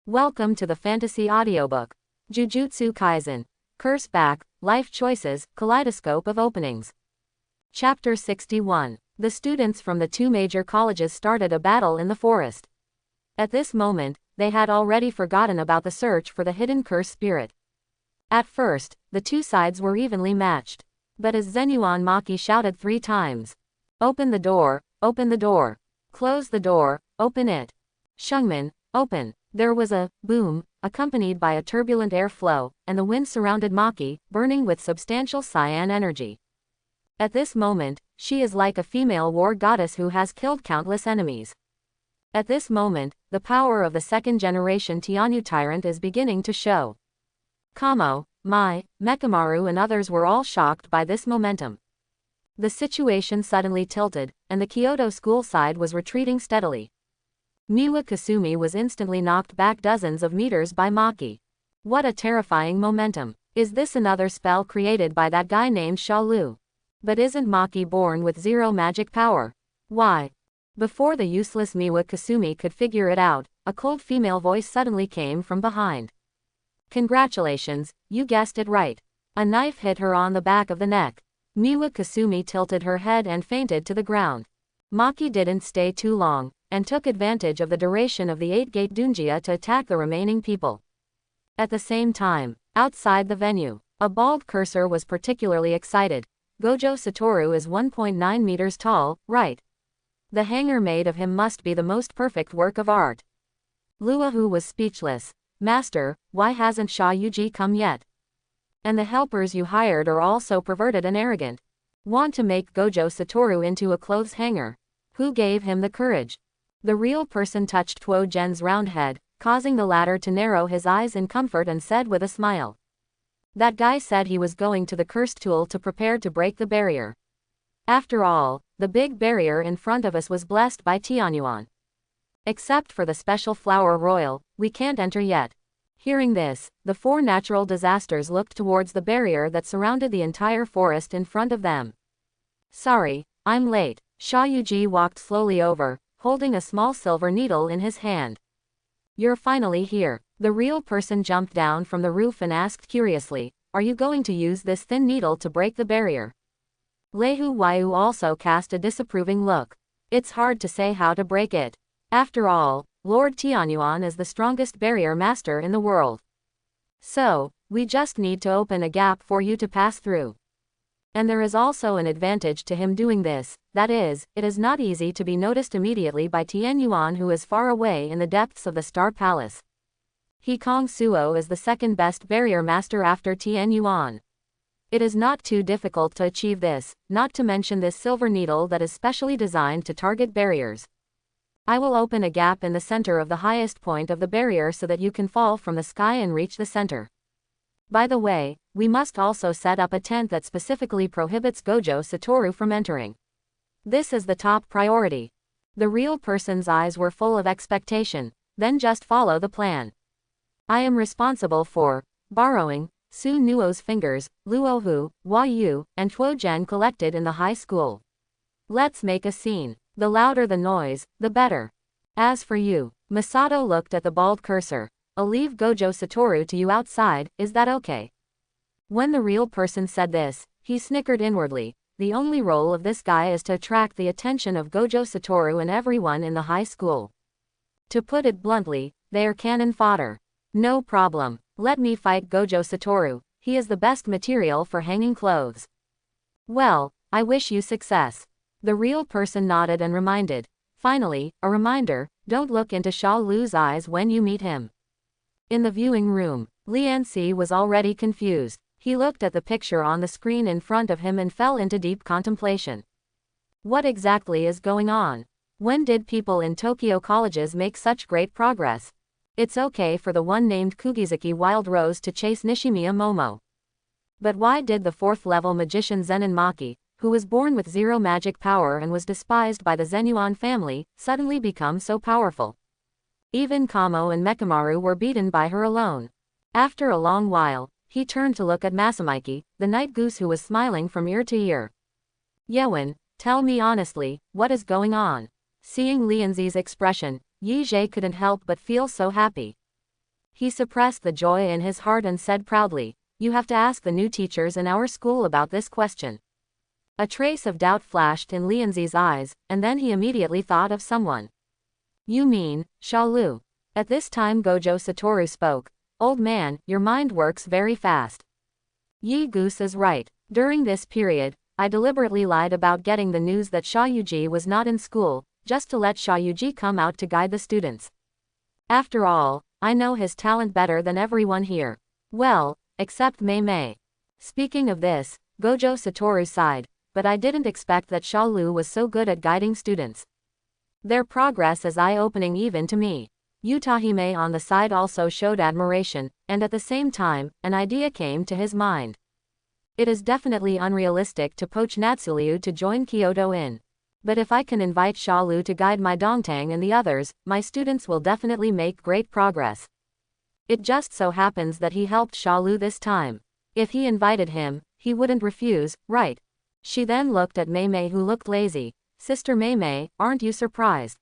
Welcome to the fantasy audiobook. Jujutsu Kaisen. Curse Back, Life Choices, Kaleidoscope of Openings. Chapter 61. The students from the two major colleges started a battle in the forest. At this moment, they had already forgotten about the search for the hidden curse spirit. At first, the two sides were evenly matched. But as Zenuan Maki shouted 3 times, "Open the door, open the door. Close the door, open it. Shungmin, open." There was a boom, accompanied by a turbulent airflow, and the wind surrounded Maki, burning with substantial cyan energy. At this moment, she is like a female war goddess who has killed countless enemies. At this moment, the power of the second-generation Tianyu tyrant is beginning to show. Kamo, Mai, Mechamaru and others were all shocked by this momentum. The situation suddenly tilted, and the Kyoto school side was retreating steadily. Miwa Kasumi was instantly knocked back dozens of meters by Maki. What a terrifying momentum. Is this another spell created by that guy named Shalo? But isn't Maki born with 0 magic power? Why? Before the useless Miwa Kasumi could figure it out, a cold female voice suddenly came from behind. Congratulations, you guessed it right. A knife hit her on the back of the neck. Miwa Kasumi tilted her head and fainted to the ground. Maki didn't stay too long, and took advantage of the duration of the 8-gate Dunjia to attack the remaining people. At the same time, outside the venue, a bald cursor was particularly excited. Gojo Satoru is 1.9 meters tall, right? The hanger made of him must be the most perfect work of art. Luahu was speechless. Master, why hasn't Sha Yuji come yet? And the helpers you hired are all so perverted and arrogant. Want to make Gojo Satoru into a clothes hanger? Who gave him the courage? The real person touched Tuo Gen's round head, causing the latter to narrow his eyes in comfort and said with a smile. That guy said he was going to the cursed tool to prepare to break the barrier. After all, the big barrier in front of us was blessed by Tianyuan. Except for the special flower royal, we can't enter yet. Hearing this, the 4 natural disasters looked towards the barrier that surrounded the entire forest in front of them. Sorry, I'm late. Sha Yuji walked slowly over, holding a small silver needle in his hand. You're finally here. The real person jumped down from the roof and asked curiously, are you going to use this thin needle to break the barrier? Lehu Waiu also cast a disapproving look. It's hard to say how to break it. After all, Lord Tianyuan is the strongest barrier master in the world. So, we just need to open a gap for you to pass through. And there is also an advantage to him doing this, that is, it is not easy to be noticed immediately by Tianyuan who is far away in the depths of the Star Palace. Hikong Suo is the second best barrier master after Tianyuan. It is not too difficult to achieve this, not to mention this silver needle that is specially designed to target barriers. I will open a gap in the center of the highest point of the barrier so that you can fall from the sky and reach the center. By the way, we must also set up a tent that specifically prohibits Gojo Satoru from entering. This is the top priority. The real person's eyes were full of expectation, then just follow the plan. I am responsible for borrowing Su Nuo's fingers, Luohu, Hua Yu, and Tuo Gen collected in the high school. Let's make a scene. The louder the noise, the better. As for you, Masato looked at the bald cursor. I'll leave Gojo Satoru to you outside, is that okay? When the real person said this, he snickered inwardly. The only role of this guy is to attract the attention of Gojo Satoru and everyone in the high school. To put it bluntly, they are cannon fodder. No problem. Let me fight Gojo Satoru. He is the best material for hanging clothes. Well, I wish you success. The real person nodded and reminded. Finally, a reminder, don't look into Sha Lu's eyes when you meet him. In the viewing room, Lianxi was already confused. He looked at the picture on the screen in front of him and fell into deep contemplation. What exactly is going on? When did people in Tokyo colleges make such great progress? It's okay for the one named Kugisaki Wild Rose to chase Nishimiya Momo. But why did the 4th-level magician Zenin Maki, who was born with 0 magic power and was despised by the Zenuan family, suddenly become so powerful? Even Kamo and Mechamaru were beaten by her alone. After a long while, he turned to look at Masamiki, the night goose who was smiling from ear to ear. Yewin, tell me honestly, what is going on? Seeing Lianxi's expression, Yi Jie couldn't help but feel so happy. He suppressed the joy in his heart and said proudly, "You have to ask the new teachers in our school about this question." A trace of doubt flashed in Lianzi's eyes, and then he immediately thought of someone. "You mean, Shalo?" At this time Gojo Satoru spoke. "Old man, your mind works very fast. Yi Goose is right. During this period, I deliberately lied about getting the news that Shayuji was not in school, just to let Shayuji come out to guide the students. After all, I know his talent better than everyone here. Well, except Mei Mei." Speaking of this, Gojo Satoru sighed, "But I didn't expect that Shalo was so good at guiding students. Their progress is eye-opening even to me." Utahime on the side also showed admiration, and at the same time, an idea came to his mind. It is definitely unrealistic to poach Natsuliu to join Kyoto in. But if I can invite Shalo to guide my Dongtang and the others, my students will definitely make great progress. It just so happens that he helped Shalo this time. If he invited him, he wouldn't refuse, right? She then looked at Mei Mei, who looked lazy. "Sister Mei Mei, aren't you surprised?"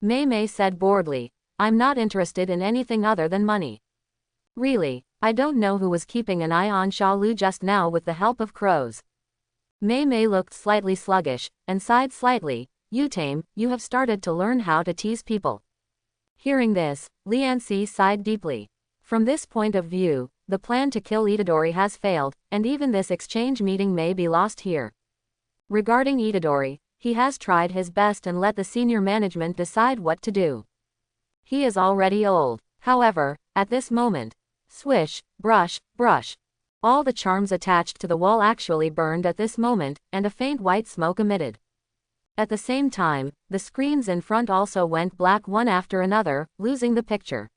Mei Mei said boredly, "I'm not interested in anything other than money." "Really, I don't know who was keeping an eye on Shalo just now with the help of crows." Mei Mei looked slightly sluggish, and sighed slightly. "Utame, you have started to learn how to tease people." Hearing this, Lianzi sighed deeply. From this point of view, the plan to kill Itadori has failed, and even this exchange meeting may be lost here. Regarding Itadori, he has tried his best and let the senior management decide what to do. He is already old. However, at this moment, swish, brush, brush. All the charms attached to the wall actually burned at this moment, and a faint white smoke emitted. At the same time, the screens in front also went black one after another, losing the picture.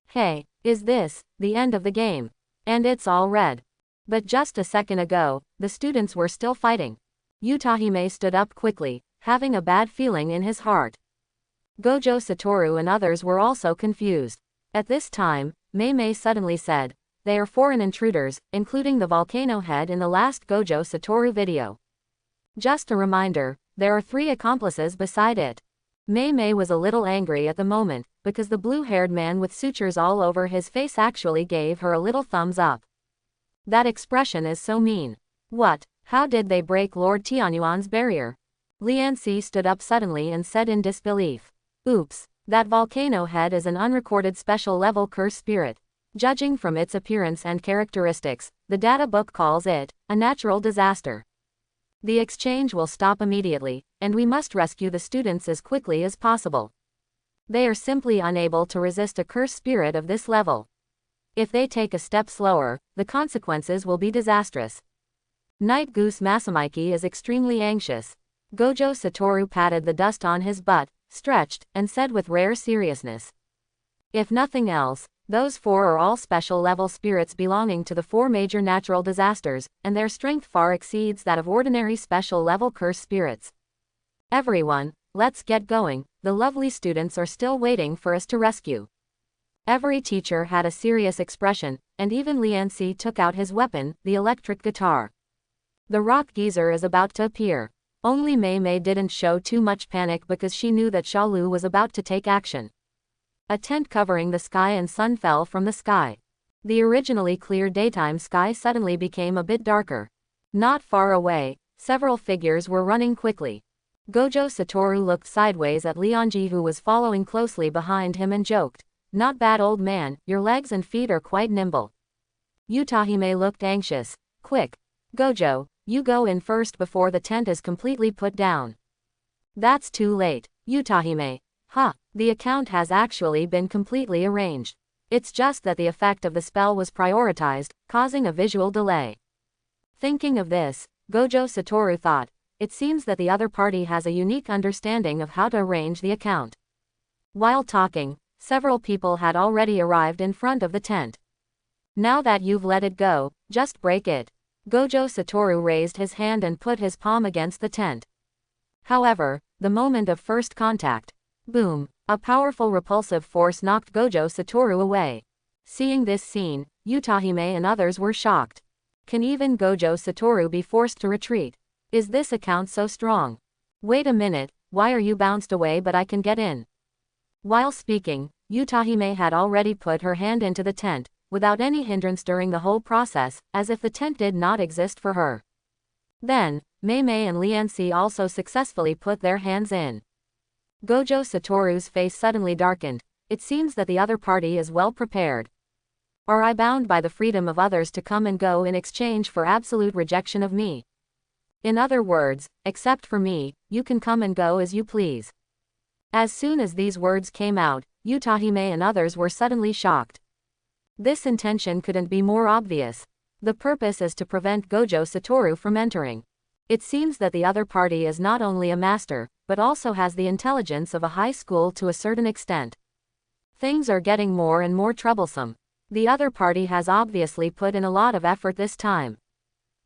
"Hey, is this the end of the game? And it's all red." But just a second ago, the students were still fighting. Utahime stood up quickly, having a bad feeling in his heart. Gojo Satoru and others were also confused. At this time, Mei Mei suddenly said, "They are foreign intruders, including the volcano head in the last Gojo Satoru video. Just a reminder, there are 3 accomplices beside it." Mei Mei was a little angry at the moment, because the blue-haired man with sutures all over his face actually gave her a little thumbs up. That expression is so mean. "What? How did they break Lord Tianyuan's barrier?" Lianzi stood up suddenly and said in disbelief. "Oops, that volcano head is an unrecorded special-level curse spirit. Judging from its appearance and characteristics, the data book calls it a natural disaster. The exchange will stop immediately, and we must rescue the students as quickly as possible. They are simply unable to resist a curse spirit of this level. If they take a step slower, the consequences will be disastrous." Night Goose Masamiki is extremely anxious. Gojo Satoru patted the dust on his butt, stretched, and said with rare seriousness, "If nothing else, those 4 are all special-level spirits belonging to the 4 major natural disasters, and their strength far exceeds that of ordinary special-level curse spirits. Everyone, let's get going, the lovely students are still waiting for us to rescue." Every teacher had a serious expression, and even Lianzi took out his weapon, the electric guitar. The rock geyser is about to appear. Only Mei Mei didn't show too much panic because she knew that Shalo was about to take action. A tent covering the sky and sun fell from the sky. The originally clear daytime sky suddenly became a bit darker. Not far away, several figures were running quickly. Gojo Satoru looked sideways at Lianji, who was following closely behind him, and joked, "Not bad, old man, your legs and feet are quite nimble." Utahime looked anxious. "Quick, Gojo, you go in first before the tent is completely put down." "That's too late, Utahime. The account has actually been completely arranged. It's just that the effect of the spell was prioritized, causing a visual delay." Thinking of this, Gojo Satoru thought, it seems that the other party has a unique understanding of how to arrange the account. While talking, several people had already arrived in front of the tent. "Now that you've let it go, just break it." Gojo Satoru raised his hand and put his palm against the tent. However, the moment of first contact, boom, a powerful repulsive force knocked Gojo Satoru away. Seeing this scene, Utahime and others were shocked. Can even Gojo Satoru be forced to retreat? Is this account so strong? Wait a minute, why are you bounced away but I can get in? While speaking, Utahime had already put her hand into the tent, without any hindrance during the whole process, as if the tent did not exist for her. Then, Mei and Lianxi also successfully put their hands in. Gojo Satoru's face suddenly darkened. It seems that the other party is well prepared. Are I bound by the freedom of others to come and go in exchange for absolute rejection of me? In other words, except for me, you can come and go as you please. As soon as these words came out, Utahime and others were suddenly shocked. This intention couldn't be more obvious. The purpose is to prevent Gojo Satoru from entering. It seems that the other party is not only a master, but also has the intelligence of a high school to a certain extent. Things are getting more and more troublesome. The other party has obviously put in a lot of effort this time.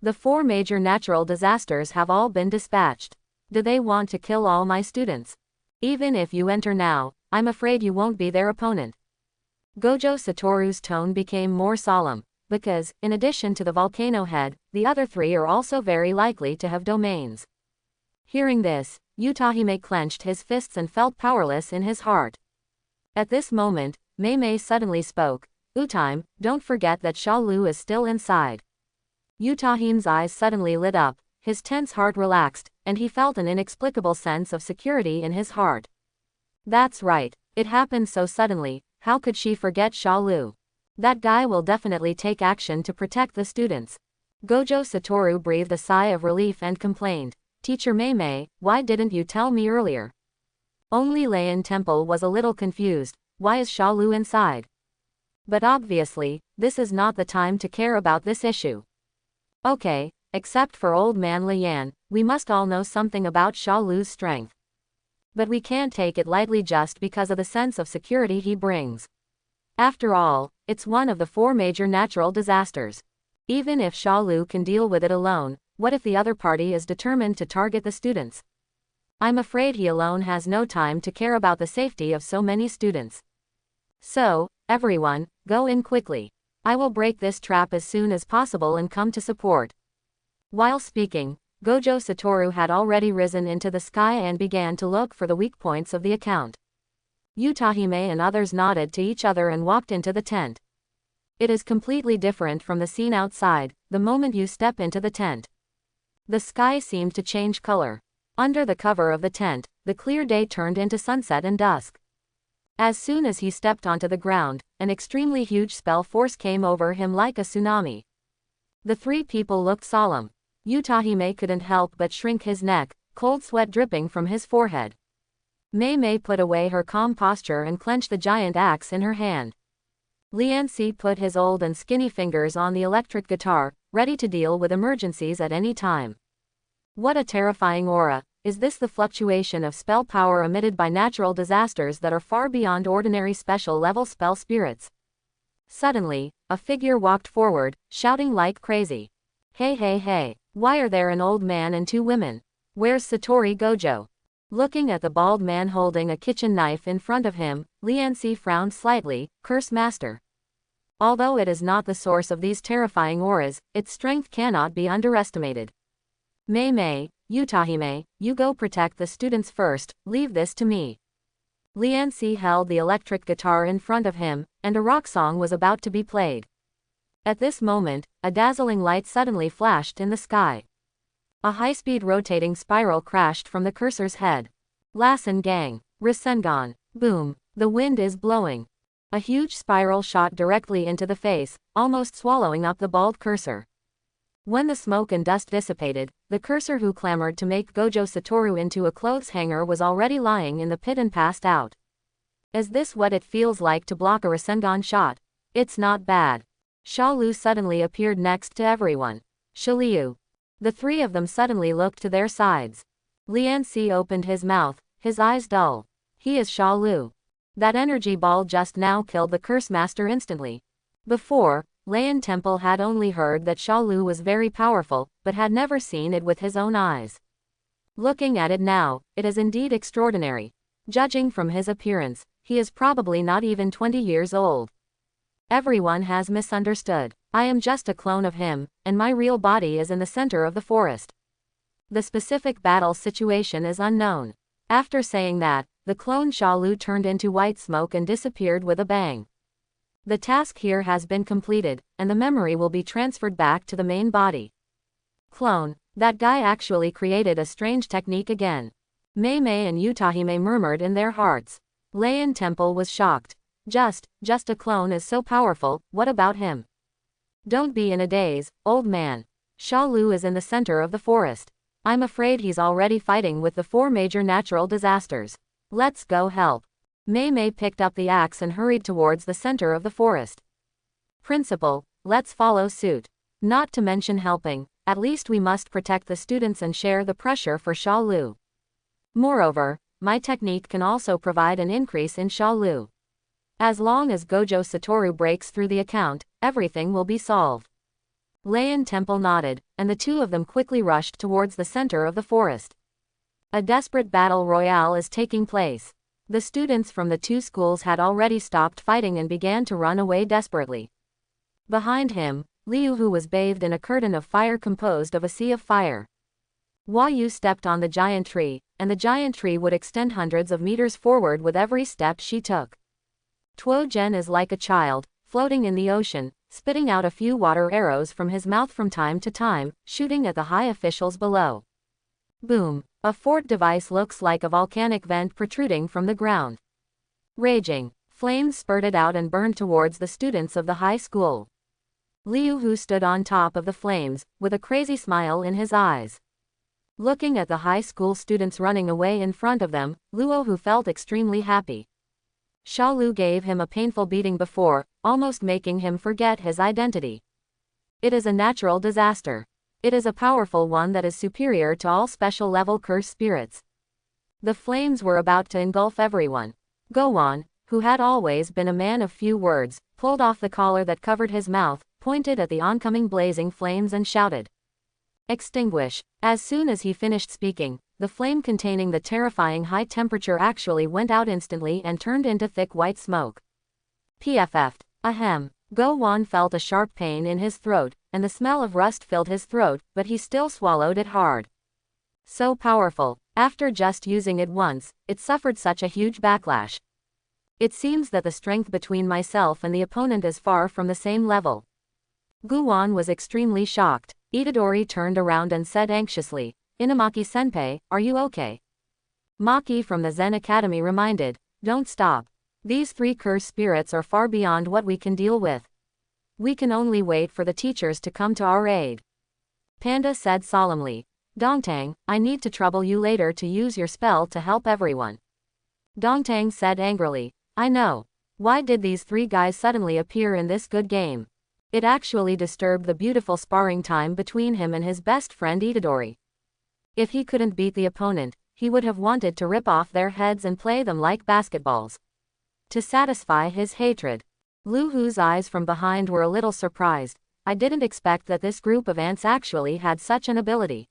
The 4 major natural disasters have all been dispatched. Do they want to kill all my students? Even if you enter now, I'm afraid you won't be their opponent. Gojo Satoru's tone became more solemn, because, in addition to the volcano head, the other 3 are also very likely to have domains. Hearing this, Utahime clenched his fists and felt powerless in his heart. At this moment, Mei suddenly spoke. Utime, don't forget that Shalo is still inside. Utahime's eyes suddenly lit up, his tense heart relaxed, and he felt an inexplicable sense of security in his heart. That's right, it happened so suddenly, how could she forget Shalo? That guy will definitely take action to protect the students. Gojo Satoru breathed a sigh of relief and complained, Teacher Mei, why didn't you tell me earlier? Only Lian Temple was a little confused, why is Shalo inside? But obviously, this is not the time to care about this issue. Okay, except for old man Lian, we must all know something about Shalo's strength. But we can't take it lightly just because of the sense of security he brings. After all, it's one of the 4 major natural disasters. Even if Shalo can deal with it alone, what if the other party is determined to target the students? I'm afraid he alone has no time to care about the safety of so many students. So, everyone, go in quickly. I will break this trap as soon as possible and come to support. While speaking, Gojo Satoru had already risen into the sky and began to look for the weak points of the account. Utahime and others nodded to each other and walked into the tent. It is completely different from the scene outside, the moment you step into the tent. The sky seemed to change color. Under the cover of the tent, the clear day turned into sunset and dusk. As soon as he stepped onto the ground, an extremely huge spell force came over him like a tsunami. The 3 people looked solemn. Utahime couldn't help but shrink his neck, cold sweat dripping from his forehead. Mei put away her calm posture and clenched the giant axe in her hand. Lianxi put his old and skinny fingers on the electric guitar, ready to deal with emergencies at any time. What a terrifying aura! Is this the fluctuation of spell power emitted by natural disasters that are far beyond ordinary special-level spell spirits? Suddenly, a figure walked forward, shouting like crazy. Hey, why are there an old man and 2 women? Where's Satori Gojo? Looking at the bald man holding a kitchen knife in front of him, Lianxi frowned slightly, Curse Master. Although it is not the source of these terrifying auras, its strength cannot be underestimated. Mei, Utahime, you go protect the students first, leave this to me. Lianxi held the electric guitar in front of him, and a rock song was about to be played. At this moment, a dazzling light suddenly flashed in the sky. A high-speed rotating spiral crashed from the cursor's head. Lassen gang, Rasengan, boom, the wind is blowing. A huge spiral shot directly into the face, almost swallowing up the bald cursor. When the smoke and dust dissipated, the cursor who clamored to make Gojo Satoru into a clothes hanger was already lying in the pit and passed out. Is this what it feels like to block a Rasengan shot? It's not bad. Shalo suddenly appeared next to everyone. Shaliu. The 3 of them suddenly looked to their sides. Lianxi opened his mouth, his eyes dull. He is Shalo. That energy ball just now killed the Curse Master instantly. Before, Lian Temple had only heard that Shalo was very powerful, but had never seen it with his own eyes. Looking at it now, it is indeed extraordinary. Judging from his appearance, he is probably not even 20 years old. Everyone has misunderstood. I am just a clone of him, and my real body is in the center of the forest. The specific battle situation is unknown. After saying that, the clone Shalo turned into white smoke and disappeared with a bang. The task here has been completed, and the memory will be transferred back to the main body. Clone, that guy actually created a strange technique again. Mei Mei and Utahime murmured in their hearts. Lei Temple was shocked. Just a clone is so powerful, what about him? Don't be in a daze, old man. Shalo is in the center of the forest. I'm afraid he's already fighting with the 4 major natural disasters. Let's go help. Mei Mei picked up the axe and hurried towards the center of the forest. Principal, let's follow suit. Not to mention helping, at least we must protect the students and share the pressure for Shalo. Moreover, my technique can also provide an increase in Shalo. As long as Gojo Satoru breaks through the account, everything will be solved. Lei Temple nodded, and the two of them quickly rushed towards the center of the forest. A desperate battle royale is taking place. The students from the 2 schools had already stopped fighting and began to run away desperately. Behind him, Liu Hu was bathed in a curtain of fire composed of a sea of fire. Yu stepped on the giant tree, and the giant tree would extend hundreds of meters forward with every step she took. Tuo Zhen is like a child, floating in the ocean, spitting out a few water arrows from his mouth from time to time, shooting at the high officials below. Boom! A fort device looks like a volcanic vent protruding from the ground. Raging, flames spurted out and burned towards the students of the high school. Liu Hu stood on top of the flames, with a crazy smile in his eyes. Looking at the high school students running away in front of them, Luo Hu felt extremely happy. Shalo gave him a painful beating before, almost making him forget his identity. It is a natural disaster. It is a powerful one that is superior to all special-level curse spirits. The flames were about to engulf everyone. Gowan, who had always been a man of few words, pulled off the collar that covered his mouth, pointed at the oncoming blazing flames and shouted, "Extinguish!" As soon as he finished speaking, the flame containing the terrifying high temperature actually went out instantly and turned into thick white smoke. PFF'd. Ahem. Gowan felt a sharp pain in his throat, and the smell of rust filled his throat, but he still swallowed it hard. So powerful. After just using it once, it suffered such a huge backlash. It seems that the strength between myself and the opponent is far from the same level. Gowan was extremely shocked. Itadori turned around and said anxiously, "Inamaki-senpai, are you okay?" Maki from the Zen Academy reminded, "Don't stop. These 3 curse spirits are far beyond what we can deal with. We can only wait for the teachers to come to our aid." Panda said solemnly, "Dongtang, I need to trouble you later to use your spell to help everyone." Dongtang said angrily, "I know. Why did these 3 guys suddenly appear in this good game?" It actually disturbed the beautiful sparring time between him and his best friend Itadori. If he couldn't beat the opponent, he would have wanted to rip off their heads and play them like basketballs. To satisfy his hatred. Lu Hu's eyes from behind were a little surprised. "I didn't expect that this group of ants actually had such an ability.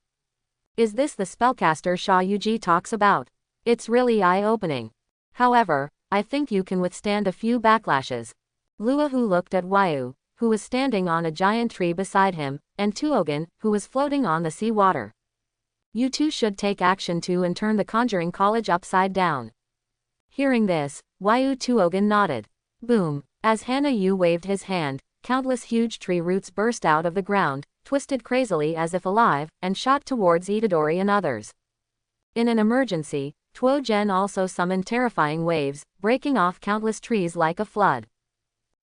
Is this the spellcaster Sha Yuji talks about? It's really eye-opening. However, I think you can withstand a few backlashes." Luohu looked at Wyu, who was standing on a giant tree beside him, and Tuogan, who was floating on the sea water. "You two should take action too and turn the Conjuring College upside down." Hearing this, Wyu Tuogan nodded. Boom! As Hana-Yu waved his hand, countless huge tree roots burst out of the ground, twisted crazily as if alive, and shot towards Itadori and others. In an emergency, Tuo Zhen also summoned terrifying waves, breaking off countless trees like a flood.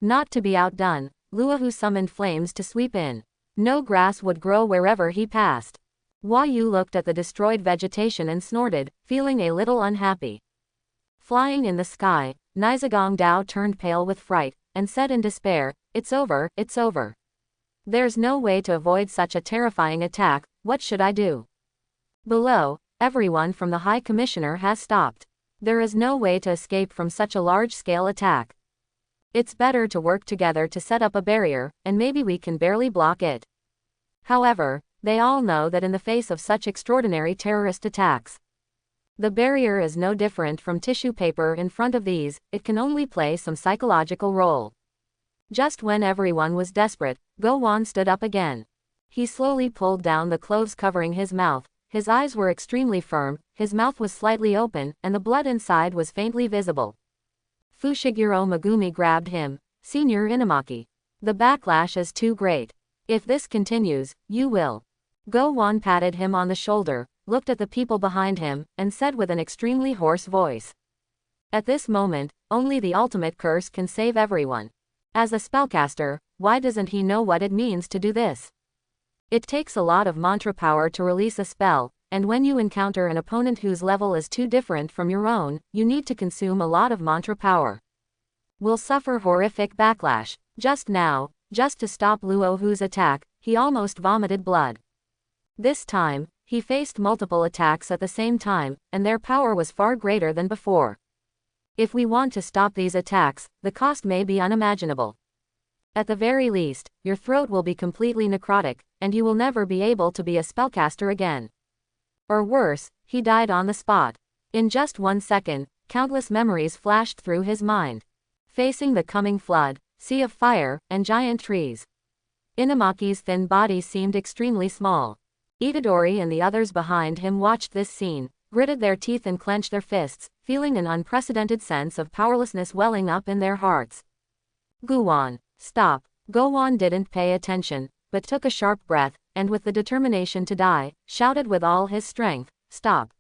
Not to be outdone, Luohu summoned flames to sweep in. No grass would grow wherever he passed. Wyu looked at the destroyed vegetation and snorted, feeling a little unhappy. Flying in the sky, Nizagong Dao turned pale with fright, and said in despair, "It's over, it's over. There's no way to avoid such a terrifying attack, what should I do?" Below, everyone from the High Commissioner has stopped. There is no way to escape from such a large-scale attack. It's better to work together to set up a barrier, and maybe we can barely block it. However, they all know that in the face of such extraordinary terrorist attacks, the barrier is no different from tissue paper in front of these, it can only play some psychological role. Just when everyone was desperate, Gowan stood up again. He slowly pulled down the clothes covering his mouth, his eyes were extremely firm, his mouth was slightly open, and the blood inside was faintly visible. Fushiguro Megumi grabbed him. Senior Inamaki. The backlash is too great. If this continues, you will. Go-wan patted him on the shoulder, looked at the people behind him, and said with an extremely hoarse voice. At this moment, only the ultimate curse can save everyone. As a spellcaster, why doesn't he know what it means to do this? It takes a lot of mantra power to release a spell, and when you encounter an opponent whose level is too different from your own, you need to consume a lot of mantra power. Will suffer horrific backlash. Just now, just to stop Luohu's attack, he almost vomited blood. This time, he faced multiple attacks at the same time, and their power was far greater than before. If we want to stop these attacks, the cost may be unimaginable. At the very least, your throat will be completely necrotic, and you will never be able to be a spellcaster again. Or worse, he died on the spot. In just 1 second, countless memories flashed through his mind. Facing the coming flood, sea of fire, and giant trees. Inamaki's thin body seemed extremely small. Itadori and the others behind him watched this scene, gritted their teeth and clenched their fists, feeling an unprecedented sense of powerlessness welling up in their hearts. Guwan, stop. Gowan didn't pay attention, but took a sharp breath, and with the determination to die, shouted with all his strength, stop.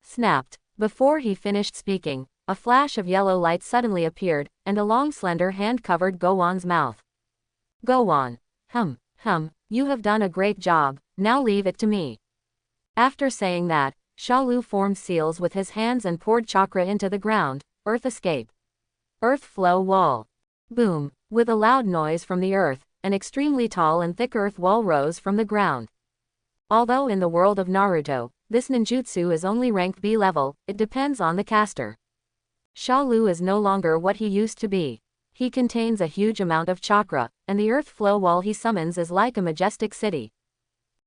Snapped. Before he finished speaking, a flash of yellow light suddenly appeared, and a long slender hand covered Gowan's mouth. Gowan. You have done a great job, now leave it to me. After saying that, Shalo formed seals with his hands and poured chakra into the ground. Earth escape. Earth flow wall. Boom. With a loud noise from the earth, an extremely tall and thick earth wall rose from the ground. Although in the world of Naruto, this ninjutsu is only rank B level, it depends on the caster. Shalo is no longer what he used to be. He contains a huge amount of chakra, and the earth flow wall he summons is like a majestic city.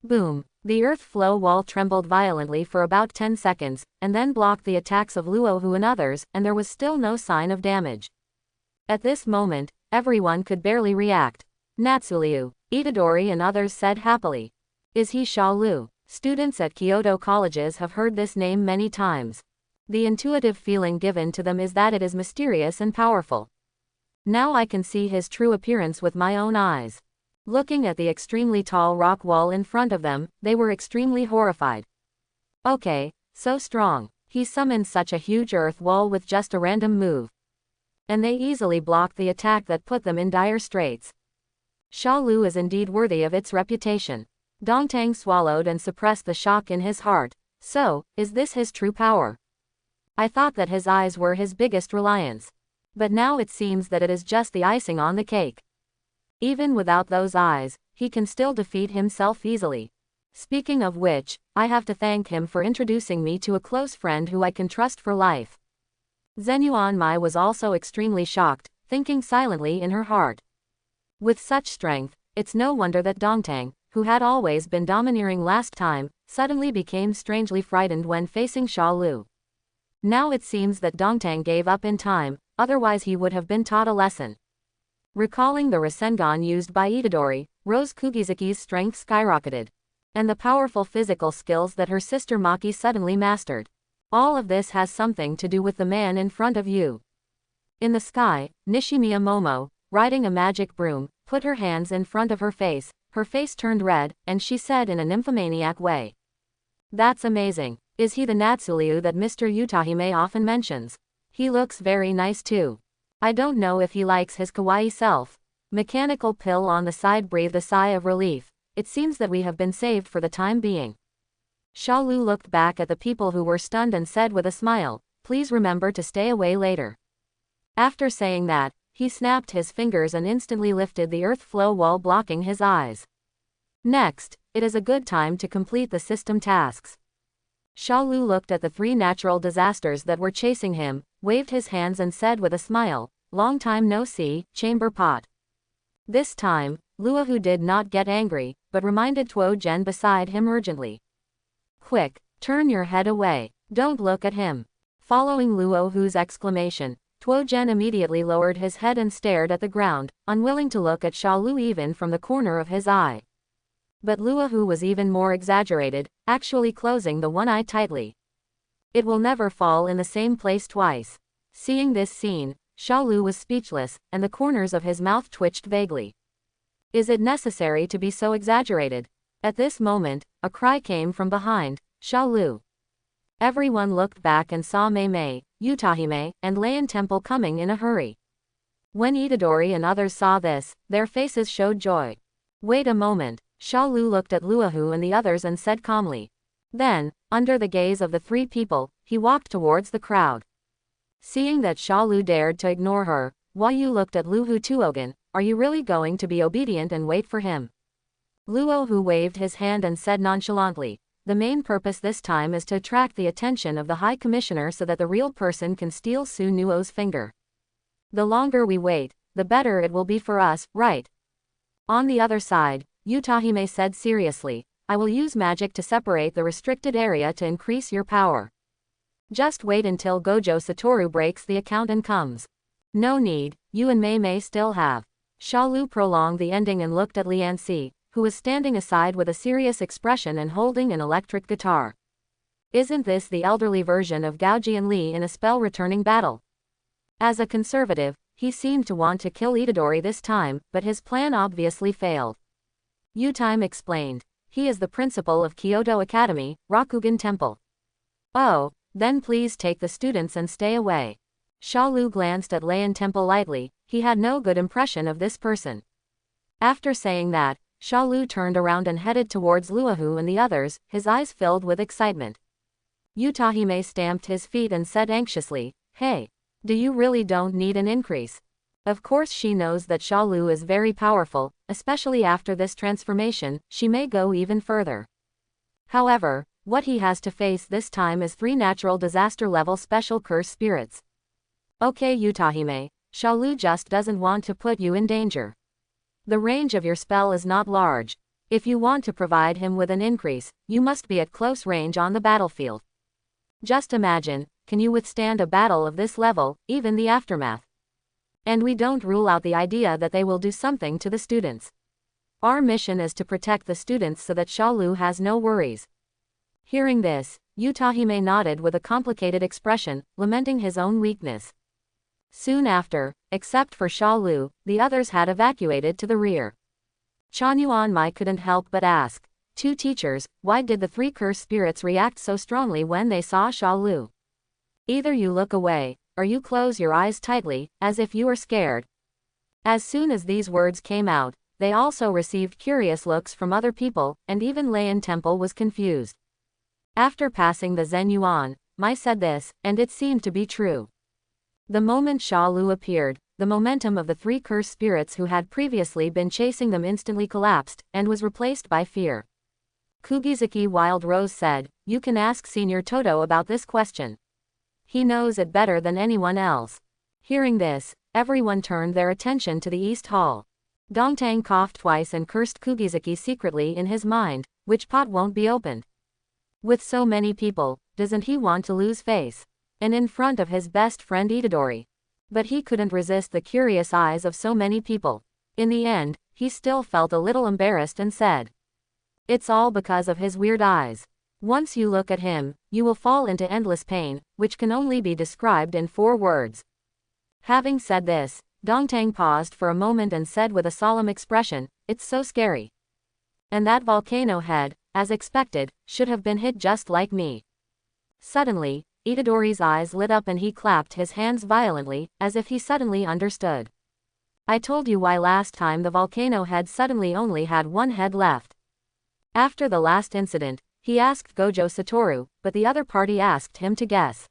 Boom. The earth flow wall trembled violently for about 10 seconds, and then blocked the attacks of Luohu and others, and there was still no sign of damage. At this moment, everyone could barely react. Natsuliu, Itadori and others said happily. Is he Shalo? Students at Kyoto colleges have heard this name many times. The intuitive feeling given to them is that it is mysterious and powerful. Now I can see his true appearance with my own eyes. Looking at the extremely tall rock wall in front of them, they were extremely horrified. Okay, so strong. He summoned such a huge earth wall with just a random move. And they easily blocked the attack that put them in dire straits. Shalo is indeed worthy of its reputation. Dongtang swallowed and suppressed the shock in his heart. So, is this his true power? I thought that his eyes were his biggest reliance. But now it seems that it is just the icing on the cake. Even without those eyes, he can still defeat himself easily. Speaking of which, I have to thank him for introducing me to a close friend who I can trust for life. Zenuan Mai was also extremely shocked, thinking silently in her heart. With such strength, it's no wonder that Dongtang, who had always been domineering last time, suddenly became strangely frightened when facing Shalo. Now it seems that Dongtang gave up in time, otherwise he would have been taught a lesson. Recalling the Rasengan used by Itadori, Rose Kugisaki's strength skyrocketed. And the powerful physical skills that her sister Maki suddenly mastered. All of this has something to do with the man in front of you. In the sky, Nishimiya Momo, riding a magic broom, put her hands in front of her face turned red, and she said in a nymphomaniac way. That's amazing. Is he the Natsuliu that Mr. Utahime often mentions? He looks very nice too. I don't know if he likes his kawaii self. Mechanical Pill on the side breathed a sigh of relief. It seems that we have been saved for the time being. Shalo looked back at the people who were stunned and said with a smile, please remember to stay away later. After saying that, he snapped his fingers and instantly lifted the earth flow wall blocking his eyes. Next, it is a good time to complete the system tasks. Shalo looked at the 3 natural disasters that were chasing him, waved his hands and said with a smile, long time no see, chamber pot. This time, Luohu did not get angry, but reminded Tuo Jen beside him urgently. Quick, turn your head away, don't look at him. Following Luohu's exclamation, Tuo Jen immediately lowered his head and stared at the ground, unwilling to look at Shalo even from the corner of his eye. But Luohu was even more exaggerated, actually closing the one eye tightly. It will never fall in the same place twice. Seeing this scene, Shalo was speechless, and the corners of his mouth twitched vaguely. Is it necessary to be so exaggerated? At this moment, a cry came from behind Shalo. Everyone looked back and saw Mei, Utahime, and Lion Temple coming in a hurry. When Itadori and others saw this, their faces showed joy. Wait a moment. Shalo looked at Luohu and the others and said calmly. Then, under the gaze of the three people, he walked towards the crowd. Seeing that Shalo dared to ignore her, Wayu looked at Luohu Tuogan. Are you really going to be obedient and wait for him? Luohu waved his hand and said nonchalantly, the main purpose this time is to attract the attention of the High Commissioner so that the real person can steal Sunuo's finger. The longer we wait, the better it will be for us, right? On the other side, Utahime said seriously, I will use magic to separate the restricted area to increase your power. Just wait until Gojo Satoru breaks the account and comes. No need, you and Mei still have. Shalo prolonged the ending and looked at Lianxi, who was standing aside with a serious expression and holding an electric guitar. Isn't this the elderly version of Gao Jianli in a spell-returning battle? As a conservative, he seemed to want to kill Itadori this time, but his plan obviously failed. Utime explained. He is the principal of Kyoto Academy, Rakugan Temple. Oh, then please take the students and stay away. Shalo glanced at Lion Temple lightly. He had no good impression of this person. After saying that, Shalo turned around and headed towards Luohu and the others, his eyes filled with excitement. Utahime stamped his feet and said anxiously, Hey, do you really don't need an increase? Of course she knows that Shalo is very powerful, especially after this transformation, she may go even further. However, what he has to face this time is 3 natural disaster-level special curse spirits. Okay Utahime, Shalo just doesn't want to put you in danger. The range of your spell is not large. If you want to provide him with an increase, you must be at close range on the battlefield. Just imagine, can you withstand a battle of this level, even the aftermath? And we don't rule out the idea that they will do something to the students. Our mission is to protect the students so that Shalo has no worries. Hearing this, Utahime nodded with a complicated expression, lamenting his own weakness. Soon after, except for Shalo, the others had evacuated to the rear. Chanyuan Mai couldn't help but ask, 2 teachers, why did the 3 cursed spirits react so strongly when they saw Shalo? Either you look away, or you close your eyes tightly, as if you are scared. As soon as these words came out, they also received curious looks from other people, and even Lion Temple was confused. After passing the Zen Yuan, Mai said this, and it seemed to be true. The moment Shalo appeared, the momentum of the 3 cursed spirits who had previously been chasing them instantly collapsed, and was replaced by fear. Kugizuki Wild Rose said, you can ask Senior Toto about this question. He knows it better than anyone else. Hearing this, everyone turned their attention to the East Hall. Dongtang coughed twice and cursed Kugizuki secretly in his mind, which pot won't be opened? With so many people, doesn't he want to lose face? And in front of his best friend Itadori. But he couldn't resist the curious eyes of so many people. In the end, he still felt a little embarrassed and said, it's all because of his weird eyes. Once you look at him, you will fall into endless pain, which can only be described in 4 words. Having said this, Dongtang paused for a moment and said with a solemn expression, it's so scary. And that volcano head, as expected, should have been hit just like me. Suddenly, Itadori's eyes lit up and he clapped his hands violently, as if he suddenly understood. I told you why last time the volcano head suddenly only had 1 head left. After the last incident, he asked Gojo Satoru, but the other party asked him to guess.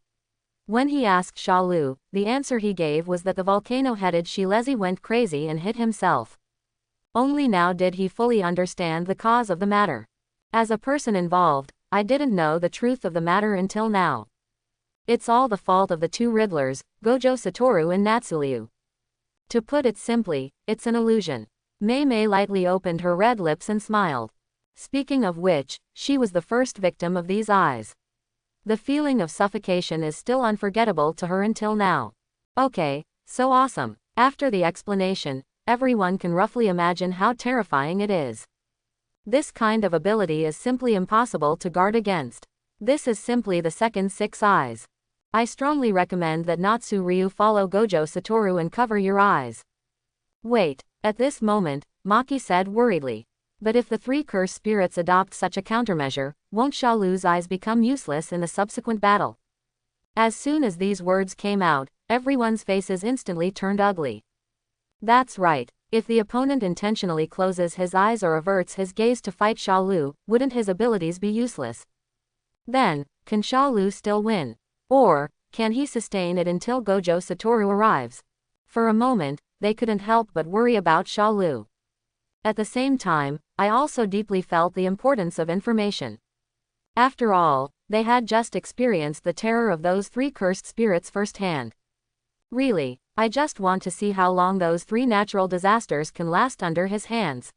When he asked Shalo, the answer he gave was that the volcano-headed Shilezi went crazy and hit himself. Only now did he fully understand the cause of the matter. As a person involved, I didn't know the truth of the matter until now. It's all the fault of the 2 Riddlers, Gojo Satoru and Natsuliu. To put it simply, it's an illusion. Mei lightly opened her red lips and smiled. Speaking of which, she was the first victim of these eyes. The feeling of suffocation is still unforgettable to her until now. Okay, so awesome. After the explanation, everyone can roughly imagine how terrifying it is. This kind of ability is simply impossible to guard against. This is simply the second 6 eyes. I strongly recommend that Natsu Ryu follow Gojo Satoru and cover your eyes. Wait, at this moment, Maki said worriedly. But if the 3 cursed spirits adopt such a countermeasure, won't Shalu's eyes become useless in the subsequent battle? As soon as these words came out, everyone's faces instantly turned ugly. That's right, if the opponent intentionally closes his eyes or averts his gaze to fight Shalu, wouldn't his abilities be useless? Then, can Shalu still win? Or, can he sustain it until Gojo Satoru arrives? For a moment, they couldn't help but worry about Shalu. At the same time, I also deeply felt the importance of information. After all, they had just experienced the terror of those 3 cursed spirits firsthand. Really, I just want to see how long those 3 natural disasters can last under his hands.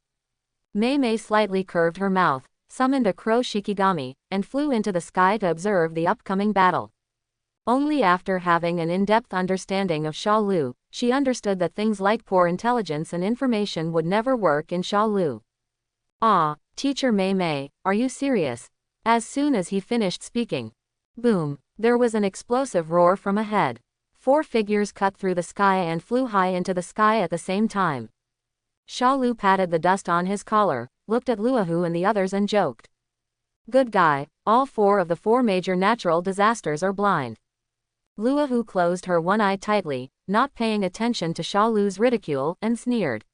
Mei Mei slightly curved her mouth, summoned a crow Shikigami, and flew into the sky to observe the upcoming battle. Only after having an in-depth understanding of Shalu, she understood that things like poor intelligence and information would never work in Shalu. Ah, Teacher Mei Mei, are you serious? As soon as he finished speaking. Boom, there was an explosive roar from ahead. 4 figures cut through the sky and flew high into the sky at the same time. Shalu patted the dust on his collar, looked at Luahu and the others and joked. Good guy, all 4 of the 4 major natural disasters are blind. Luahu closed her one eye tightly, not paying attention to Shalu's ridicule, and sneered.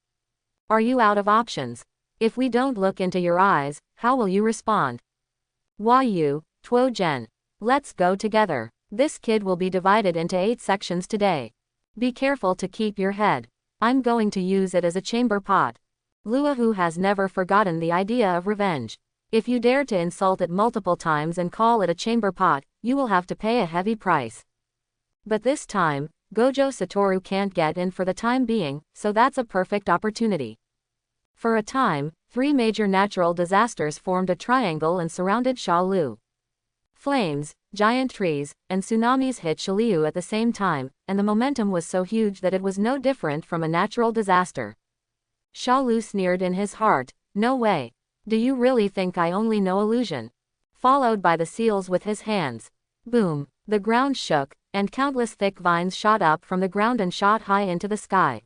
Are you out of options? If we don't look into your eyes, how will you respond? Why you, Tuo Gen? Let's go together. This kid will be divided into 8 sections today. Be careful to keep your head. I'm going to use it as a chamber pot. Luahu has never forgotten the idea of revenge. If you dare to insult it multiple times and call it a chamber pot, you will have to pay a heavy price. But this time, Gojo Satoru can't get in for the time being, so that's a perfect opportunity. For a time, 3 major natural disasters formed a triangle and surrounded Shalu. Flames, giant trees, and tsunamis hit Shaliu at the same time, and the momentum was so huge that it was no different from a natural disaster. Shalu sneered in his heart, no way. Do you really think I only know illusion? Followed by the seals with his hands. Boom, the ground shook, and countless thick vines shot up from the ground and shot high into the sky.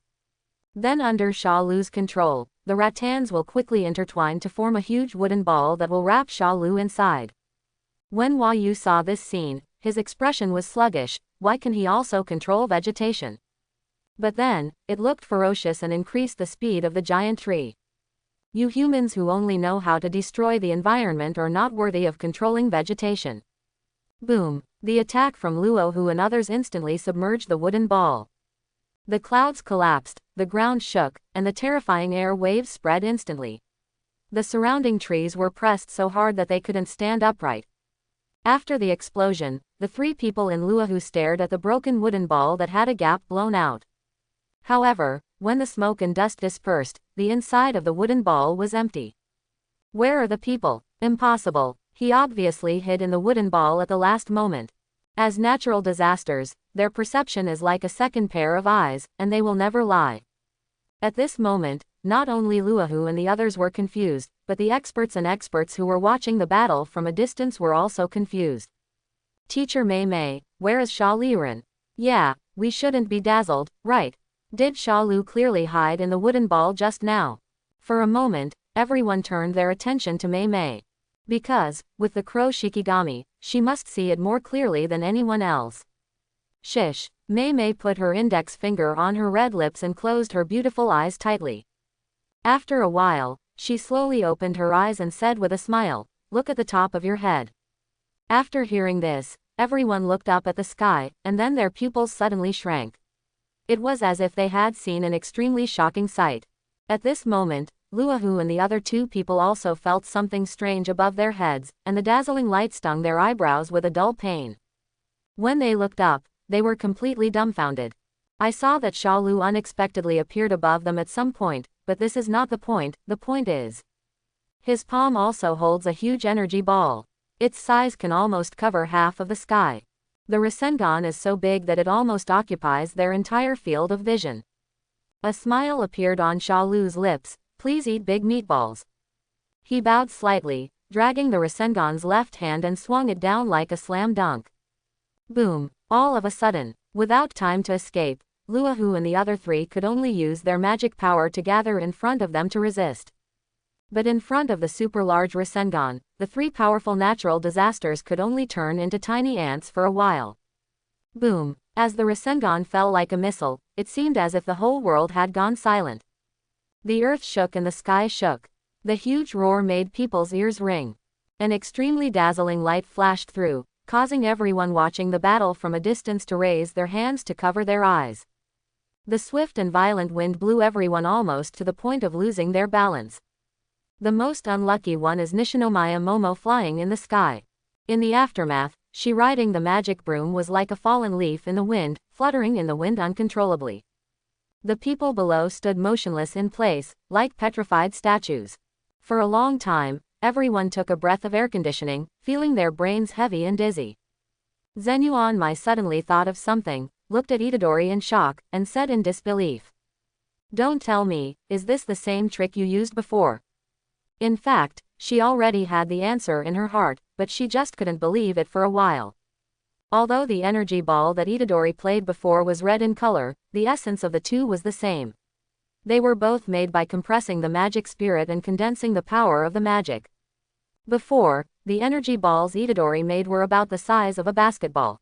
Then under Shalu's control, the rattans will quickly intertwine to form a huge wooden ball that will wrap Shalu inside. When Hua Yu saw this scene, his expression was sluggish. Why can he also control vegetation? But then, it looked ferocious and increased the speed of the giant tree. You humans who only know how to destroy the environment are not worthy of controlling vegetation. Boom, the attack from Luohu and others instantly submerged the wooden ball. The clouds collapsed, the ground shook, and the terrifying air waves spread instantly. The surrounding trees were pressed so hard that they couldn't stand upright. After the explosion, the 3 people in Luohu stared at the broken wooden ball that had a gap blown out. However, when the smoke and dust dispersed, the inside of the wooden ball was empty. Where are the people? Impossible. He obviously hid in the wooden ball at the last moment. As natural disasters, their perception is like a second pair of eyes, and they will never lie. At this moment, not only Luohu and the others were confused, but the experts who were watching the battle from a distance were also confused. Teacher Mei Mei, where is Sha Liren? Yeah, we shouldn't be dazzled, right? Did Shalu clearly hide in the wooden ball just now? For a moment, everyone turned their attention to Mei Mei. Because, with the crow Shikigami, she must see it more clearly than anyone else. Shish, Mei Mei put her index finger on her red lips and closed her beautiful eyes tightly. After a while, she slowly opened her eyes and said with a smile, look at the top of your head. After hearing this, everyone looked up at the sky, and then their pupils suddenly shrank. It was as if they had seen an extremely shocking sight. At this moment, Luohu and the other 2 people also felt something strange above their heads, and the dazzling light stung their eyebrows with a dull pain. When they looked up, they were completely dumbfounded. I saw that Shalu unexpectedly appeared above them at some point, but this is not the point is. His palm also holds a huge energy ball. Its size can almost cover half of the sky. The Rasengan is so big that it almost occupies their entire field of vision. A smile appeared on Shalu's lips. Please eat big meatballs. He bowed slightly, dragging the Rasengan's left hand and swung it down like a slam dunk. Boom! All of a sudden, without time to escape, Luohu and the other three could only use their magic power to gather in front of them to resist. But in front of the super large Rasengan, the three powerful natural disasters could only turn into tiny ants for a while. Boom! As the Rasengan fell like a missile, it seemed as if the whole world had gone silent. The earth shook and the sky shook. The huge roar made people's ears ring. An extremely dazzling light flashed through, causing everyone watching the battle from a distance to raise their hands to cover their eyes. The swift and violent wind blew everyone almost to the point of losing their balance. The most unlucky one is Nishinomiya Momo flying in the sky. In the aftermath, she riding the magic broom was like a fallen leaf in the wind, fluttering in the wind uncontrollably. The people below stood motionless in place, like petrified statues. For a long time, everyone took a breath of air conditioning, feeling their brains heavy and dizzy. Zenuanmai suddenly thought of something, looked at Itadori in shock, and said in disbelief. "Don't tell me, is this the same trick you used before?" In fact, she already had the answer in her heart, but she just couldn't believe it for a while. Although the energy ball that Itadori played before was red in color, the essence of the two was the same. They were both made by compressing the magic spirit and condensing the power of the magic. Before, the energy balls Itadori made were about the size of a basketball.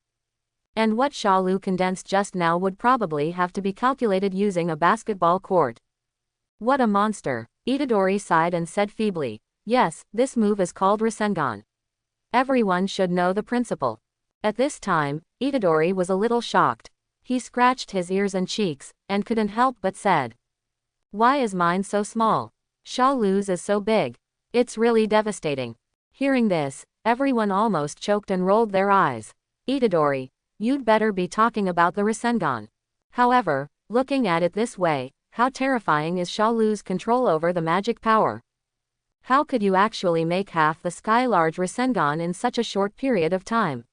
And what Shalo condensed just now would probably have to be calculated using a basketball court. What a monster! Itadori sighed and said feebly, "Yes, this move is called Rasengan. Everyone should know the principle." At this time, Itadori was a little shocked. He scratched his ears and cheeks, and couldn't help but said, "Why is mine so small? Shalo's is so big. It's really devastating." Hearing this, everyone almost choked and rolled their eyes. "Itadori, you'd better be talking about the Rasengan." However, looking at it this way, how terrifying is Shalo's control over the magic power? How could you actually make half the sky-large Rasengan in such a short period of time?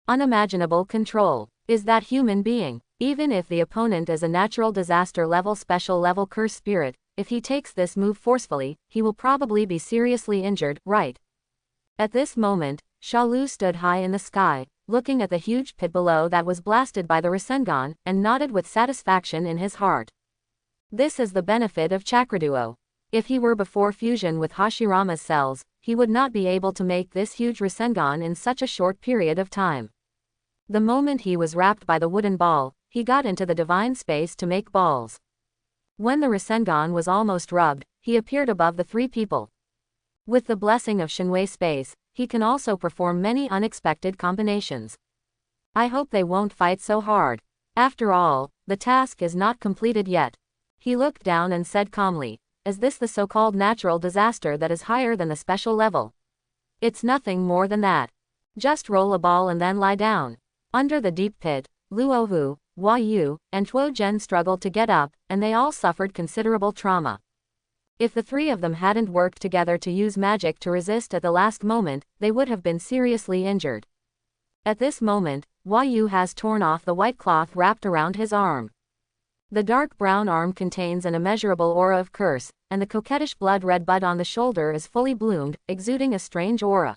Unimaginable control. Is that human being? Even if the opponent is a natural disaster level special level curse spirit, if he takes this move forcefully, he will probably be seriously injured, right? At this moment, Shalo stood high in the sky, looking at the huge pit below that was blasted by the Rasengan, and nodded with satisfaction in his heart. This is the benefit of Chakraduo. If he were before fusion with Hashirama's cells, he would not be able to make this huge Rasengan in such a short period of time. The moment he was wrapped by the wooden ball, he got into the divine space to make balls. When the Rasengan was almost rubbed, he appeared above the three people. With the blessing of Shinwei space, he can also perform many unexpected combinations. I hope they won't fight so hard. After all, the task is not completed yet. He looked down and said calmly, "Is this the so-called natural disaster that is higher than the special level?" "It's nothing more than that. Just roll a ball and then lie down." Under the deep pit, Luohu, Hua Yu, and Tuo Zhen struggled to get up, and they all suffered considerable trauma. If the three of them hadn't worked together to use magic to resist at the last moment, they would have been seriously injured. At this moment, Hua Yu has torn off the white cloth wrapped around his arm. The dark brown arm contains an immeasurable aura of curse, and the coquettish blood-red bud on the shoulder is fully bloomed, exuding a strange aura.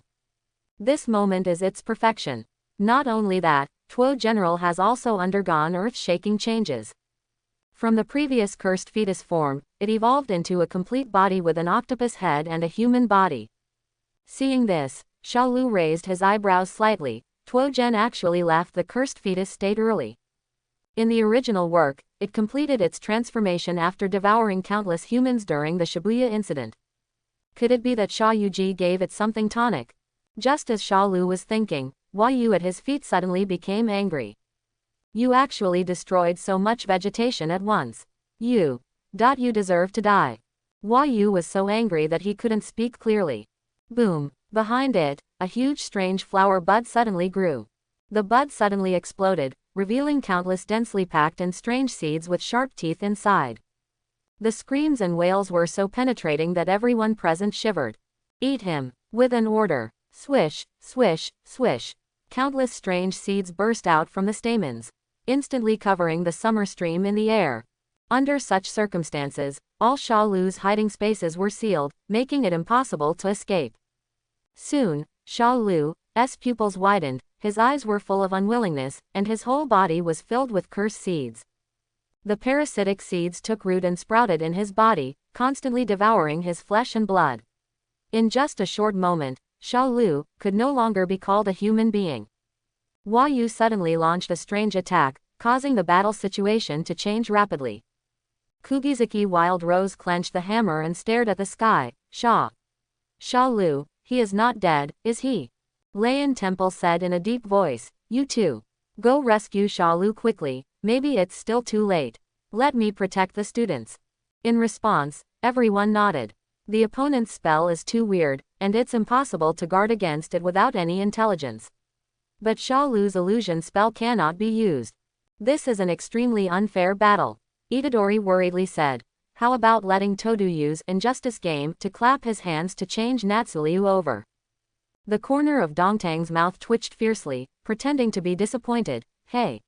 This moment is its perfection. Not only that, Tuo General has also undergone earth-shaking changes. From the previous cursed fetus form, it evolved into a complete body with an octopus head and a human body. Seeing this, Shalo raised his eyebrows slightly. Tuo Zhen actually left the cursed fetus state early. In the original work, it completed its transformation after devouring countless humans during the Shibuya incident. Could it be that Sha Yuji gave it something tonic? Just as Shalo was thinking, Hua Yu at his feet suddenly became angry. "You actually destroyed so much vegetation at once. You deserve to die." Hua Yu was so angry that he couldn't speak clearly. Boom! Behind it, a huge strange flower bud suddenly grew. The bud suddenly exploded, revealing countless densely packed and strange seeds with sharp teeth inside. The screams and wails were so penetrating that everyone present shivered. "Eat him!" With an order. Swish, swish, swish. Countless strange seeds burst out from the stamens, instantly covering the summer stream in the air. Under such circumstances, all Shalo's hiding spaces were sealed, making it impossible to escape. Soon, Shalu's pupils widened, his eyes were full of unwillingness, and his whole body was filled with curse seeds. The parasitic seeds took root and sprouted in his body, constantly devouring his flesh and blood. In just a short moment, Shalu could no longer be called a human being. Yu suddenly launched a strange attack, causing the battle situation to change rapidly. Kugizaki Wild Rose clenched the hammer and stared at the sky. Shalu, he is not dead, is he? Layan Temple said in a deep voice, you too. Go rescue Shalu quickly, maybe it's still too late. Let me protect the students. In response, everyone nodded. The opponent's spell is too weird, and it's impossible to guard against it without any intelligence. But Shalu's illusion spell cannot be used. This is an extremely unfair battle. Itadori worriedly said. How about letting Todo use Injustice Game to clap his hands to change Natsuliu over? The corner of Dongtang's mouth twitched fiercely, pretending to be disappointed. Hey.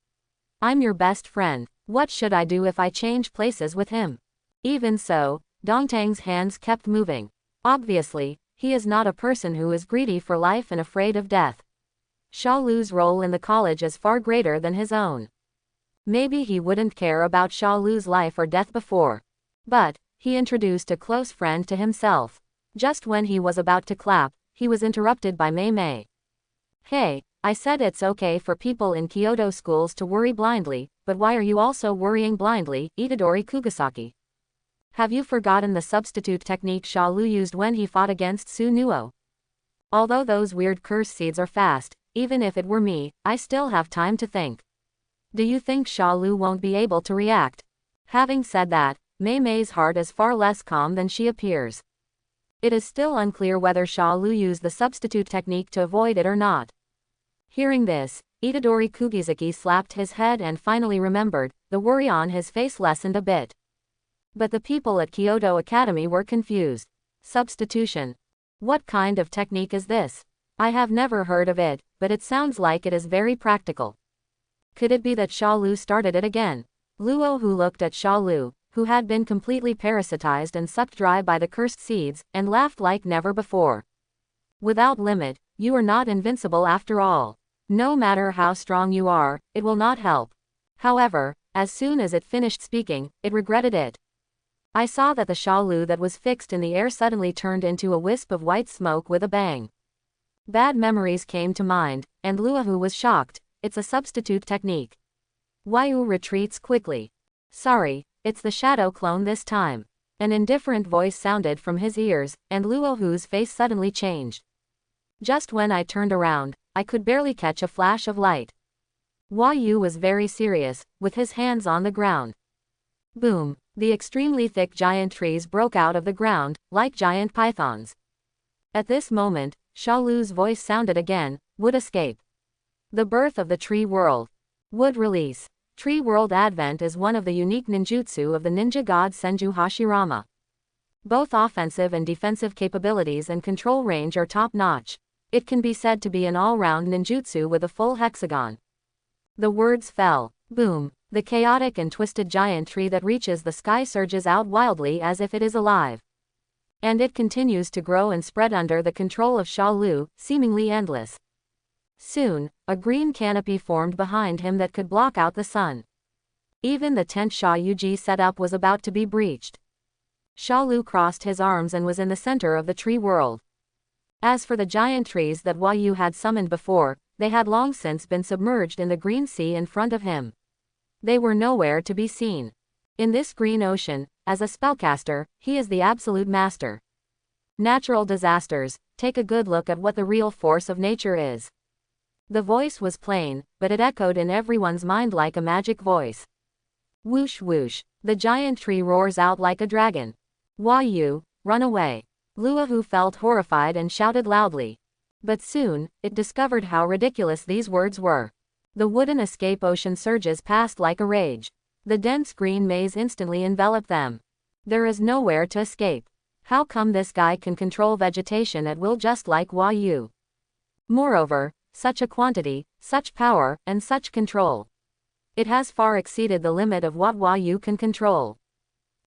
I'm your best friend. What should I do if I change places with him? Even so, Dongtang's hands kept moving. Obviously, he is not a person who is greedy for life and afraid of death. Shalu's role in the college is far greater than his own. Maybe he wouldn't care about Shalu's life or death before. But, he introduced a close friend to himself. Just when he was about to clap, he was interrupted by Mei Mei. Hey, I said it's okay for people in Kyoto schools to worry blindly, but why are you also worrying blindly, Itadori Kugisaki? Have you forgotten the substitute technique Shalu used when he fought against Sunuo? Although those weird curse seeds are fast, even if it were me, I still have time to think. Do you think Shalu won't be able to react? Having said that, Mei Mei's heart is far less calm than she appears. It is still unclear whether Shalu used the substitute technique to avoid it or not. Hearing this, Itadori Kugizaki slapped his head and finally remembered. The worry on his face lessened a bit. But the people at Kyoto Academy were confused. Substitution. What kind of technique is this? I have never heard of it, but it sounds like it is very practical. Could it be that Shalu started it again? Luo Hu looked at Shalu, who had been completely parasitized and sucked dry by the cursed seeds, and laughed like never before. Without limit, you are not invincible after all. No matter how strong you are, it will not help. However, as soon as it finished speaking, it regretted it. I saw that the Shalu that was fixed in the air suddenly turned into a wisp of white smoke with a bang. Bad memories came to mind, and Luohu was shocked. It's a substitute technique. Yu retreats quickly. Sorry, it's the shadow clone this time. An indifferent voice sounded from his ears, and Luohu's face suddenly changed. Just when I turned around, I could barely catch a flash of light. Yu was very serious, with his hands on the ground. Boom, the extremely thick giant trees broke out of the ground, like giant pythons. At this moment, Shalu's voice sounded again. Would escape. The birth of the tree world. Would release. Tree world advent is one of the unique ninjutsu of the ninja god Senju Hashirama. Both offensive and defensive capabilities and control range are top-notch. It can be said to be an all-round ninjutsu with a full hexagon. The words fell. Boom. The chaotic and twisted giant tree that reaches the sky surges out wildly as if it is alive. And it continues to grow and spread under the control of Shalu, seemingly endless. Soon, a green canopy formed behind him that could block out the sun. Even the tent Shayuji set up was about to be breached. Shalu crossed his arms and was in the center of the tree world. As for the giant trees that Yu had summoned before, they had long since been submerged in the green sea in front of him. They were nowhere to be seen. In this green ocean, as a spellcaster, he is the absolute master. Natural disasters, take a good look at what the real force of nature is. The voice was plain, but it echoed in everyone's mind like a magic voice. Whoosh whoosh, the giant tree roars out like a dragon. Yu, run away. Luohu felt horrified and shouted loudly. But soon, it discovered how ridiculous these words were. The wooden escape ocean surges past like a rage. The dense green maze instantly enveloped them. There is nowhere to escape. How come this guy can control vegetation at will just like Yu? Moreover, such a quantity, such power, and such control. It has far exceeded the limit of what Yu can control.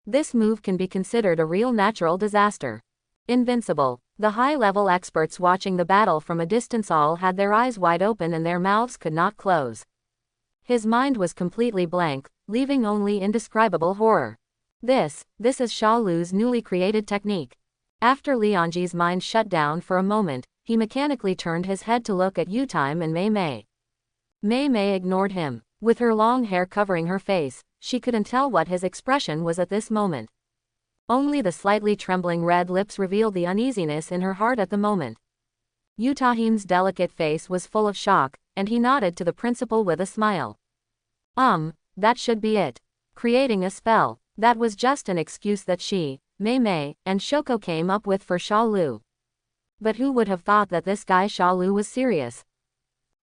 This move can be considered a real natural disaster. Invincible. The high-level experts watching the battle from a distance all had their eyes wide open and their mouths could not close. His mind was completely blank, leaving only indescribable horror. This is Shalu's newly created technique. After Lianji's mind shut down for a moment, he mechanically turned his head to look at Yutime and Mei Mei. Mei Mei ignored him. With her long hair covering her face, she couldn't tell what his expression was at this moment. Only the slightly trembling red lips revealed the uneasiness in her heart at the moment. Yutahime's delicate face was full of shock, and he nodded to the principal with a smile. That should be it. Creating a spell. That was just an excuse that she, Mei Mei, and Shoko came up with for Shalu. But who would have thought that this guy Shalu was serious?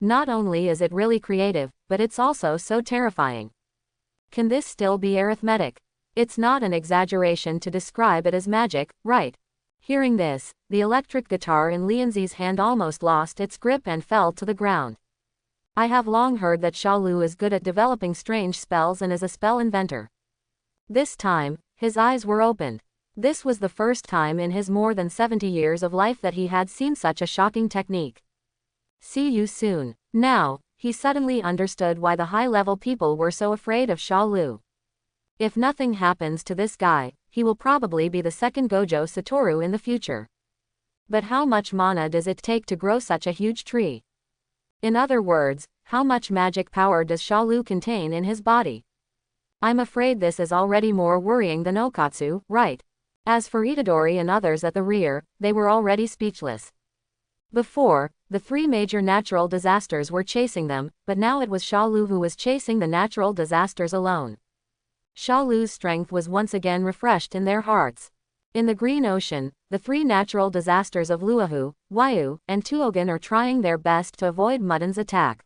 Not only is it really creative, but it's also so terrifying. Can this still be arithmetic? It's not an exaggeration to describe it as magic, right? Hearing this, the electric guitar in Lianzi's hand almost lost its grip and fell to the ground. I have long heard that Shalu is good at developing strange spells and is a spell inventor. This time, his eyes were opened. This was the first time in his more than 70 years of life that he had seen such a shocking technique. See you soon. Now, he suddenly understood why the high-level people were so afraid of Shalu. If nothing happens to this guy, he will probably be the second Gojo Satoru in the future. But how much mana does it take to grow such a huge tree? In other words, how much magic power does Shalu contain in his body? I'm afraid this is already more worrying than Okatsu, right? As for Itadori and others at the rear, they were already speechless. Before, the three major natural disasters were chasing them, but now it was Shalu who was chasing the natural disasters alone. Shalu's strength was once again refreshed in their hearts. In the Green Ocean, the three natural disasters of Luahu, Waiu, and Tuogan are trying their best to avoid Mudden's attack.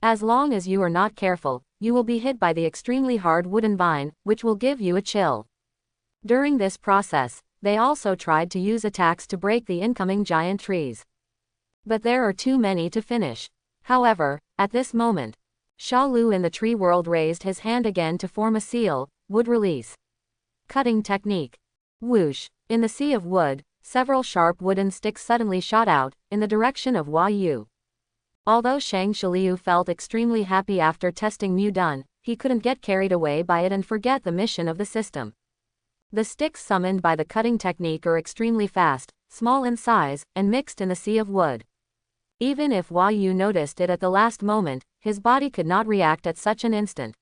As long as you are not careful, you will be hit by the extremely hard wooden vine, which will give you a chill. During this process, they also tried to use attacks to break the incoming giant trees. But there are too many to finish. However, at this moment, Shalu in the tree world raised his hand again to form a seal, wood release. Cutting technique. Whoosh. In the sea of wood, several sharp wooden sticks suddenly shot out, in the direction of Waiu. Although Shang Shiliu felt extremely happy after testing Mu Dun, he couldn't get carried away by it and forget the mission of the system. The sticks summoned by the cutting technique are extremely fast, small in size, and mixed in the sea of wood. Even if Waiu noticed it at the last moment, his body could not react at such an instant.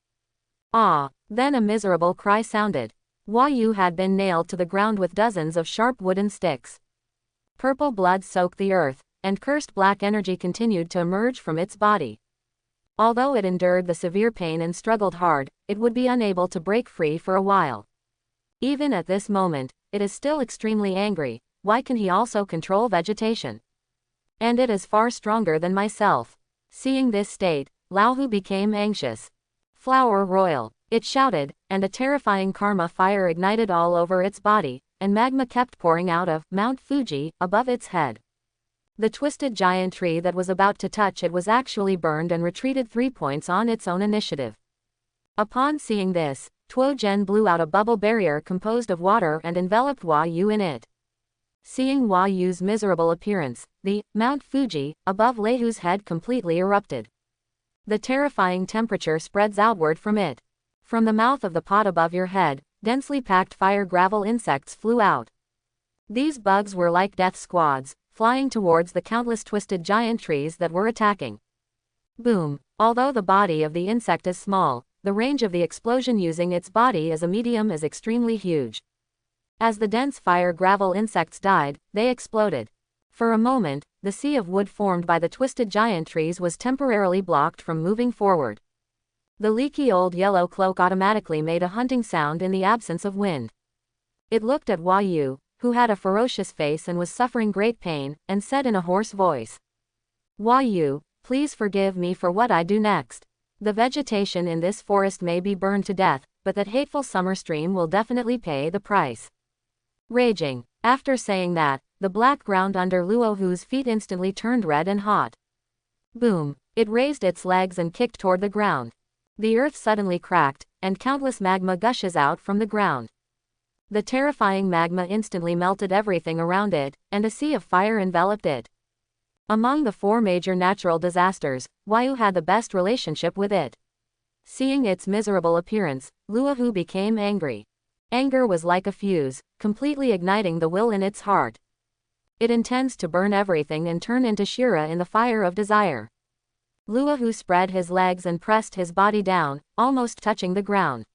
Ah! Then a miserable cry sounded. Waiu had been nailed to the ground with dozens of sharp wooden sticks. Purple blood soaked the earth, and cursed black energy continued to emerge from its body. Although it endured the severe pain and struggled hard, it would be unable to break free for a while. Even at this moment, it is still extremely angry. Why can he also control vegetation? And it is far stronger than myself. Seeing this state, Laohu became anxious. Flower Royal, it shouted, and a terrifying karma fire ignited all over its body, and magma kept pouring out of Mount Fuji above its head. The twisted giant tree that was about to touch it was actually burned and retreated 3 points on its own initiative. Upon seeing this, Tuo Zhen blew out a bubble barrier composed of water and enveloped Waiu in it. Seeing Waiu's miserable appearance, the Mount Fuji above Leihu's head completely erupted. The terrifying temperature spreads outward from it. From the mouth of the pot above your head, densely packed fire gravel insects flew out. These bugs were like death squads, flying towards the countless twisted giant trees that were attacking. Boom! Although the body of the insect is small, the range of the explosion using its body as a medium is extremely huge. As the dense fire gravel insects died, they exploded. For a moment, the sea of wood formed by the twisted giant trees was temporarily blocked from moving forward. The leaky old yellow cloak automatically made a hunting sound in the absence of wind. It looked at Waiu, who had a ferocious face and was suffering great pain, and said in a hoarse voice, "Waiu, please forgive me for what I do next. The vegetation in this forest may be burned to death, but that hateful summer stream will definitely pay the price." Raging. After saying that, the black ground under Luohu's feet instantly turned red and hot. Boom! It raised its legs and kicked toward the ground. The earth suddenly cracked, and countless magma gushes out from the ground. The terrifying magma instantly melted everything around it, and a sea of fire enveloped it. Among the 4 major natural disasters, Waiu had the best relationship with it. Seeing its miserable appearance, Luohu became angry. Anger was like a fuse, completely igniting the will in its heart. It intends to burn everything and turn into Shira in the fire of desire. Luohu spread his legs and pressed his body down, almost touching the ground.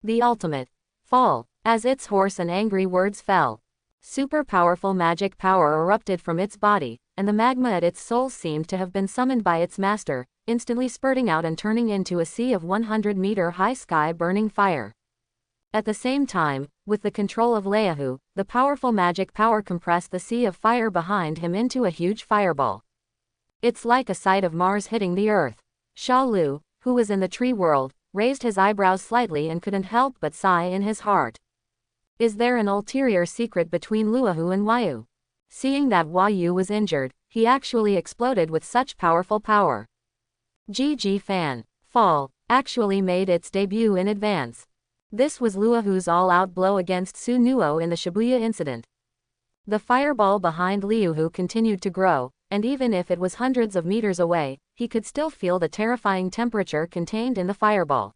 The ultimate. Fall. As its hoarse and angry words fell, super powerful magic power erupted from its body, and the magma at its soul seemed to have been summoned by its master, instantly spurting out and turning into a sea of 100-meter-high sky-burning fire. At the same time, with the control of Luohu, the powerful magic power compressed the sea of fire behind him into a huge fireball. It's like a sight of Mars hitting the earth. Shalo, who was in the tree world, raised his eyebrows slightly and couldn't help but sigh in his heart. Is there an ulterior secret between Luohu and Waiu? Seeing that Waiu was injured, he actually exploded with such powerful power. GG fan. Fall actually made its debut in advance. This was Luohu's all-out blow against Sunuo in the Shibuya incident. The fireball behind Luohu continued to grow, and even if it was hundreds of meters away, he could still feel the terrifying temperature contained in the fireball.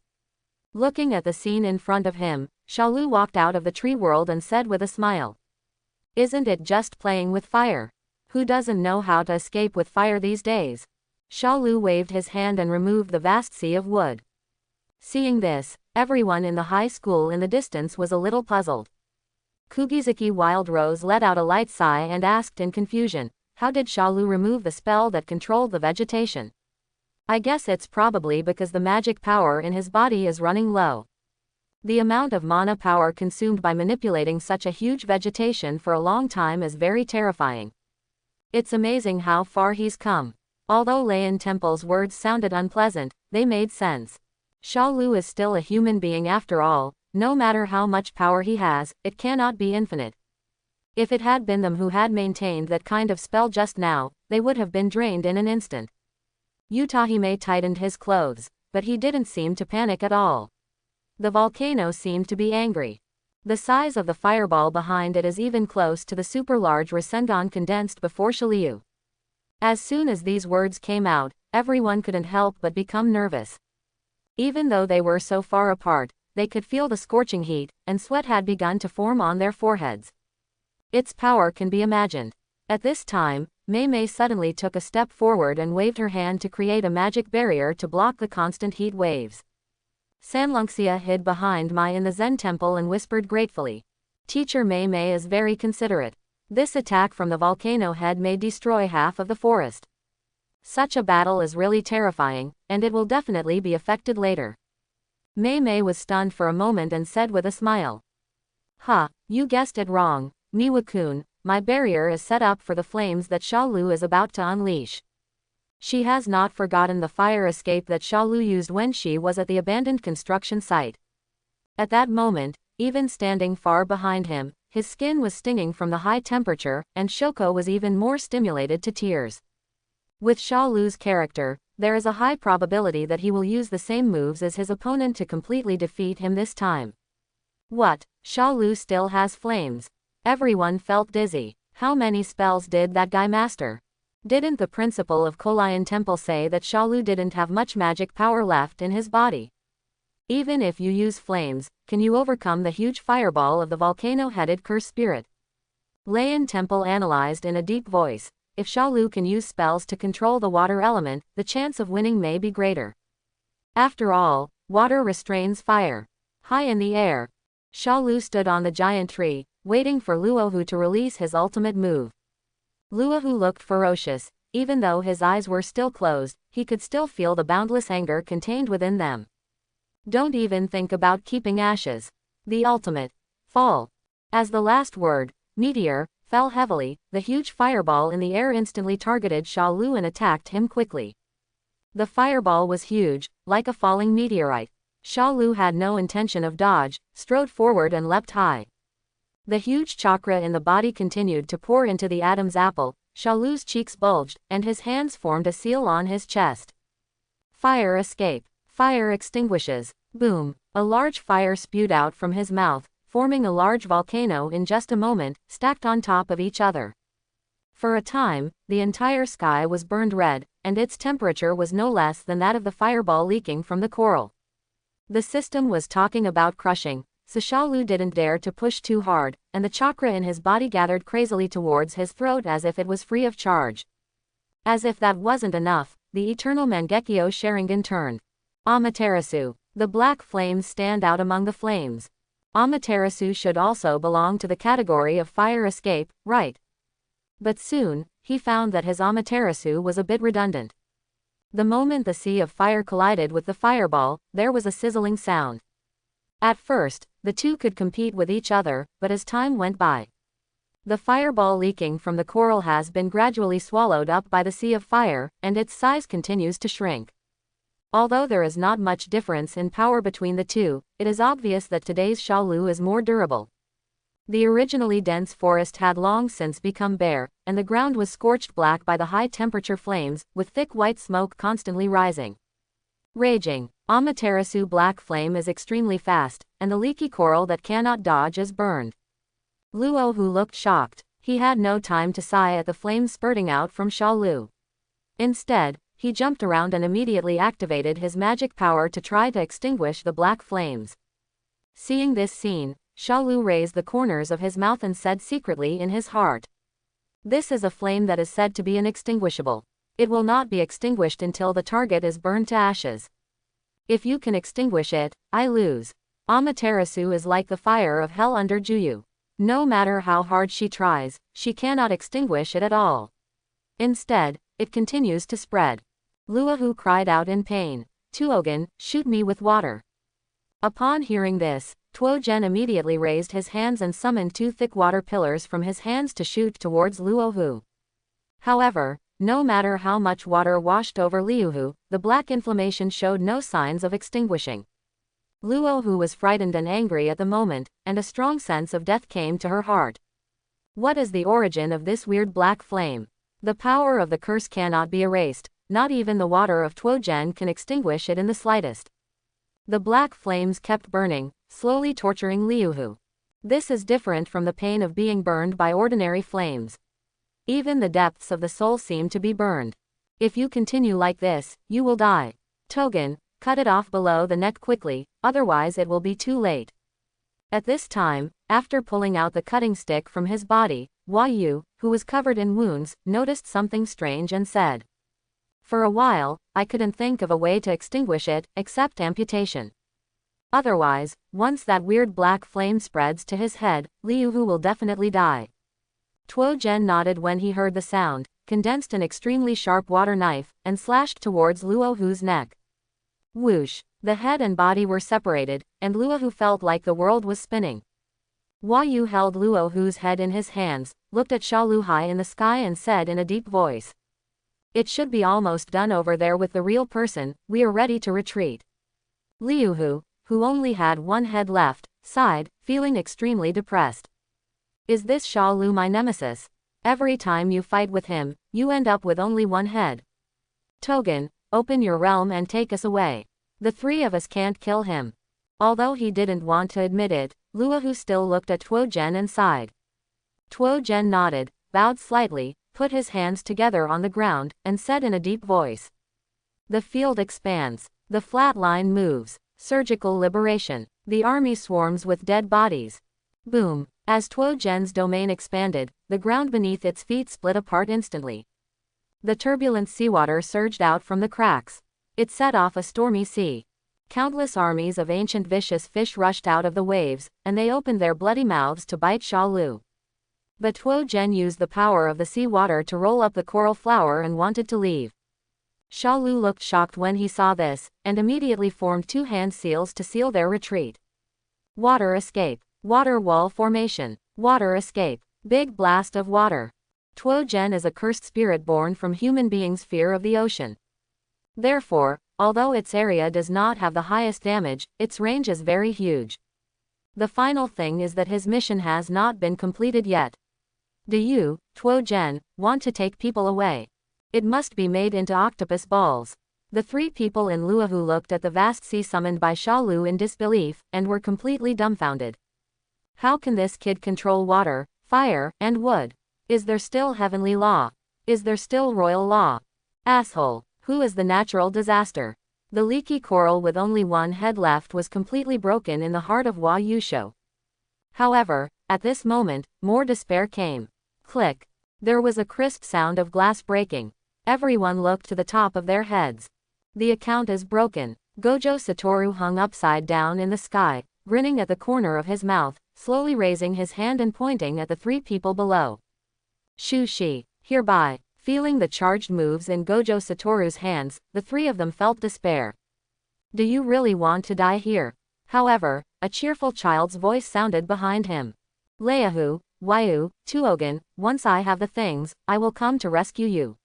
Looking at the scene in front of him, Shalo walked out of the tree world and said with a smile, "Isn't it just playing with fire? Who doesn't know how to escape with fire these days?" Shalo waved his hand and removed the vast sea of wood. Seeing this, everyone in the high school in the distance was a little puzzled. Kugizuki Wild Rose let out a light sigh and asked in confusion, "How did Shalo remove the spell that controlled the vegetation?" "I guess it's probably because the magic power in his body is running low." The amount of mana power consumed by manipulating such a huge vegetation for a long time is very terrifying. It's amazing how far he's come. Although Lien Temple's words sounded unpleasant, they made sense. Shalo is still a human being after all. No matter how much power he has, it cannot be infinite. If it had been them who had maintained that kind of spell just now, they would have been drained in an instant. Utahime tightened his clothes, but he didn't seem to panic at all. The volcano seemed to be angry. The size of the fireball behind it is even close to the super-large Rasengan condensed before Shiryu. As soon as these words came out, everyone couldn't help but become nervous. Even though they were so far apart, they could feel the scorching heat, and sweat had begun to form on their foreheads. Its power can be imagined. At this time, Mei suddenly took a step forward and waved her hand to create a magic barrier to block the constant heat waves. Sanlunxia hid behind Mai in the Zen temple and whispered gratefully, "Teacher Mei is very considerate. This attack from the volcano head may destroy half of the forest. Such a battle is really terrifying, and it will definitely be affected later." Mei was stunned for a moment and said with a smile, "Ha, you guessed it wrong, Miwa-kun, my barrier is set up for the flames that Shalo is about to unleash." She has not forgotten the fire escape that Shalo used when she was at the abandoned construction site. At that moment, even standing far behind him, his skin was stinging from the high temperature, and Shoko was even more stimulated to tears. With Shalo's character, there is a high probability that he will use the same moves as his opponent to completely defeat him this time. What? Shalo still has flames? Everyone felt dizzy. How many spells did that guy master? Didn't the principal of Kaleidoscope Temple say that Shalo didn't have much magic power left in his body? Even if you use flames, can you overcome the huge fireball of the volcano-headed curse spirit? Lien Temple analyzed in a deep voice. If Shalo can use spells to control the water element, the chance of winning may be greater. After all, water restrains fire. High in the air, Shalo stood on the giant tree, waiting for Luohu to release his ultimate move. Luohu looked ferocious. Even though his eyes were still closed, he could still feel the boundless anger contained within them. Don't even think about keeping ashes. The ultimate. Fall. As the last word, meteor, fell heavily, the huge fireball in the air instantly targeted Shalo and attacked him quickly. The fireball was huge, like a falling meteorite. Shalo had no intention of dodge, strode forward and leapt high. The huge chakra in the body continued to pour into the Adam's apple. Shalo's cheeks bulged, and his hands formed a seal on his chest. Fire escape. Fire extinguishes. Boom. A large fire spewed out from his mouth, forming a large volcano in just a moment, stacked on top of each other. For a time, the entire sky was burned red, and its temperature was no less than that of the fireball leaking from the coral. The system was talking about crushing, so Shalo didn't dare to push too hard, and the chakra in his body gathered crazily towards his throat as if it was free of charge. As if that wasn't enough, the eternal Mangekyo Sharingan turned. Amaterasu. The black flames stand out among the flames. Amaterasu should also belong to the category of fire escape, right? But soon, he found that his Amaterasu was a bit redundant. The moment the sea of fire collided with the fireball, there was a sizzling sound. At first, the two could compete with each other, but as time went by, the fireball leaking from the coral has been gradually swallowed up by the sea of fire, and its size continues to shrink. Although there is not much difference in power between the two, it is obvious that today's Shalo is more durable. The originally dense forest had long since become bare, and the ground was scorched black by the high-temperature flames, with thick white smoke constantly rising. Raging. Amaterasu black flame is extremely fast, and the leaky coral that cannot dodge is burned. Luo who looked shocked. He had no time to sigh at the flames spurting out from Shalo. Instead, he jumped around and immediately activated his magic power to try to extinguish the black flames. Seeing this scene, Shalo raised the corners of his mouth and said secretly in his heart, "This is a flame that is said to be inextinguishable. It will not be extinguished until the target is burned to ashes. If you can extinguish it, I lose." Amaterasu is like the fire of hell under Juyu. No matter how hard she tries, she cannot extinguish it at all. Instead, it continues to spread. Luohu cried out in pain, "Tuogen, shoot me with water." Upon hearing this, Tuogen immediately raised his hands and summoned two thick water pillars from his hands to shoot towards Luohu. However, no matter how much water washed over Luohu, the black inflammation showed no signs of extinguishing. Luohu was frightened and angry at the moment, and a strong sense of death came to her heart. What is the origin of this weird black flame? The power of the curse cannot be erased, not even the water of Tuogen can extinguish it in the slightest. The black flames kept burning, slowly torturing Luohu. This is different from the pain of being burned by ordinary flames. Even the depths of the soul seem to be burned. If you continue like this, you will die. Togen, cut it off below the neck quickly, otherwise it will be too late. At this time, after pulling out the cutting stick from his body, Yu, who was covered in wounds, noticed something strange and said, "For a while, I couldn't think of a way to extinguish it, except amputation. Otherwise, once that weird black flame spreads to his head, Liuhu will definitely die." Tuogen nodded when he heard the sound, condensed an extremely sharp water knife, and slashed towards Luohu's neck. Whoosh! The head and body were separated, and Luohu felt like the world was spinning. Yu held Luohu's head in his hands, looked at Shalo high in the sky and said in a deep voice, "It should be almost done over there with the real person, we are ready to retreat." Luohu, who only had one head left, sighed, feeling extremely depressed. "Is this Shalo my nemesis? Every time you fight with him, you end up with only one head. Togen, open your realm and take us away. The three of us can't kill him." Although he didn't want to admit it, Luohu still looked at Tuogen and sighed. Tuogen nodded, bowed slightly, put his hands together on the ground, and said in a deep voice, "The field expands. The flat line moves. Surgical liberation. The army swarms with dead bodies." Boom! As Tuogen's domain expanded, the ground beneath its feet split apart instantly. The turbulent seawater surged out from the cracks. It set off a stormy sea. Countless armies of ancient vicious fish rushed out of the waves, and they opened their bloody mouths to bite Shalo. But Tuogen used the power of the sea water to roll up the coral flower and wanted to leave. Shalo looked shocked when he saw this, and immediately formed two hand seals to seal their retreat. Water escape. Water wall formation. Water escape. Big blast of water. Tuogen is a cursed spirit born from human beings' fear of the ocean. Therefore, although its area does not have the highest damage, its range is very huge. The final thing is that his mission has not been completed yet. Do you, Tuogen, want to take people away? It must be made into octopus balls. The three people in Luohu looked at the vast sea summoned by Shalo in disbelief, and were completely dumbfounded. How can this kid control water, fire, and wood? Is there still heavenly law? Is there still royal law? Asshole, who is the natural disaster? The leaky coral with only one head left was completely broken in the heart of Wa Yusho. However, at this moment, more despair came. Click. There was a crisp sound of glass breaking. Everyone looked to the top of their heads. The account is broken. Gojo Satoru hung upside down in the sky, grinning at the corner of his mouth, slowly raising his hand and pointing at the three people below. Shushi, hereby. Feeling the charged moves in Gojo Satoru's hands, the three of them felt despair. Do you really want to die here? However, a cheerful child's voice sounded behind him. Leahu, Waiu, Tuogan, once I have the things, I will come to rescue you.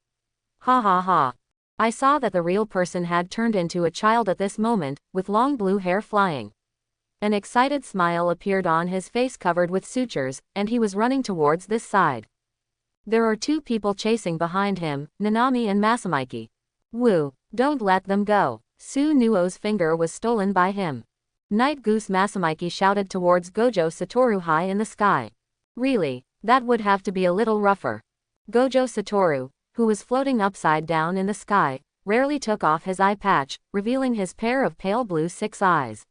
Ha ha ha. I saw that the real person had turned into a child at this moment, with long blue hair flying. An excited smile appeared on his face covered with sutures, and he was running towards this side. There are two people chasing behind him, Nanami and Masamiki. Woo, don't let them go. Nuo's finger was stolen by him. Night Goose Masamiki shouted towards Gojo Satoru high in the sky. Really, that would have to be a little rougher. Gojo Satoru, who was floating upside down in the sky, rarely took off his eye patch, revealing his pair of pale blue six eyes.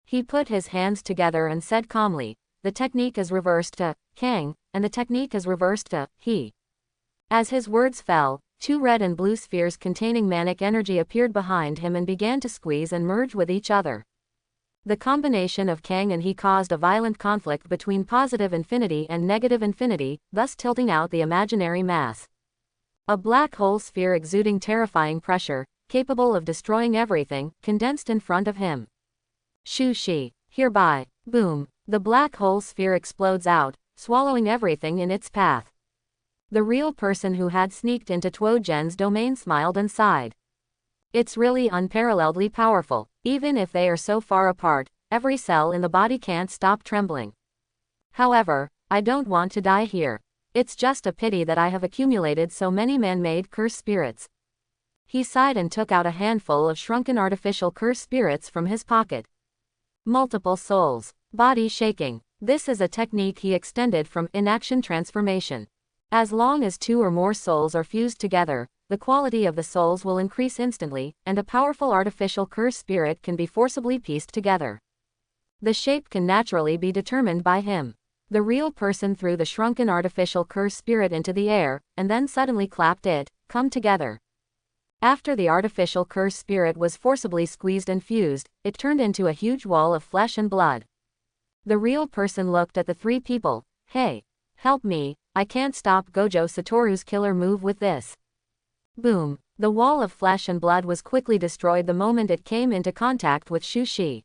He put his hands together and said calmly, the technique is reversed to Kang, and the technique is reversed to he. As his words fell, two red and blue spheres containing manic energy appeared behind him and began to squeeze and merge with each other. The combination of Kang and he caused a violent conflict between positive infinity and negative infinity, thus tilting out the imaginary mass. A black hole sphere exuding terrifying pressure, capable of destroying everything, condensed in front of him. Shushi, hereby. Boom. The black hole sphere explodes out, swallowing everything in its path. The real person who had sneaked into Tuogen's domain smiled and sighed. It's really unparalleledly powerful. Even if they are so far apart, every cell in the body can't stop trembling. However, I don't want to die here. It's just a pity that I have accumulated so many man-made curse spirits. He sighed and took out a handful of shrunken artificial curse spirits from his pocket. Multiple souls. Body shaking. This is a technique he extended from inaction transformation. As long as two or more souls are fused together, the quality of the souls will increase instantly, and a powerful artificial curse spirit can be forcibly pieced together. The shape can naturally be determined by him. The real person threw the shrunken artificial curse spirit into the air, and then suddenly clapped it, come together. After the artificial curse spirit was forcibly squeezed and fused, it turned into a huge wall of flesh and blood. The real person looked at the three people. Hey, help me, I can't stop Gojo Satoru's killer move with this. Boom. The wall of flesh and blood was quickly destroyed the moment it came into contact with Shushi.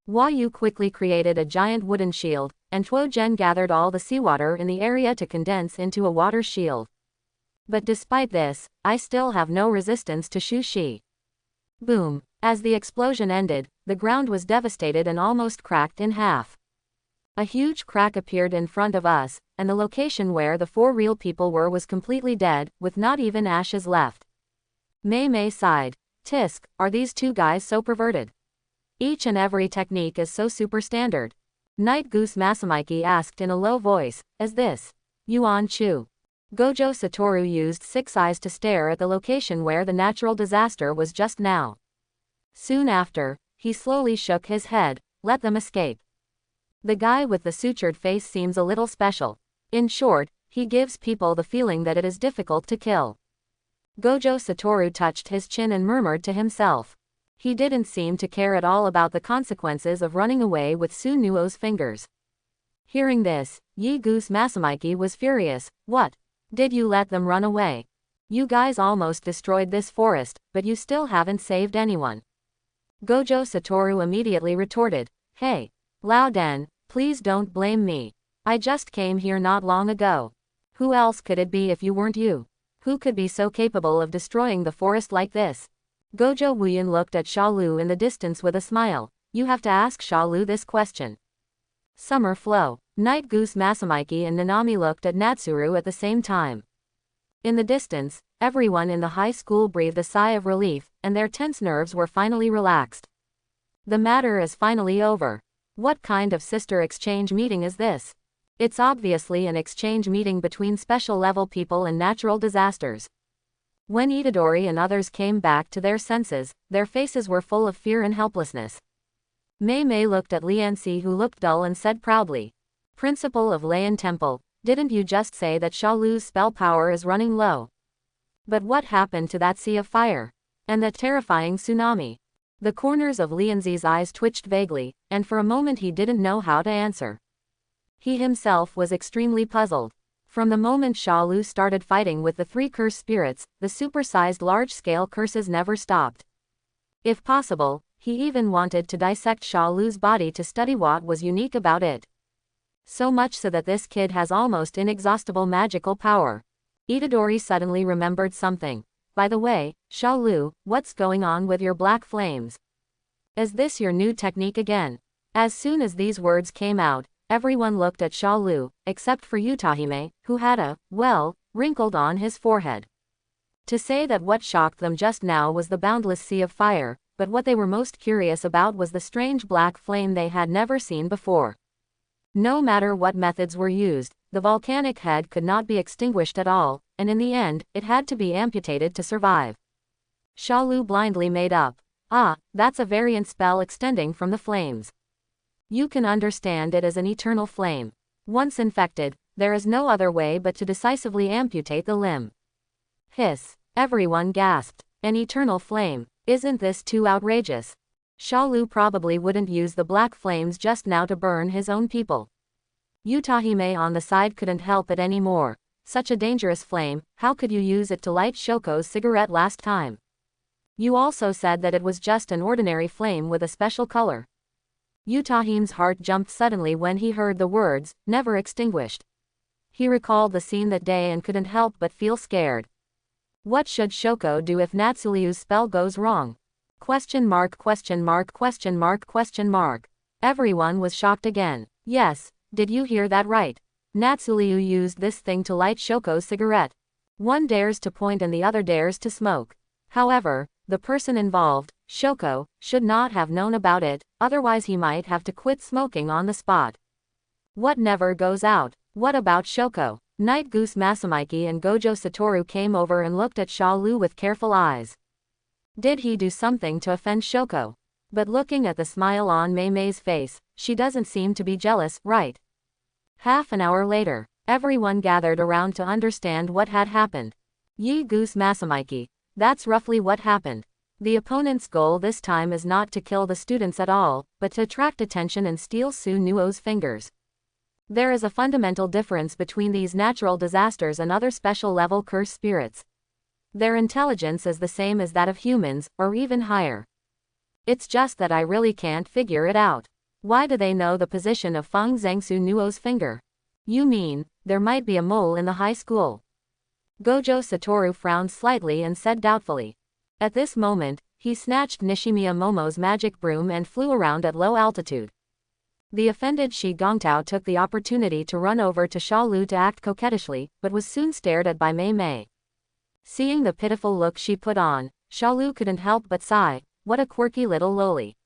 Wayu quickly created a giant wooden shield, and Tuogen gathered all the seawater in the area to condense into a water shield. But despite this, I still have no resistance to Shushi. Boom. As the explosion ended, the ground was devastated and almost cracked in half. A huge crack appeared in front of us, and the location where the four real people were was completely dead, with not even ashes left. Mei sighed. Tisk, are these two guys so perverted? Each and every technique is so super standard. Night Goose Masamiki asked in a low voice, as this. Yuan Chu. Gojo Satoru used six eyes to stare at the location where the natural disaster was just now. Soon after, he slowly shook his head, let them escape. The guy with the sutured face seems a little special. In short, he gives people the feeling that it is difficult to kill. Gojo Satoru touched his chin and murmured to himself. He didn't seem to care at all about the consequences of running away with Nuo's fingers. Hearing this, Yi Goose Masamiki was furious. What? Did you let them run away? You guys almost destroyed this forest, but you still haven't saved anyone. Gojo Satoru immediately retorted. Hey, Lao Den, please don't blame me. I just came here not long ago. Who else could it be if you weren't you? Who could be so capable of destroying the forest like this? Gojo Wuyan looked at Shalo in the distance with a smile. You have to ask Shalo this question. Summer flow. Night Goose Masamiki and Nanami looked at Natsuru at the same time. In the distance, everyone in the high school breathed a sigh of relief, and their tense nerves were finally relaxed. The matter is finally over. What kind of sister exchange meeting is this? It's obviously an exchange meeting between special level people and natural disasters. When Itadori and others came back to their senses, their faces were full of fear and helplessness. Mei looked at Lianxi, who looked dull, and said proudly, "Principal of Lian Temple, didn't you just say that Shalu's spell power is running low? But what happened to that sea of fire? And that terrifying tsunami?" The corners of Lianxi's eyes twitched vaguely, and for a moment he didn't know how to answer. He himself was extremely puzzled. From the moment Shalu started fighting with the three curse spirits, the supersized large-scale curses never stopped. If possible, he even wanted to dissect Shalu's body to study what was unique about it. So much so that this kid has almost inexhaustible magical power. Itadori suddenly remembered something. "By the way, Shalu, what's going on with your black flames? Is this your new technique again?" As soon as these words came out, everyone looked at Shalu, except for Utahime, who had a, wrinkled on his forehead. To say that what shocked them just now was the boundless sea of fire, but what they were most curious about was the strange black flame they had never seen before. No matter what methods were used, the volcanic head could not be extinguished at all, and in the end, it had to be amputated to survive. Shalu blindly made up. "Ah, that's a variant spell extending from the flames. You can understand it as an eternal flame. Once infected, there is no other way but to decisively amputate the limb." Hiss. Everyone gasped. An eternal flame. Isn't this too outrageous? Shalu probably wouldn't use the black flames just now to burn his own people. Utahime on the side couldn't help it anymore. Such a dangerous flame, how could you use it to light Shoko's cigarette last time? You also said that it was just an ordinary flame with a special color. Utahime's heart jumped suddenly when he heard the words, "never extinguished." He recalled the scene that day and couldn't help but feel scared. What should Shoko do if Natsuliu's spell goes wrong? Everyone was shocked again. Yes, did you hear that right? Natsuliu used this thing to light Shoko's cigarette. One dares to point and the other dares to smoke. However, the person involved, Shoko, should not have known about it, otherwise he might have to quit smoking on the spot. What never goes out? What about Shoko? Night Goose Masamiki and Gojo Satoru came over and looked at Shalu with careful eyes. Did he do something to offend Shoko? But looking at the smile on Mei's face, she doesn't seem to be jealous, right? Half an hour later, everyone gathered around to understand what had happened. Ye Goose Masamiki, that's roughly what happened. The opponent's goal this time is not to kill the students at all, but to attract attention and steal Sunuo's fingers. There is a fundamental difference between these natural disasters and other special-level curse spirits. Their intelligence is the same as that of humans, or even higher. It's just that I really can't figure it out. Why do they know the position of Feng Zheng Sunuo's finger? You mean, there might be a mole in the high school? Gojo Satoru frowned slightly and said doubtfully. At this moment, he snatched Nishimiya Momo's magic broom and flew around at low altitude. The offended Shi Gongtao took the opportunity to run over to Shalu to act coquettishly, but was soon stared at by Mei. Seeing the pitiful look she put on, Shalu couldn't help but sigh, what a quirky little loli.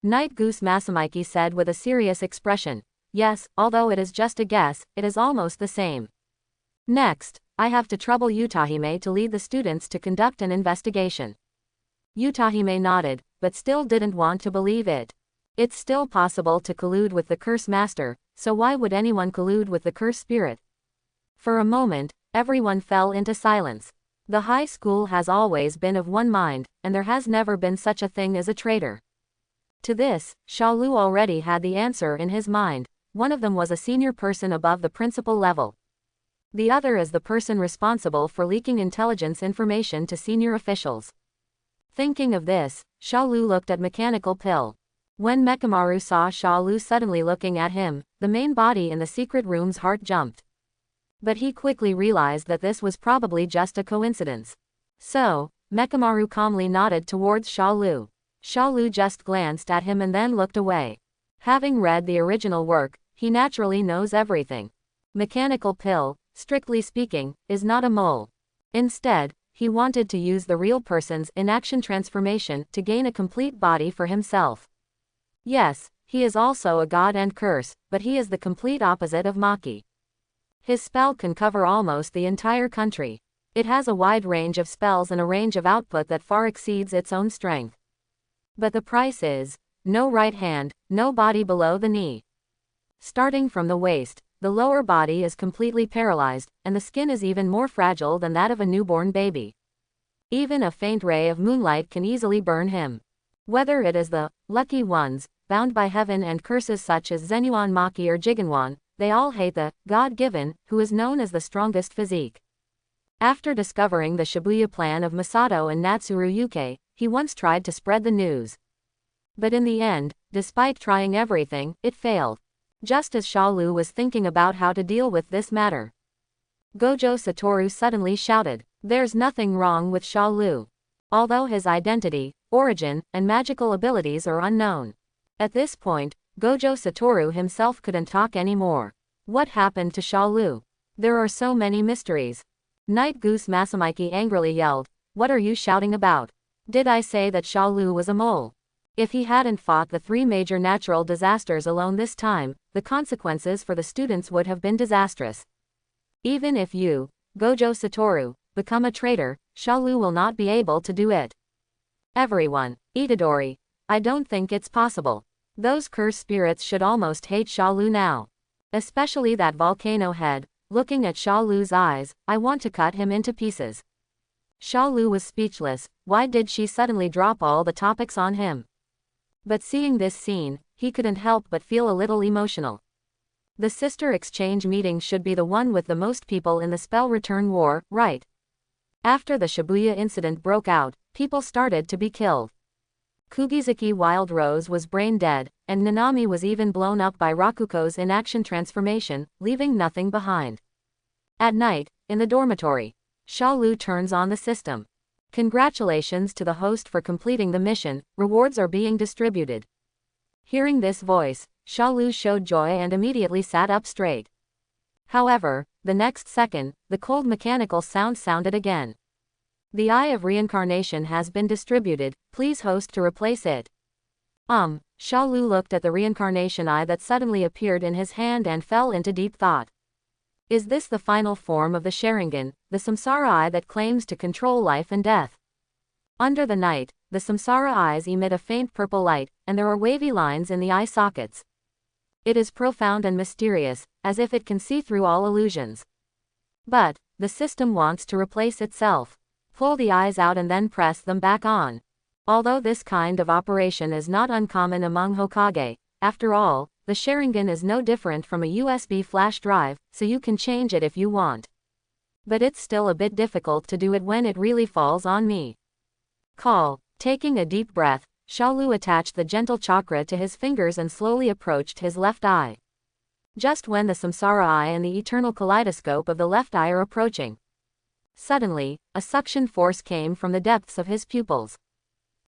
Night Goose Masamiki said with a serious expression, "Yes, although it is just a guess, it is almost the same. Next, I have to trouble Utahime to lead the students to conduct an investigation." Utahime nodded, but still didn't want to believe it. It's still possible to collude with the curse master, so why would anyone collude with the curse spirit? For a moment, everyone fell into silence. The high school has always been of one mind, and there has never been such a thing as a traitor. To this, Shalu already had the answer in his mind. One of them was a senior person above the principal level. The other is the person responsible for leaking intelligence information to senior officials. Thinking of this, Shalu looked at Mechanical Pill. When Mechamaru saw Shalu suddenly looking at him, the main body in the secret room's heart jumped. But he quickly realized that this was probably just a coincidence. So, Mechamaru calmly nodded towards Shalu. Shalu just glanced at him and then looked away. Having read the original work, he naturally knows everything. Mechanical Pill, strictly speaking, is not a mole. Instead, he wanted to use the real person's inaction transformation to gain a complete body for himself. Yes, He is also a god and curse, but he is the complete opposite of Maki. His spell can cover almost the entire country. It has a wide range of spells and a range of output that far exceeds its own strength. But the price is no right hand, no body below the knee. Starting from the waist, the lower body is completely paralyzed, and the skin is even more fragile than that of a newborn baby. Even a faint ray of moonlight can easily burn him. Whether it is the lucky ones, bound by heaven and curses such as Zenuan Maki or Jigenwan, they all hate the God-given, who is known as the strongest physique. After discovering the Shibuya plan of Masato and Natsuru Yuke, he once tried to spread the news. But in the end, despite trying everything, it failed. Just as Shalo was thinking about how to deal with this matter, Gojo Satoru suddenly shouted, "There's nothing wrong with Shalo. Although his identity, origin, and magical abilities are unknown." At this point, Gojo Satoru himself couldn't talk anymore. What happened to Shalo? There are so many mysteries. Night Goose Masamiki angrily yelled, "What are you shouting about? Did I say that Shalo was a mole?" If he hadn't fought the 3 major natural disasters alone this time, the consequences for the students would have been disastrous. Even if you, Gojo Satoru, become a traitor, Shalo will not be able to do it. Everyone, Itadori, I don't think it's possible. Those cursed spirits should almost hate Shalo now. Especially that volcano head, looking at Shalo's eyes, I want to cut him into pieces. Shalo was speechless. Why did she suddenly drop all the topics on him? But seeing this scene, he couldn't help but feel a little emotional. The sister exchange meeting should be the one with the most people in the spell return war, right? After the Shibuya incident broke out, people started to be killed. Kugizuki Wild Rose was brain dead, and Nanami was even blown up by Rakuko's inaction transformation, leaving nothing behind. At night, in the dormitory, Shalo turns on the system. "Congratulations to the host for completing the mission, rewards are being distributed." Hearing this voice, Shalo showed joy and immediately sat up straight. However, the next second, the cold mechanical sound sounded again. "The Eye of Reincarnation has been distributed, please host to replace it." Shalo looked at the reincarnation eye that suddenly appeared in his hand and fell into deep thought. Is this the final form of the Sharingan, the Samsara eye that claims to control life and death? Under the night, the Samsara eyes emit a faint purple light, and there are wavy lines in the eye sockets. It is profound and mysterious, as if it can see through all illusions. But the system wants to replace itself. Pull the eyes out and then press them back on. Although this kind of operation is not uncommon among Hokage, after all, the Sharingan is no different from a USB flash drive, so you can change it if you want. But it's still a bit difficult to do it when it really falls on me. Taking a deep breath, Shalo attached the gentle chakra to his fingers and slowly approached his left eye. Just when the Samsara eye and the eternal kaleidoscope of the left eye are approaching, suddenly, a suction force came from the depths of his pupils.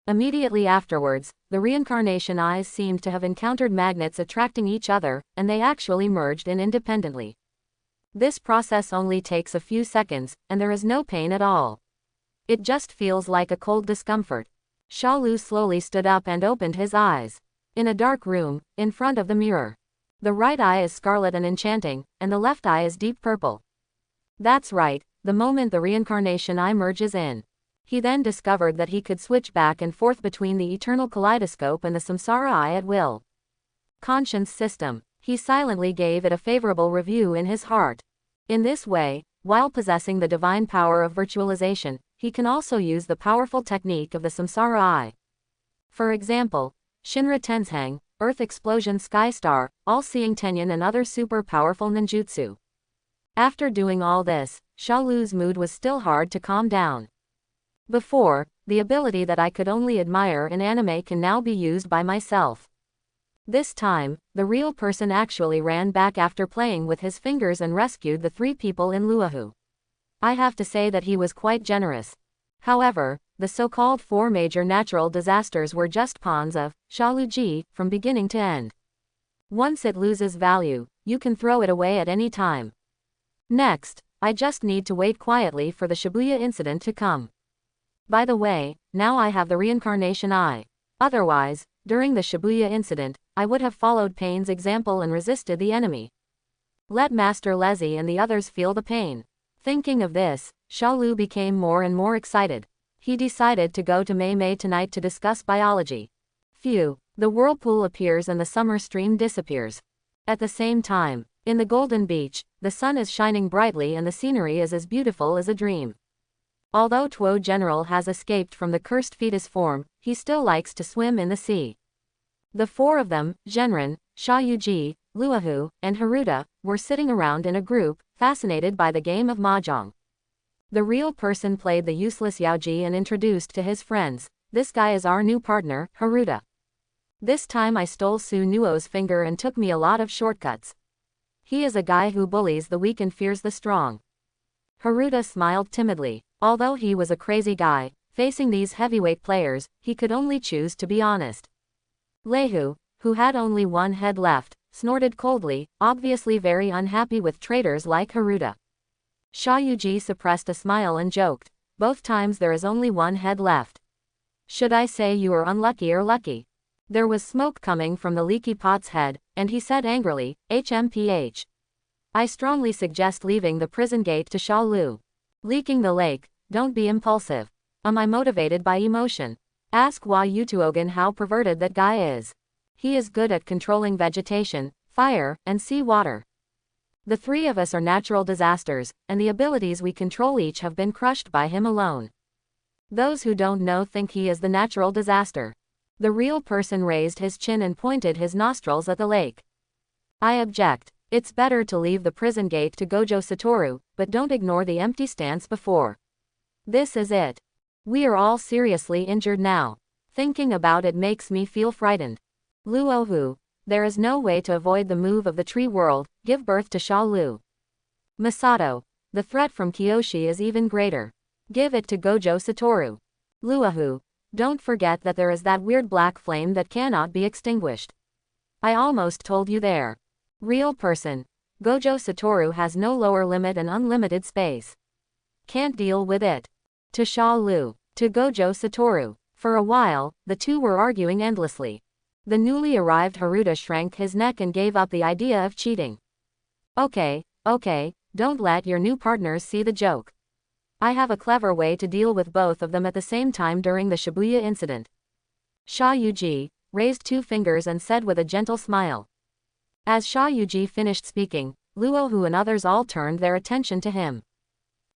Immediately afterwards, the reincarnation eyes seemed to have encountered magnets attracting each other, and they actually merged in independently. This process only takes a few seconds, and there is no pain at all. It just feels like a cold discomfort. Shalo slowly stood up and opened his eyes. In a dark room, in front of the mirror. The right eye is scarlet and enchanting, and the left eye is deep purple. That's right, the moment the reincarnation eye merges in. He then discovered that he could switch back and forth between the eternal kaleidoscope and the Samsara eye at will. Conscience system. He silently gave it a favorable review in his heart. In this way, while possessing the divine power of virtualization, he can also use the powerful technique of the Samsara eye. For example, Shinra Tensang, Earth Explosion Sky Star, All-Seeing Tenyin and other super powerful ninjutsu. After doing all this, Shalo's mood was still hard to calm down. Before, the ability that I could only admire in anime can now be used by myself. This time, the real person actually ran back after playing with his fingers and rescued the 3 people in Luahu. I have to say that he was quite generous. However, the so-called 4 major natural disasters were just pawns of Shaluji from beginning to end. Once it loses value, you can throw it away at any time. Next, I just need to wait quietly for the Shibuya incident to come. By the way, now I have the reincarnation eye. Otherwise, During the Shibuya incident, I would have followed Pain's example and resisted the enemy. Let Master Lezzy and the others feel the pain. Thinking of this, Shalo became more and more excited. He decided to go to Mei tonight to discuss biology. Phew, the whirlpool appears and the summer stream disappears. At the same time, in the Golden Beach, the sun is shining brightly and the scenery is as beautiful as a dream. Although Tuo General has escaped from the cursed fetus form, he still likes to swim in the sea. The four of them, Genrin, Shayuji, Luahu, and Haruta, were sitting around in a group, fascinated by the game of mahjong. The real person played the useless Yaoji and introduced to his friends, "This guy is our new partner, Haruta. This time I stole Su Nuo's finger and took me a lot of shortcuts. He is a guy who bullies the weak and fears the strong." Haruta smiled timidly. Although he was a crazy guy, facing these heavyweight players, he could only choose to be honest. Lehu, who had only one head left, snorted coldly, obviously very unhappy with traitors like Haruta. Shayuji suppressed a smile and joked, "Both times there is only one head left. Should I say you are unlucky or lucky?" There was smoke coming from the leaky pot's head, and he said angrily, "HMPH. I strongly suggest leaving the prison gate to Shalo. Leaking the lake, don't be impulsive. Am I motivated by emotion? Ask Wa Yutuogan how perverted that guy is. He is good at controlling vegetation, fire, and sea water. The three of us are natural disasters, and the abilities we control each have been crushed by him alone. Those who don't know think he is the natural disaster." The real person raised his chin and pointed his nostrils at the lake. "I object. It's better to leave the prison gate to Gojo Satoru, but don't ignore the empty stance before. This is it. We are all seriously injured now. Thinking about it makes me feel frightened. Luohu, there is no way to avoid the move of the tree world, give birth to Shalo. Masato, the threat from Kyoshi is even greater. Give it to Gojo Satoru. Luohu, don't forget that there is that weird black flame that cannot be extinguished. I almost told you there. Real person. Gojo Satoru has no lower limit and unlimited space. Can't deal with it. To Shalo, to Gojo Satoru." For a while, the two were arguing endlessly. The newly arrived Haruta shrank his neck and gave up the idea of cheating. Okay, don't let your new partners see the joke. I have a clever way to deal with both of them at the same time during the Shibuya incident." Shayuji raised two fingers and said with a gentle smile. As Shayuji finished speaking, Luohu and others all turned their attention to him.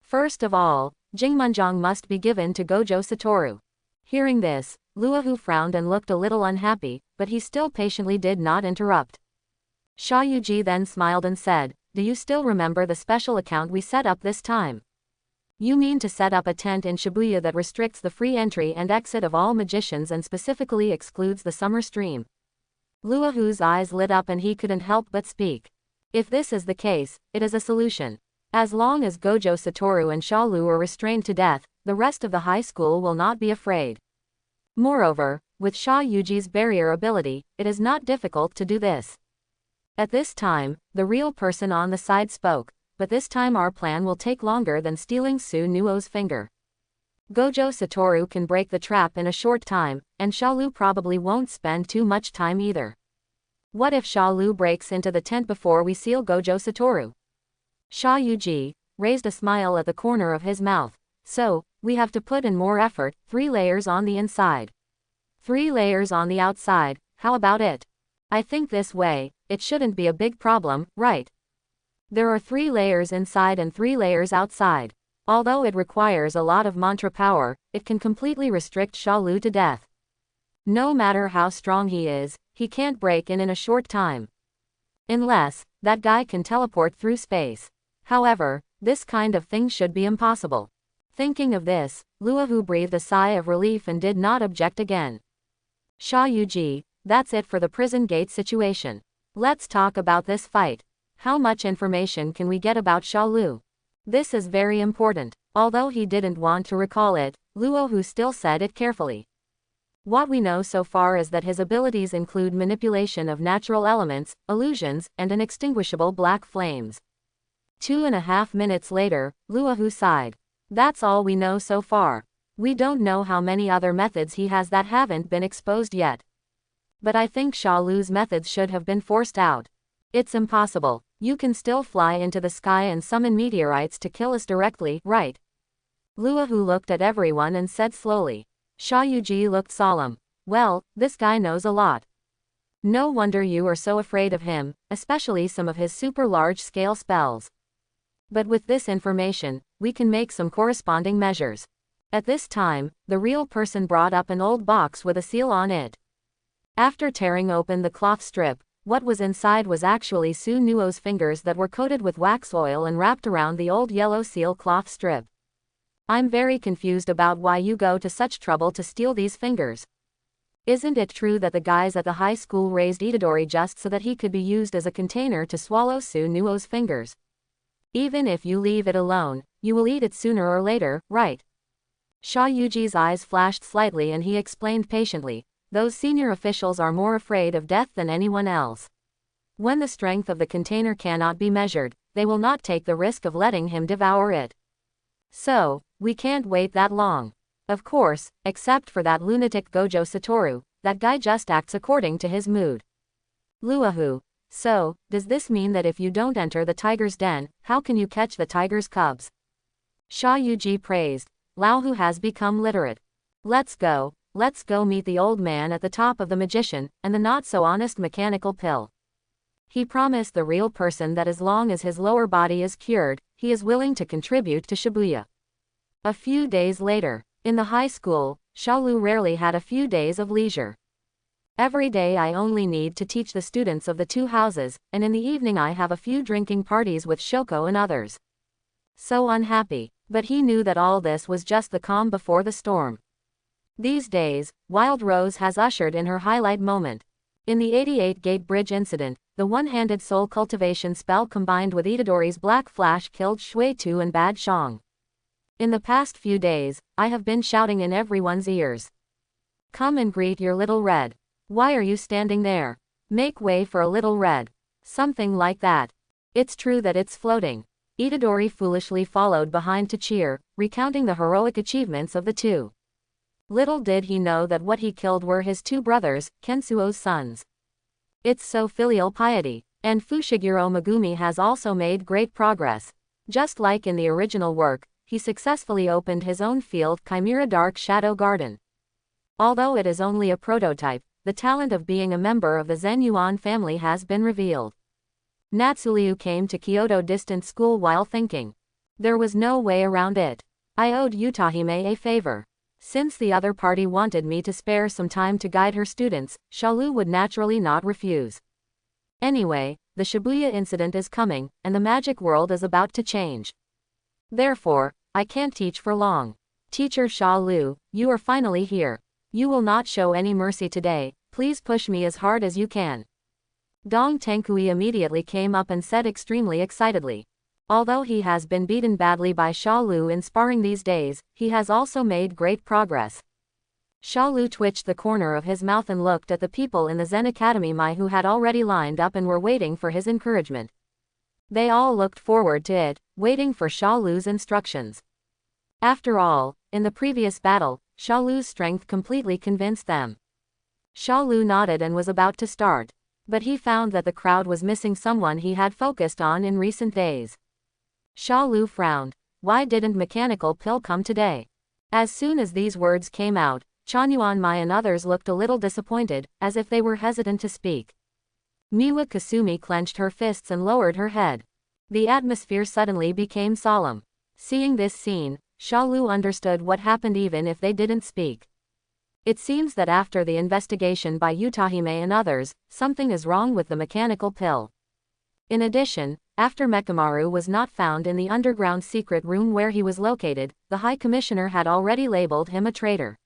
First of all, Jingmunjang must be given to Gojo Satoru. Hearing this, Luohu frowned and looked a little unhappy, but he still patiently did not interrupt. Shayuji then smiled and said, "Do you still remember the special account we set up this time? You mean to set up a tent in Shibuya that restricts the free entry and exit of all magicians and specifically excludes the summer stream?" Luohu's eyes lit up and he couldn't help but speak. If this is the case, it is a solution. As long as Gojo Satoru and Shalo are restrained to death, the rest of the high school will not be afraid. Moreover, with Shayuji's barrier ability, it is not difficult to do this. At this time, the real person on the side spoke, "But this time our plan will take longer than stealing Su Nuo's finger. Gojo Satoru can break the trap in a short time, and Shalo probably won't spend too much time either. What if Shalo breaks into the tent before we seal Gojo Satoru?" Shayuji raised a smile at the corner of his mouth. "So, we have to put in more effort, 3 layers on the inside. 3 layers on the outside, how about it? I think this way, it shouldn't be a big problem, right? There are 3 layers inside and 3 layers outside. Although it requires a lot of mantra power, it can completely restrict Shalo to death. No matter how strong he is, he can't break in a short time. Unless, that guy can teleport through space. However, this kind of thing should be impossible." Thinking of this, Luohu breathed a sigh of relief and did not object again. "Shayuji, that's it for the prison gate situation. Let's talk about this fight. How much information can we get about Shalo? This is very important." Although he didn't want to recall it, Luohu still said it carefully. "What we know so far is that his abilities include manipulation of natural elements, illusions, and inextinguishable black flames." 2.5 minutes later, Luohu sighed. "That's all we know so far. We don't know how many other methods he has that haven't been exposed yet. But I think Shalu's methods should have been forced out. It's impossible. You can still fly into the sky and summon meteorites to kill us directly, right? Luahu looked at everyone and said slowly. Shayuji looked solemn. Well, this guy knows a lot. No wonder you are so afraid of him, especially some of his super large-scale spells. But with this information, we can make some corresponding measures. At this time, the real person brought up an old box with a seal on it. After tearing open the cloth strip, what was inside was actually Su Nuo's fingers that were coated with wax oil and wrapped around the old yellow seal cloth strip. I'm very confused about why you go to such trouble to steal these fingers. Isn't it true that the guys at the high school raised Itadori just so that he could be used as a container to swallow Su Nuo's fingers? Even if you leave it alone, you will eat it sooner or later, right? Shayuji's eyes flashed slightly and he explained patiently, those senior officials are more afraid of death than anyone else. When the strength of the container cannot be measured, they will not take the risk of letting him devour it. So, we can't wait that long. Of course, except for that lunatic Gojo Satoru, that guy just acts according to his mood. Luahu. So, does this mean that if you don't enter the tiger's den, how can you catch the tiger's cubs? Shayuji praised. Laohu has become literate. Let's go meet the old man at the top of the magician, and the not-so-honest mechanical pill. He promised the real person that as long as his lower body is cured, he is willing to contribute to Shibuya. A few days later, in the high school, Shalu rarely had a few days of leisure. Every day I only need to teach the students of the two houses, and in the evening I have a few drinking parties with Shoko and others. So unhappy, but he knew that all this was just the calm before the storm. These days, Wild Rose has ushered in her highlight moment. In the 88 Gate Bridge incident, the one-handed soul cultivation spell combined with Itadori's Black Flash killed Shui Tu and Bad Shang. In the past few days, I have been shouting in everyone's ears. Come and greet your little red. Why are you standing there? Make way for a little red. Something like that. It's true that it's floating. Itadori foolishly followed behind to cheer, recounting the heroic achievements of the two. Little did he know that what he killed were his two brothers, Kensuo's sons. It's so filial piety. And Fushiguro Megumi has also made great progress. Just like in the original work, he successfully opened his own field Chimera Dark Shadow Garden. Although it is only a prototype, the talent of being a member of the Zen Yuan family has been revealed. Natsuliu came to Kyoto Distant School while thinking. There was no way around it. I owed Utahime a favor. Since the other party wanted me to spare some time to guide her students, Shalu would naturally not refuse. Anyway, the Shibuya incident is coming, and the magic world is about to change. Therefore, I can't teach for long. Teacher Shalu, you are finally here. You will not show any mercy today, please push me as hard as you can. Dong Tenkui immediately came up and said extremely excitedly. Although he has been beaten badly by Shalu in sparring these days, he has also made great progress. Shalu twitched the corner of his mouth and looked at the people in the Zen Academy who had already lined up and were waiting for his encouragement. They all looked forward to it, waiting for Shalu's instructions. After all, in the previous battle, Shalu's strength completely convinced them. Shalu nodded and was about to start. But he found that the crowd was missing someone he had focused on in recent days. Shalu frowned. Why didn't Mechanical Pill come today? As soon as these words came out, Chanyuan Mai and others looked a little disappointed, as if they were hesitant to speak. Miwa Kasumi clenched her fists and lowered her head. The atmosphere suddenly became solemn. Seeing this scene, Shalu understood what happened even if they didn't speak. It seems that after the investigation by Utahime and others, something is wrong with the Mechanical Pill. In addition, after Mechamaru was not found in the underground secret room where he was located, the High Commissioner had already labeled him a traitor.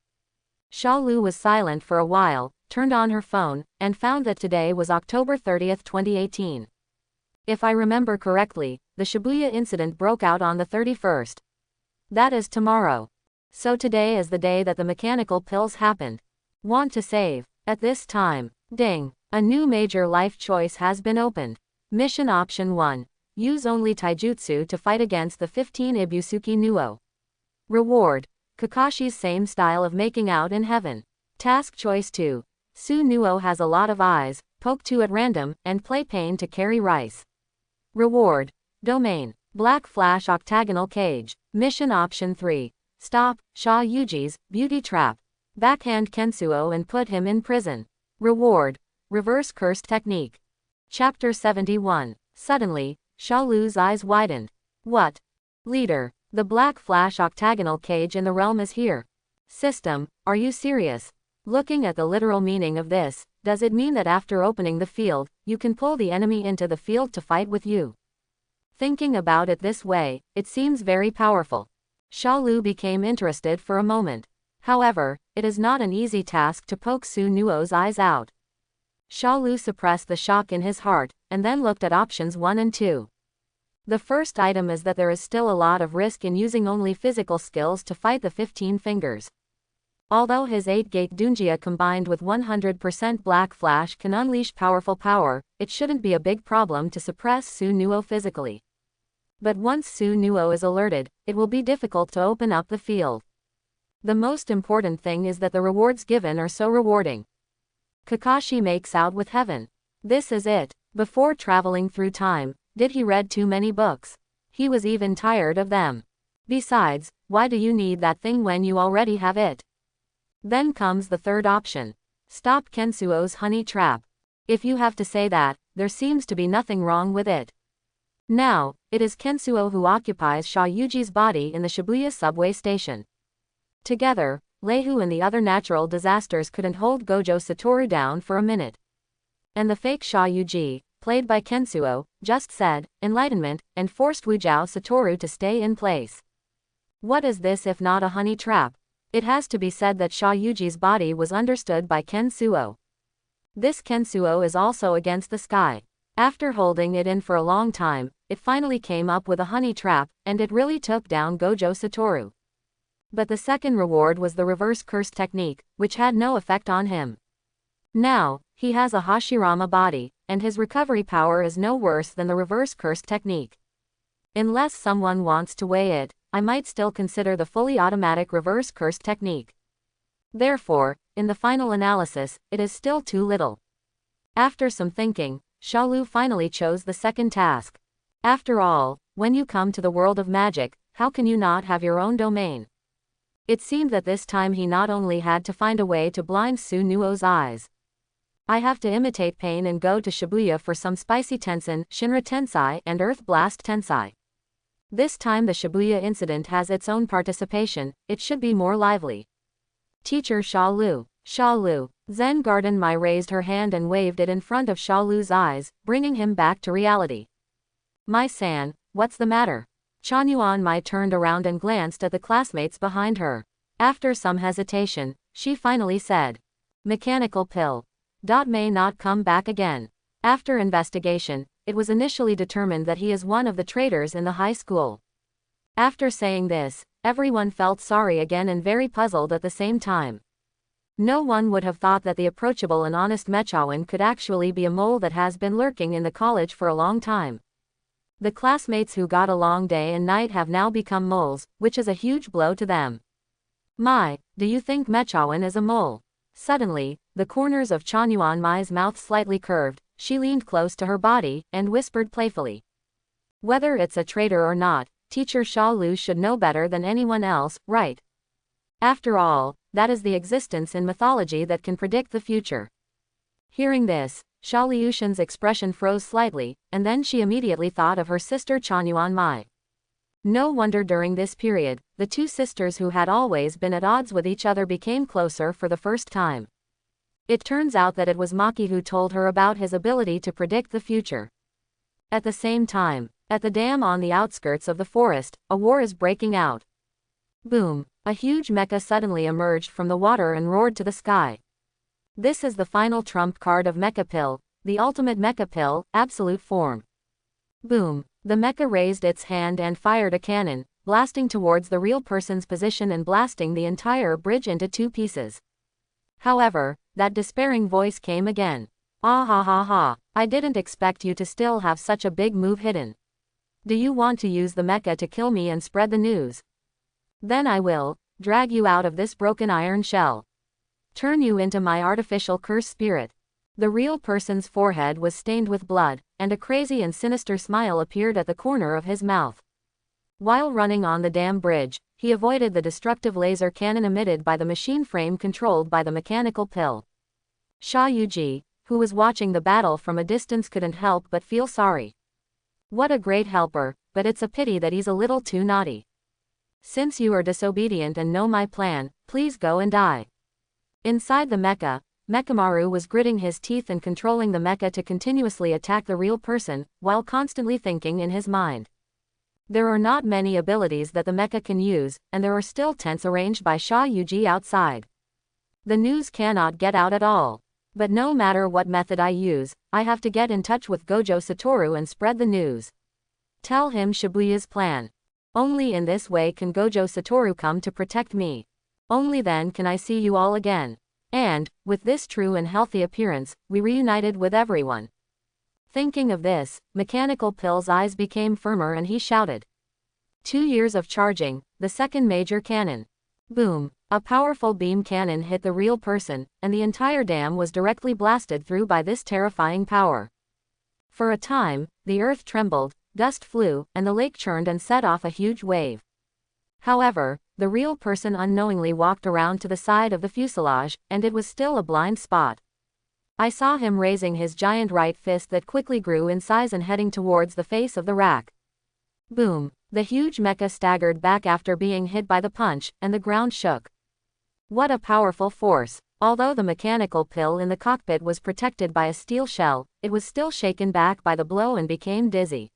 Shalu was silent for a while, turned on her phone, and found that today was October 30, 2018. If I remember correctly, the Shibuya incident broke out on the 31st. That is tomorrow. So today is the day that the Mechanical Pills happened. Want to save. At this time, ding, a new major life choice has been opened. Mission Option 1. Use only taijutsu to fight against the 15 Ibusuki Nuo. Reward. Kakashi's same style of making out in heaven. Task Choice 2. Sunuo has a lot of eyes, poke 2 at random, and play pain to carry rice. Reward. Domain. Black Flash Octagonal Cage. Mission Option 3. Stop Sha Yuji's beauty trap. Backhand Kensuo and put him in prison. Reward. Reverse Cursed Technique. Chapter 71. Suddenly, Shalu's eyes widened. What? Leader. The Black Flash Octagonal Cage in the realm is here. System, are you serious? Looking at the literal meaning of this, does it mean that after opening the field, you can pull the enemy into the field to fight with you? Thinking about it this way, it seems very powerful. Shalu became interested for a moment. However, it is not an easy task to poke Sunuo's eyes out. Shalu suppressed the shock in his heart, and then looked at options 1 and 2. The first item is that there is still a lot of risk in using only physical skills to fight the 15 fingers. Although his 8-gate Dunjia combined with 100% Black Flash can unleash powerful power, it shouldn't be a big problem to suppress Sunuo physically. But once Sunuo is alerted, it will be difficult to open up the field. The most important thing is that the rewards given are so rewarding. Kakashi makes out with heaven. This is it. Before traveling through time, did he read too many books? He was even tired of them. Besides, why do you need that thing when you already have it? Then comes the third option. Stop Kensuo's honey trap. If you have to say that, there seems to be nothing wrong with it. Now, it is Kensuo who occupies Sha Yuji's body in the Shibuya subway station. Together, Leihu and the other natural disasters couldn't hold Gojo Satoru down for a minute. And the fake Sha Yuji, played by Kensuo, just said, enlightenment, and forced Wujao Satoru to stay in place. What is this if not a honey trap? It has to be said that Sha Yuji's body was understood by Kensuo. This Kensuo is also against the sky. After holding it in for a long time, it finally came up with a honey trap, and it really took down Gojo Satoru. But the second reward was the reverse curse technique, which had no effect on him. Now, he has a Hashirama body, and his recovery power is no worse than the reverse curse technique. Unless someone wants to weigh it, I might still consider the fully automatic reverse curse technique. Therefore, in the final analysis, it is still too little. After some thinking, Shalu finally chose the second task. After all, when you come to the world of magic, how can you not have your own domain? It seemed that this time he not only had to find a way to blind Sunuo's eyes. I have to imitate pain and go to Shibuya for some spicy Tensen, Shinra Tensai, and Earth Blast Tensai. This time the Shibuya incident has its own participation, it should be more lively. Teacher Shalu. Shalu. Zen Garden Mai raised her hand and waved it in front of Shalu's eyes, bringing him back to reality. Mai-san, what's the matter? Chanyuan Mai turned around and glanced at the classmates behind her. After some hesitation, she finally said, mechanical pill. May not come back again. After investigation, it was initially determined that he is one of the traitors in the high school. After saying this, everyone felt sorry again and very puzzled at the same time. No one would have thought that the approachable and honest Mechamaru could actually be a mole that has been lurking in the college for a long time. The classmates who got along day and night have now become moles, which is a huge blow to them. Mai, do you think Mechamaru is a mole? Suddenly, the corners of Chanyuan Mai's mouth slightly curved, she leaned close to her body, and whispered playfully. Whether it's a traitor or not, Teacher Shalu should know better than anyone else, right? After all, that is the existence in mythology that can predict the future. Hearing this, Shalyushin's expression froze slightly, and then she immediately thought of her sister Chanyuan Mai. No wonder during this period, the two sisters who had always been at odds with each other became closer for the first time. It turns out that it was Maki who told her about his ability to predict the future. At the same time, at the dam on the outskirts of the forest, a war is breaking out. Boom! A huge mecha suddenly emerged from the water and roared to the sky. This is the final trump card of Mecha Pill, the ultimate Mecha Pill, absolute form. Boom! The mecha raised its hand and fired a cannon, blasting towards the real person's position and blasting the entire bridge into two pieces. However, that despairing voice came again. Ah ha ha ha, I didn't expect you to still have such a big move hidden. Do you want to use the mecha to kill me and spread the news? Then I will drag you out of this broken iron shell. Turn you into my artificial curse spirit. The real person's forehead was stained with blood, and a crazy and sinister smile appeared at the corner of his mouth. While running on the dam bridge, he avoided the destructive laser cannon emitted by the machine frame controlled by the mechanical pill. Sha Yuji, who was watching the battle from a distance, couldn't help but feel sorry. What a great helper, but it's a pity that he's a little too naughty. Since you are disobedient and know my plan, please go and die. Inside the mecha, Mechamaru was gritting his teeth and controlling the mecha to continuously attack the real person, while constantly thinking in his mind. There are not many abilities that the mecha can use, and there are still tents arranged by Sha Yuji outside. The news cannot get out at all. But no matter what method I use, I have to get in touch with Gojo Satoru and spread the news. Tell him Shibuya's plan. Only in this way can Gojo Satoru come to protect me. Only then can I see you all again. And, with this true and healthy appearance, we reunited with everyone. Thinking of this, Mechanical Pill's eyes became firmer and he shouted. 2 years of charging, the second major cannon. Boom! A powerful beam cannon hit the real person, and the entire dam was directly blasted through by this terrifying power. For a time, the earth trembled, dust flew, and the lake churned and set off a huge wave. However, the real person unknowingly walked around to the side of the fuselage, and it was still a blind spot. I saw him raising his giant right fist that quickly grew in size and heading towards the face of the rack. Boom! The huge mecha staggered back after being hit by the punch, and the ground shook. What a powerful force! Although the mechanical pill in the cockpit was protected by a steel shell, it was still shaken back by the blow and became dizzy.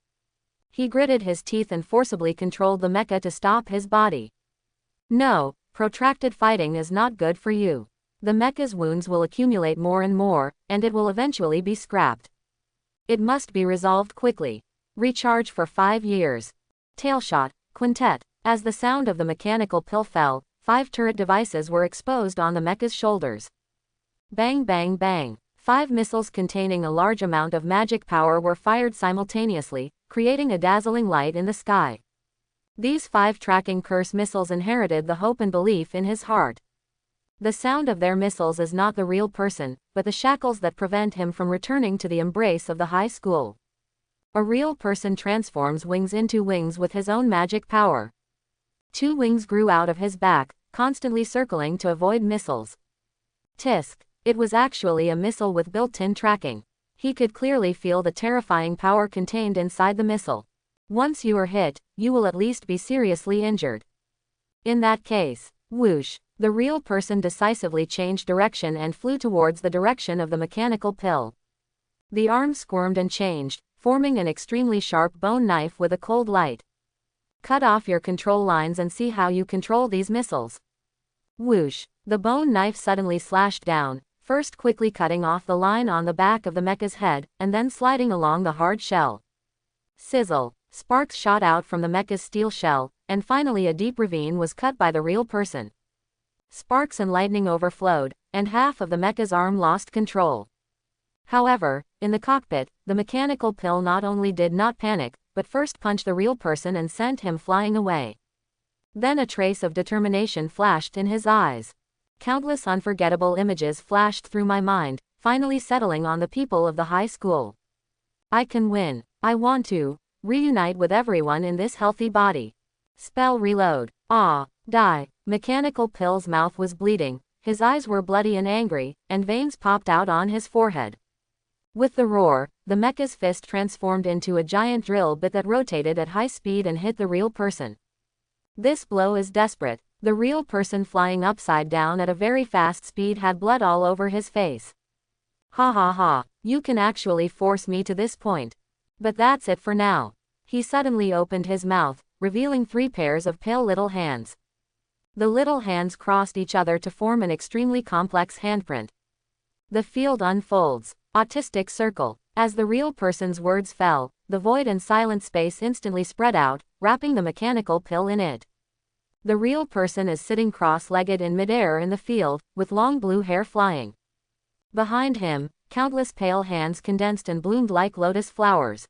He gritted his teeth and forcibly controlled the mecha to stop his body. No, protracted fighting is not good for you. The mecha's wounds will accumulate more and more, and it will eventually be scrapped. It must be resolved quickly. Recharge for 5 years. Tailshot, Quintet. As the sound of the mechanical pill fell, 5 turret devices were exposed on the mecha's shoulders. Bang bang bang. 5 missiles containing a large amount of magic power were fired simultaneously, creating a dazzling light in the sky. These 5 tracking curse missiles inherited the hope and belief in his heart. The sound of their missiles is not the real person, but the shackles that prevent him from returning to the embrace of the high school. A real person transforms wings into wings with his own magic power. 2 wings grew out of his back, constantly circling to avoid missiles. Tisk! It was actually a missile with built-in tracking. He could clearly feel the terrifying power contained inside the missile. Once you are hit, you will at least be seriously injured. In that case, whoosh! The real person decisively changed direction and flew towards the direction of the mechanical pill. The arm squirmed and changed, forming an extremely sharp bone knife with a cold light. Cut off your control lines and see how you control these missiles. Whoosh! The bone knife suddenly slashed down, first quickly cutting off the line on the back of the mecha's head, and then sliding along the hard shell. Sizzle! Sparks shot out from the mecha's steel shell, and finally a deep ravine was cut by the real person. Sparks and lightning overflowed, and half of the mecha's arm lost control. However, in the cockpit, the mechanical pill not only did not panic, but first punched the real person and sent him flying away. Then a trace of determination flashed in his eyes. Countless unforgettable images flashed through my mind, finally settling on the people of the high school. I can win. I want to reunite with everyone in this healthy body. Spell reload. Die. Mechanical Pill's mouth was bleeding, his eyes were bloody and angry, and veins popped out on his forehead. With the roar, the mecha's fist transformed into a giant drill bit that rotated at high speed and hit the real person. This blow is desperate. The real person flying upside down at a very fast speed had blood all over his face. Ha ha ha, you can actually force me to this point. But that's it for now. He suddenly opened his mouth, revealing 3 pairs of pale little hands. The little hands crossed each other to form an extremely complex handprint. The field unfolds. Autistic circle. As the real person's words fell, the void and silent space instantly spread out, wrapping the mechanical pill in it. The real person is sitting cross-legged in midair in the field, with long blue hair flying. Behind him, countless pale hands condensed and bloomed like lotus flowers.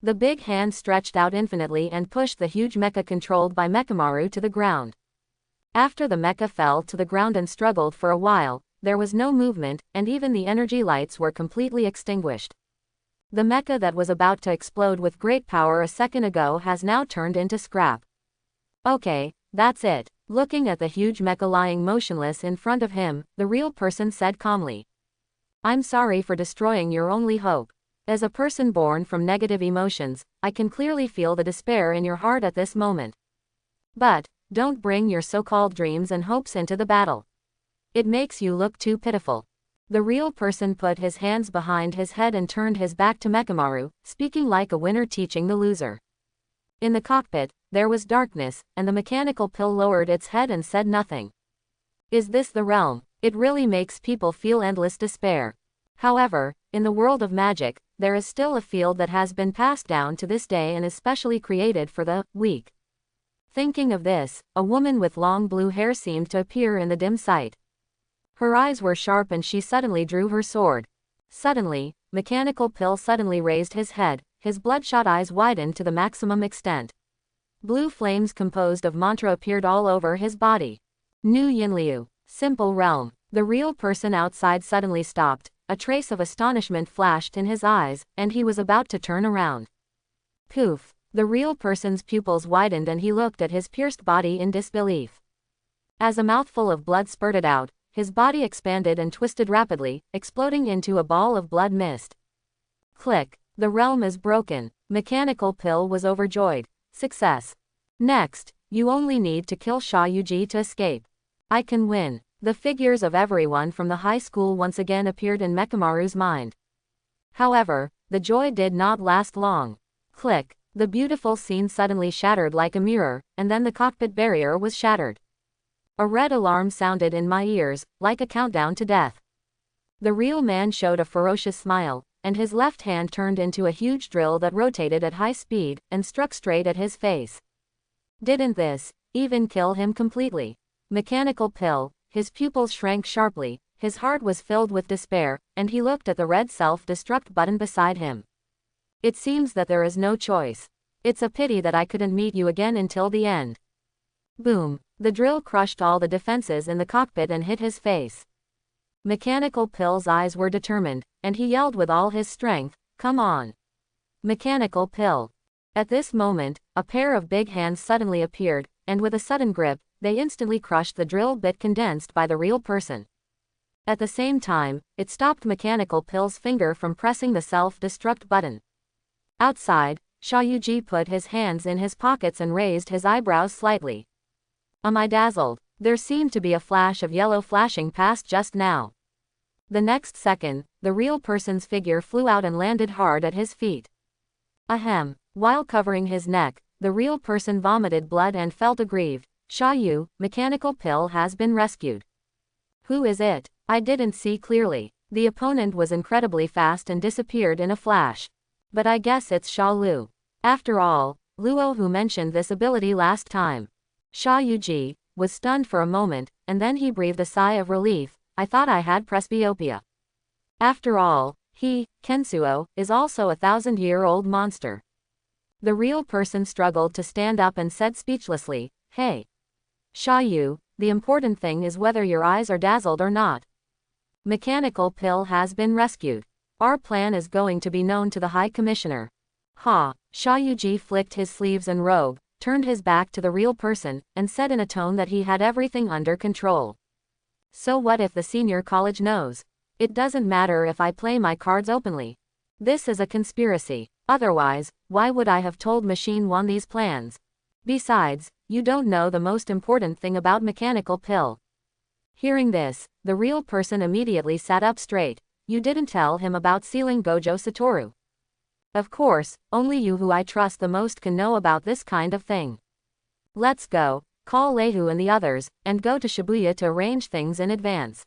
The big hand stretched out infinitely and pushed the huge mecha controlled by Mechamaru to the ground. After the mecha fell to the ground and struggled for a while, there was no movement, and even the energy lights were completely extinguished. The mecha that was about to explode with great power a second ago has now turned into scrap. Okay, that's it. Looking at the huge mecha lying motionless in front of him, the real person said calmly. I'm sorry for destroying your only hope. As a person born from negative emotions, I can clearly feel the despair in your heart at this moment. But, don't bring your so-called dreams and hopes into the battle. It makes you look too pitiful. The real person put his hands behind his head and turned his back to Mechamaru, speaking like a winner teaching the loser. In the cockpit, there was darkness, and the mechanical pill lowered its head and said nothing. Is this the realm? It really makes people feel endless despair. However, in the world of magic, there is still a field that has been passed down to this day and is specially created for the weak. Thinking of this, a woman with long blue hair seemed to appear in the dim sight. Her eyes were sharp and she suddenly drew her sword. Suddenly, Mechanical Pill suddenly raised his head, his bloodshot eyes widened to the maximum extent. Blue flames composed of mantra appeared all over his body. Nu Yinliu, simple realm. The real person outside suddenly stopped, a trace of astonishment flashed in his eyes, and he was about to turn around. Poof! The real person's pupils widened and he looked at his pierced body in disbelief. As a mouthful of blood spurted out, his body expanded and twisted rapidly, exploding into a ball of blood mist. Click! The realm is broken. Mechanical Pill was overjoyed. Success. Next, you only need to kill Shayuji to escape. I can win. The figures of everyone from the high school once again appeared in Mechamaru's mind. However, the joy did not last long. Click! The beautiful scene suddenly shattered like a mirror, and then the cockpit barrier was shattered. A red alarm sounded in my ears, like a countdown to death. The real man showed a ferocious smile, and his left hand turned into a huge drill that rotated at high speed, and struck straight at his face. Didn't this even kill him completely? Mechanical Pill, his pupils shrank sharply, his heart was filled with despair, and he looked at the red self-destruct button beside him. It seems that there is no choice. It's a pity that I couldn't meet you again until the end. Boom! The drill crushed all the defenses in the cockpit and hit his face. Mechanical Pill's eyes were determined, and he yelled with all his strength, "Come on!" Mechanical Pill. At this moment, a pair of big hands suddenly appeared, and with a sudden grip, they instantly crushed the drill bit condensed by the real person. At the same time, it stopped Mechanical Pill's finger from pressing the self-destruct button. Outside, Shayuji put his hands in his pockets and raised his eyebrows slightly. Am I dazzled? There seemed to be a flash of yellow flashing past just now. The next second, the real person's figure flew out and landed hard at his feet. Ahem. While covering his neck, the real person vomited blood and felt aggrieved. Shayu, Mechanical Pill has been rescued. Who is it? I didn't see clearly. The opponent was incredibly fast and disappeared in a flash. But I guess it's Shalo. After all, Luo who mentioned this ability last time. Shayuji was stunned for a moment, and then he breathed a sigh of relief. I thought I had presbyopia. After all, he, Kensuo, is also a 1,000-year-old monster. The real person struggled to stand up and said speechlessly, "Hey. Shayu, the important thing is whether your eyes are dazzled or not. Mechanical Pill has been rescued. Our plan is going to be known to the High Commissioner." Ha! Shayuji flicked his sleeves and robe, turned his back to the real person, and said in a tone that he had everything under control. So what if the senior college knows? It doesn't matter if I play my cards openly. This is a conspiracy. Otherwise, why would I have told Machine One these plans? Besides, you don't know the most important thing about Mechanical Pill. Hearing this, the real person immediately sat up straight. You didn't tell him about sealing Gojo Satoru. Of course, only you who I trust the most can know about this kind of thing. Let's go, call Lehu and the others, and go to Shibuya to arrange things in advance.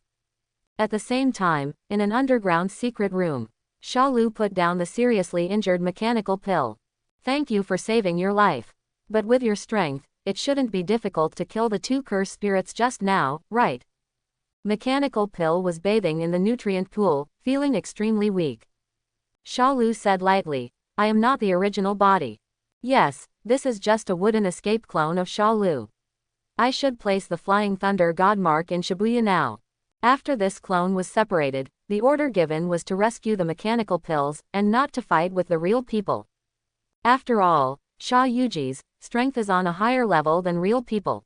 At the same time, in an underground secret room, Shalo put down the seriously injured Mechanical Pill. Thank you for saving your life. But with your strength, it shouldn't be difficult to kill the two cursed spirits just now, right? Mechanical Pill was bathing in the nutrient pool, feeling extremely weak. Shalo said lightly, I am not the original body. Yes, this is just a wooden escape clone of Shalo. I should place the Flying Thunder God mark in Shibuya now. After this clone was separated, the order given was to rescue the mechanical pills, and not to fight with the real people. After all, Sha Yuji's strength is on a higher level than real people.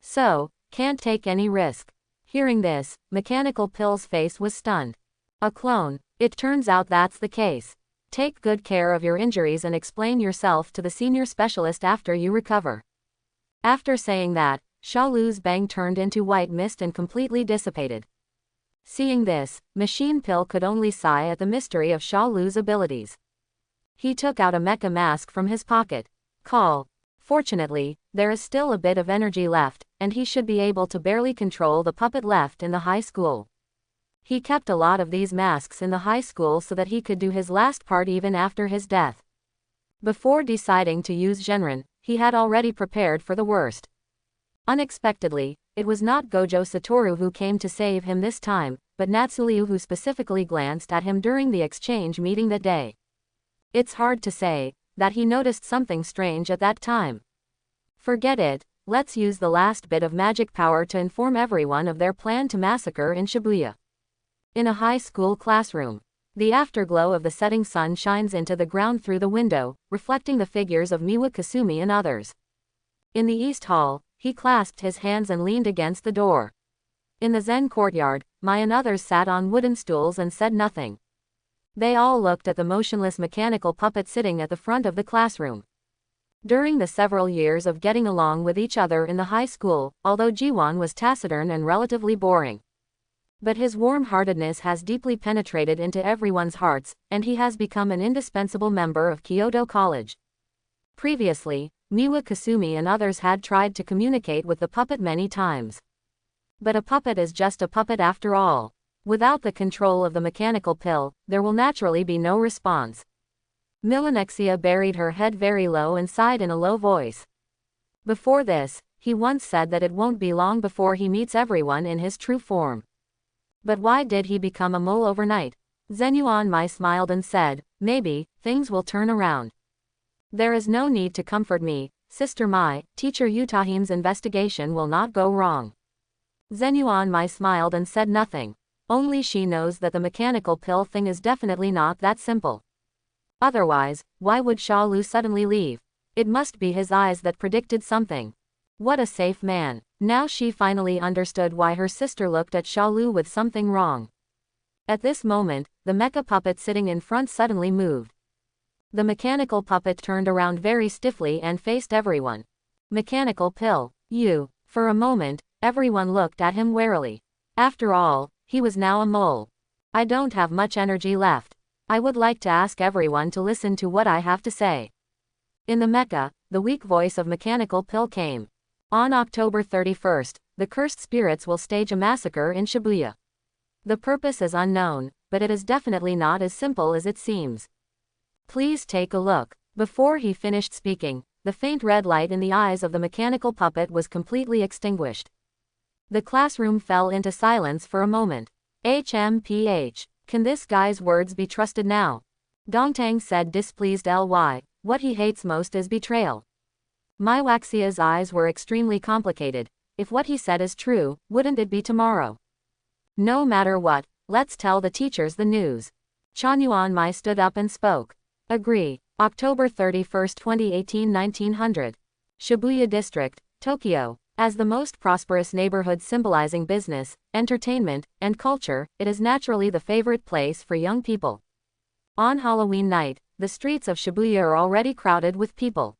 So, can't take any risk. Hearing this, Mechanical Pill's face was stunned. A clone? It turns out that's the case. Take good care of your injuries and explain yourself to the senior specialist after you recover. After saying that, Shalu's bang turned into white mist and completely dissipated. Seeing this, Machine Pill could only sigh at the mystery of Shalu's abilities. He took out a mecha mask from his pocket. Call. Fortunately, there is still a bit of energy left, and he should be able to barely control the puppet left in the high school. He kept a lot of these masks in the high school so that he could do his last part even after his death. Before deciding to use Genrin, he had already prepared for the worst. Unexpectedly, it was not Gojo Satoru who came to save him this time, but Natsuliu, who specifically glanced at him during the exchange meeting that day. It's hard to say that he noticed something strange at that time. Forget it, let's use the last bit of magic power to inform everyone of their plan to massacre in Shibuya. In a high school classroom, the afterglow of the setting sun shines into the ground through the window, reflecting the figures of Miwa Kasumi and others. In the East Hall, he clasped his hands and leaned against the door. In the Zen courtyard, Mai and others sat on wooden stools and said nothing. They all looked at the motionless mechanical puppet sitting at the front of the classroom. During the several years of getting along with each other in the high school, although Jiwon was taciturn and relatively boring, but his warm-heartedness has deeply penetrated into everyone's hearts, and he has become an indispensable member of Kyoto College. Previously, Miwa Kasumi and others had tried to communicate with the puppet many times. But a puppet is just a puppet after all. Without the control of the mechanical pill, there will naturally be no response. Milanexia buried her head very low and sighed in a low voice. Before this, he once said that it won't be long before he meets everyone in his true form. But why did he become a mole overnight? Zenuan Mai smiled and said, maybe, things will turn around. There is no need to comfort me, Sister Mai, Teacher Utahim's investigation will not go wrong. Zenuan Mai smiled and said nothing. Only she knows that the mechanical pill thing is definitely not that simple. Otherwise, why would Shalu suddenly leave? It must be his eyes that predicted something. What a safe man. Now she finally understood why her sister looked at Shalu with something wrong. At this moment, the mecha puppet sitting in front suddenly moved. The mechanical puppet turned around very stiffly and faced everyone. Mechanical pill, you. For a moment, everyone looked at him warily. After all, he was now a mole. I don't have much energy left. I would like to ask everyone to listen to what I have to say. In the mecha, the weak voice of Mechanical Pill came. On October 31st, the cursed spirits will stage a massacre in Shibuya. The purpose is unknown, but it is definitely not as simple as it seems. Please take a look. Before he finished speaking, the faint red light in the eyes of the mechanical puppet was completely extinguished. The classroom fell into silence for a moment. HMPH. Can this guy's words be trusted now? Dongtang said displeased ly. What he hates most is betrayal. Maiwaxia's eyes were extremely complicated. If what he said is true, wouldn't it be tomorrow? No matter what, let's tell the teachers the news. Chanyuan Mai stood up and spoke. Agree. October 31, 2018 1900. Shibuya District, Tokyo. As the most prosperous neighborhood symbolizing business, entertainment, and culture, it is naturally the favorite place for young people. On Halloween night, the streets of Shibuya are already crowded with people.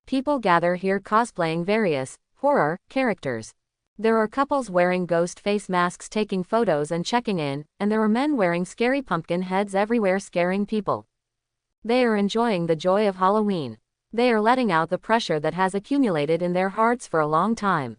People gather here cosplaying various horror characters. There are couples wearing ghost face masks taking photos and checking in, and there are men wearing scary pumpkin heads everywhere scaring people. They are enjoying the joy of Halloween. They are letting out the pressure that has accumulated in their hearts for a long time.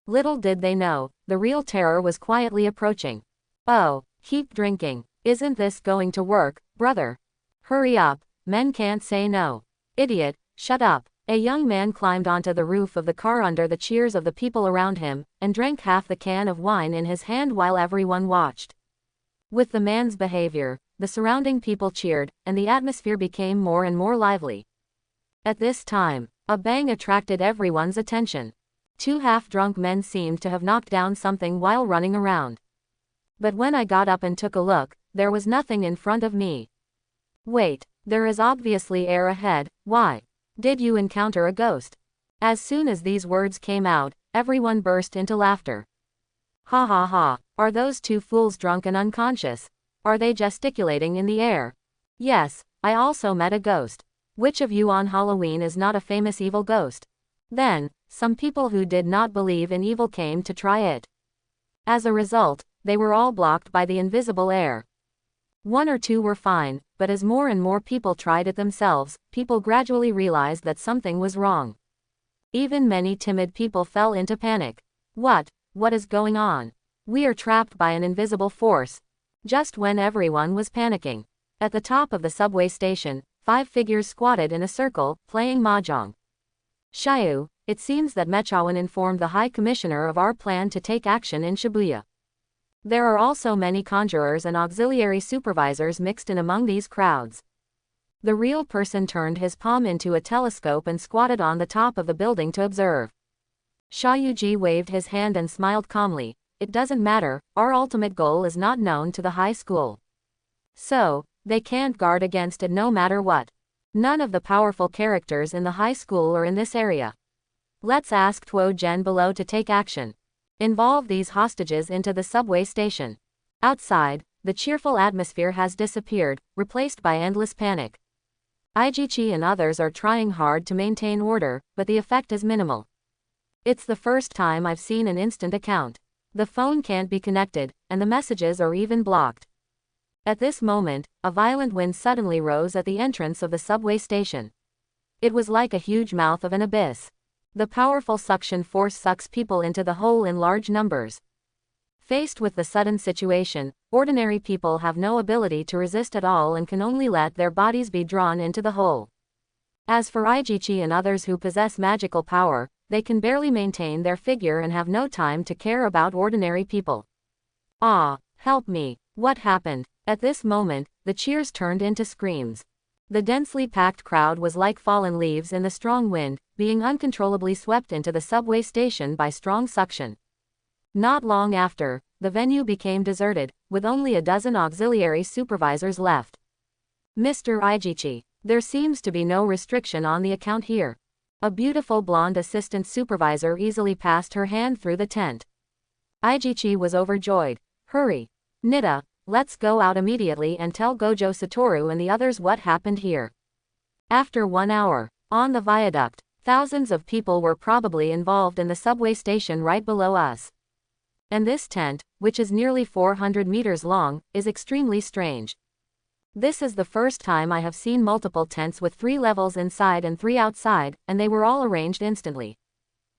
Little did they know, the real terror was quietly approaching. Oh, keep drinking. Isn't this going to work, brother? Hurry up, men can't say no. Idiot, shut up. A young man climbed onto the roof of the car under the cheers of the people around him, and drank half the can of wine in his hand while everyone watched. With the man's behavior, the surrounding people cheered, and the atmosphere became more and more lively. At this time, a bang attracted everyone's attention. Two half-drunk men seemed to have knocked down something while running around. But when I got up and took a look, there was nothing in front of me. Wait, there is obviously air ahead. Why? Did you encounter a ghost? As soon as these words came out, everyone burst into laughter. Ha ha ha, are those two fools drunk and unconscious? Are they gesticulating in the air? Yes, I also met a ghost. Which of you on Halloween is not a famous evil ghost? Then, some people who did not believe in evil came to try it. As a result, they were all blocked by the invisible air. One or two were fine, but as more and more people tried it themselves, people gradually realized that something was wrong. Even many timid people fell into panic. What is going on? We are trapped by an invisible force. Just when everyone was panicking. At the top of the subway station, 5 figures squatted in a circle, playing mahjong. Shalo, it seems that Mechamaru informed the High Commissioner of our plan to take action in Shibuya. There are also many conjurers and auxiliary supervisors mixed in among these crowds. The real person turned his palm into a telescope and squatted on the top of the building to observe. Shayuji waved his hand and smiled calmly. It doesn't matter, our ultimate goal is not known to the high school. So, they can't guard against it no matter what. None of the powerful characters in the high school are in this area. Let's ask Tuo Gen below to take action. Involve these hostages into the subway station. Outside, the cheerful atmosphere has disappeared, replaced by endless panic. Ijichi and others are trying hard to maintain order, but the effect is minimal. It's the first time I've seen an instant account. The phone can't be connected, and the messages are even blocked. At this moment, a violent wind suddenly rose at the entrance of the subway station. It was like a huge mouth of an abyss. The powerful suction force sucks people into the hole in large numbers. Faced with the sudden situation, ordinary people have no ability to resist at all and can only let their bodies be drawn into the hole. As for Ijichi and others who possess magical power, they can barely maintain their figure and have no time to care about ordinary people. Ah, help me, what happened? At this moment, the cheers turned into screams. The densely packed crowd was like fallen leaves in the strong wind, being uncontrollably swept into the subway station by strong suction. Not long after, the venue became deserted, with only a dozen auxiliary supervisors left. Mr. Ijichi, there seems to be no restriction on the account here. A beautiful blonde assistant supervisor easily passed her hand through the tent. Ijichi was overjoyed. Hurry. Nita, let's go out immediately and tell Gojo Satoru and the others what happened here. After 1 hour, on the viaduct, thousands of people were probably involved in the subway station right below us. And this tent, which is nearly 400 meters long, is extremely strange. This is the first time I have seen multiple tents with 3 levels inside and 3 outside, and they were all arranged instantly.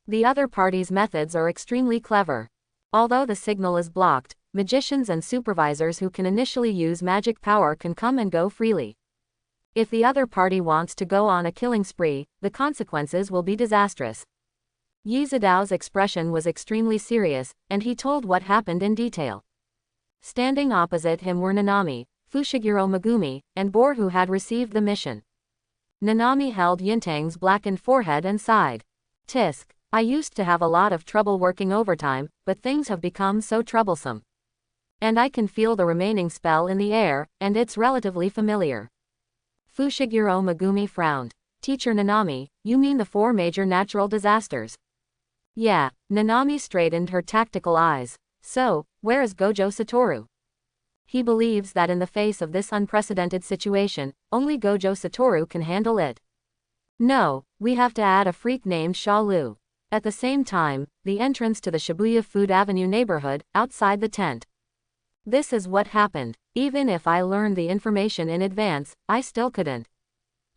The other party's methods are extremely clever. Although the signal is blocked, magicians and supervisors who can initially use magic power can come and go freely. If the other party wants to go on a killing spree, the consequences will be disastrous. Yizudao's expression was extremely serious, and he told what happened in detail. Standing opposite him were Nanami, Fushiguro Megumi, and Bor, who had received the mission. Nanami held Yintang's blackened forehead and sighed. Tisk, I used to have a lot of trouble working overtime, but things have become so troublesome. And I can feel the remaining spell in the air, and it's relatively familiar. Fushiguro Megumi frowned. Teacher Nanami, you mean the 4 major natural disasters? Yeah, Nanami straightened her tactical eyes. So, where is Gojo Satoru? He believes that in the face of this unprecedented situation, only Gojo Satoru can handle it. No, we have to add a freak named Shalo. At the same time, the entrance to the Shibuya Food Avenue neighborhood, outside the tent. This is what happened. Even if I learned the information in advance, I still couldn't.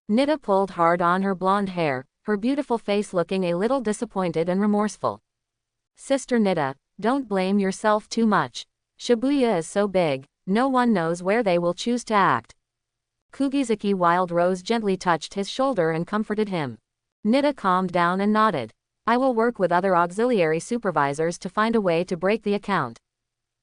Nita pulled hard on her blonde hair, her beautiful face looking a little disappointed and remorseful. Sister Nita, don't blame yourself too much. Shibuya is so big, no one knows where they will choose to act. Kugizuki Wild Rose gently touched his shoulder and comforted him. Nita calmed down and nodded. I will work with other auxiliary supervisors to find a way to break the account.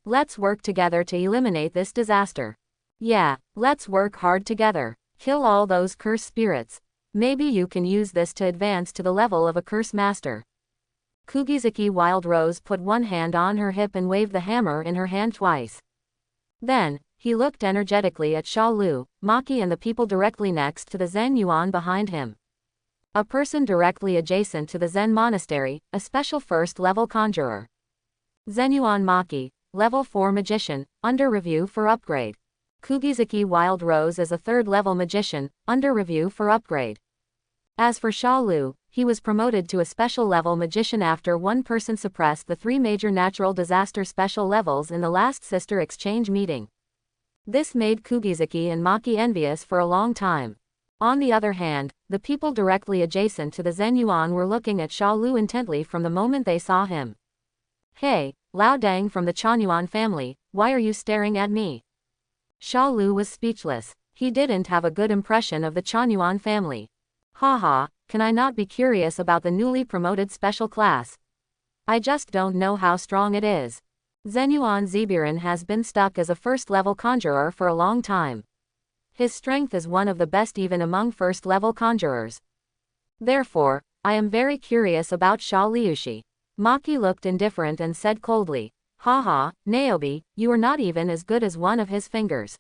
Let's work together to eliminate this disaster. Yeah, let's work hard together. Kill all those cursed spirits. Maybe you can use this to advance to the level of a curse master. Kugisaki Wild Rose put one hand on her hip and waved the hammer in her hand twice. Then, he looked energetically at Shalo, Maki and the people directly next to the Zen Yuan behind him. A person directly adjacent to the Zen monastery, a special first-level conjurer. Zenyuan Maki, level 4 magician, under review for upgrade. Kugisaki Wild Rose is a third-level magician, under review for upgrade. As for Shalo, he was promoted to a special level magician after one person suppressed the 3 major natural disaster special levels in the last sister exchange meeting. This made Kugisaki and Maki envious for a long time. On the other hand, the people directly adjacent to the Zen Yuan were looking at Shalo intently from the moment they saw him. "Hey, Lao Dang from the Chanyuan family, why are you staring at me?" Shalo was speechless. He didn't have a good impression of the Chanyuan family. Haha, can I not be curious about the newly promoted special class? I just don't know how strong it is. Zenyuan Zebiran has been stuck as a first-level conjurer for a long time. His strength is one of the best even among first-level conjurers. Therefore, I am very curious about Sha Liushi. Maki looked indifferent and said coldly, "Haha, Naobi, you are not even as good as one of his fingers."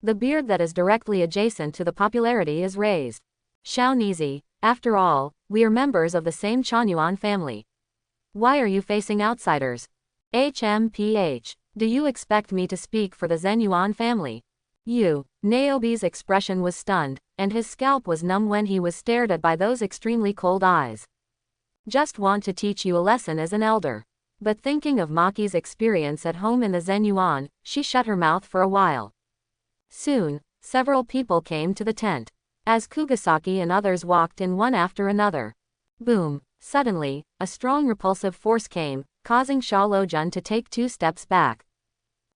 The beard that is directly adjacent to the popularity is raised. "Shao Nizi, after all, we are members of the same Chanyuan family. Why are you facing outsiders? HMPH, do you expect me to speak for the Zenyuan family?" Naobi's expression was stunned, and his scalp was numb when he was stared at by those extremely cold eyes. "Just want to teach you a lesson as an elder." But thinking of Maki's experience at home in the Zen Yuan, she shut her mouth for a while. Soon, several people came to the tent. As Kugisaki and others walked in one after another. Boom! Suddenly, a strong repulsive force came, causing Shalo-jun to take 2 steps back.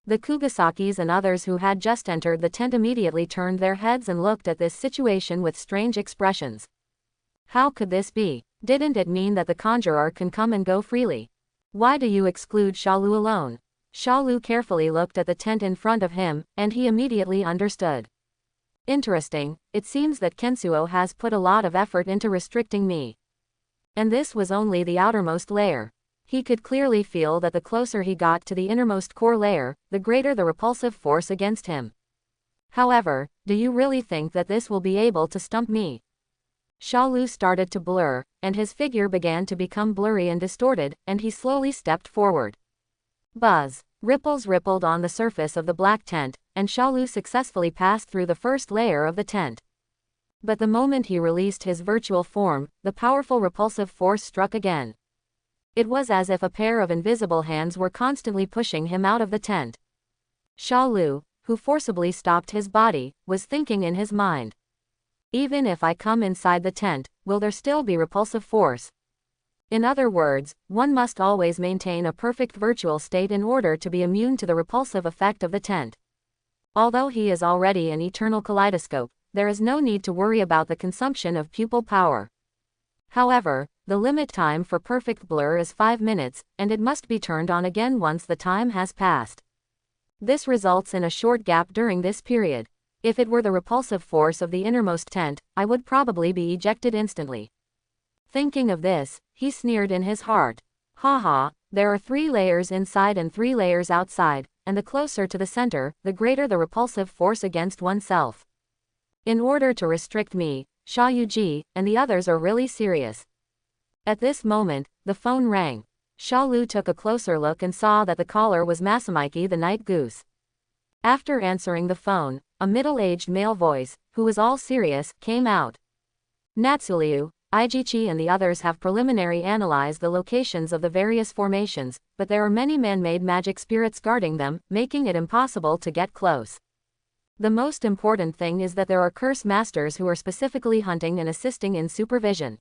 The Kugisakis and others who had just entered the tent immediately turned their heads and looked at this situation with strange expressions. How could this be? Didn't it mean that the conjurer can come and go freely? Why do you exclude Shalo alone? Shalo carefully looked at the tent in front of him, and he immediately understood. Interesting, it seems that Kensuo has put a lot of effort into restricting me. And this was only the outermost layer. He could clearly feel that the closer he got to the innermost core layer, the greater the repulsive force against him. However, do you really think that this will be able to stump me? Shalo started to blur, and his figure began to become blurry and distorted, and he slowly stepped forward. Buzz! Ripples rippled on the surface of the black tent, and Shalo successfully passed through the first layer of the tent. But the moment he released his virtual form, the powerful repulsive force struck again. It was as if a pair of invisible hands were constantly pushing him out of the tent. Shalo, who forcibly stopped his body, was thinking in his mind. Even if I come inside the tent, will there still be repulsive force? In other words, one must always maintain a perfect virtual state in order to be immune to the repulsive effect of the tent. Although he is already an eternal kaleidoscope, there is no need to worry about the consumption of pupil power. However, the limit time for perfect blur is 5 minutes, and it must be turned on again once the time has passed. This results in a short gap during this period. If it were the repulsive force of the innermost tent, I would probably be ejected instantly. Thinking of this, he sneered in his heart. Haha, there are 3 layers inside and 3 layers outside, and the closer to the center, the greater the repulsive force against oneself. In order to restrict me, Sha Yuji, and the others are really serious. At this moment, the phone rang. Shalo took a closer look and saw that the caller was Masamiki the Night Goose. After answering the phone, a middle-aged male voice, who was all serious, came out. Natsuliu, Ijichi and the others have preliminary analyzed the locations of the various formations, but there are many man-made magic spirits guarding them, making it impossible to get close. The most important thing is that there are curse masters who are specifically hunting and assisting in supervision.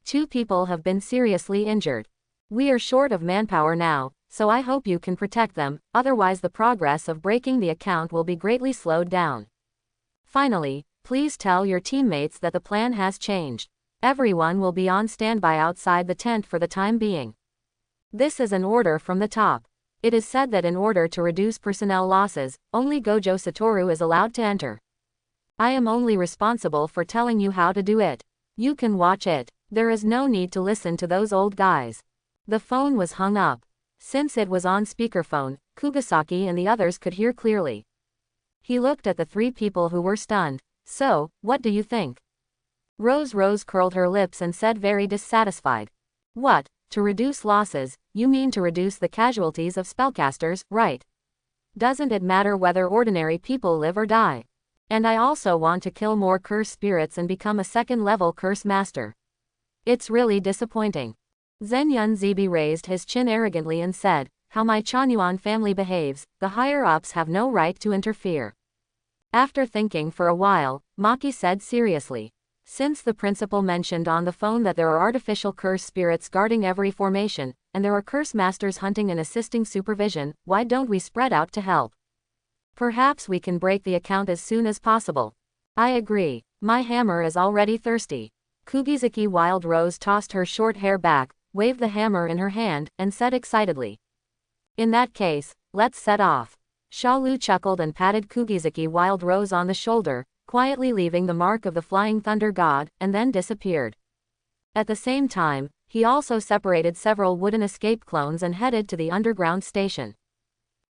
2 people have been seriously injured. We are short of manpower now, so I hope you can protect them, otherwise the progress of breaking the account will be greatly slowed down. Finally, please tell your teammates that the plan has changed. Everyone will be on standby outside the tent for the time being. This is an order from the top. It is said that in order to reduce personnel losses, only Gojo Satoru is allowed to enter. I am only responsible for telling you how to do it. You can watch it. There is no need to listen to those old guys. The phone was hung up. Since it was on speakerphone, Kugisaki and the others could hear clearly. He looked at the three people who were stunned. So, what do you think? Rose curled her lips and said very dissatisfied. What, to reduce losses, you mean to reduce the casualties of spellcasters, right? Doesn't it matter whether ordinary people live or die? And I also want to kill more curse spirits and become a second-level curse master. It's really disappointing. Zenyun Zibi raised his chin arrogantly and said, how my Chanyuan family behaves, the higher-ups have no right to interfere. After thinking for a while, Maki said seriously. Since the principal mentioned on the phone that there are artificial curse spirits guarding every formation, and there are curse masters hunting and assisting supervision, why don't we spread out to help? Perhaps we can break the account as soon as possible. I agree. My hammer is already thirsty. Kugisaki Wild Rose tossed her short hair back, waved the hammer in her hand, and said excitedly. In that case, let's set off. Shalo chuckled and patted Kugisaki Wild Rose on the shoulder, quietly leaving the mark of the Flying Thunder God, and then disappeared. At the same time, he also separated several wooden escape clones and headed to the underground station.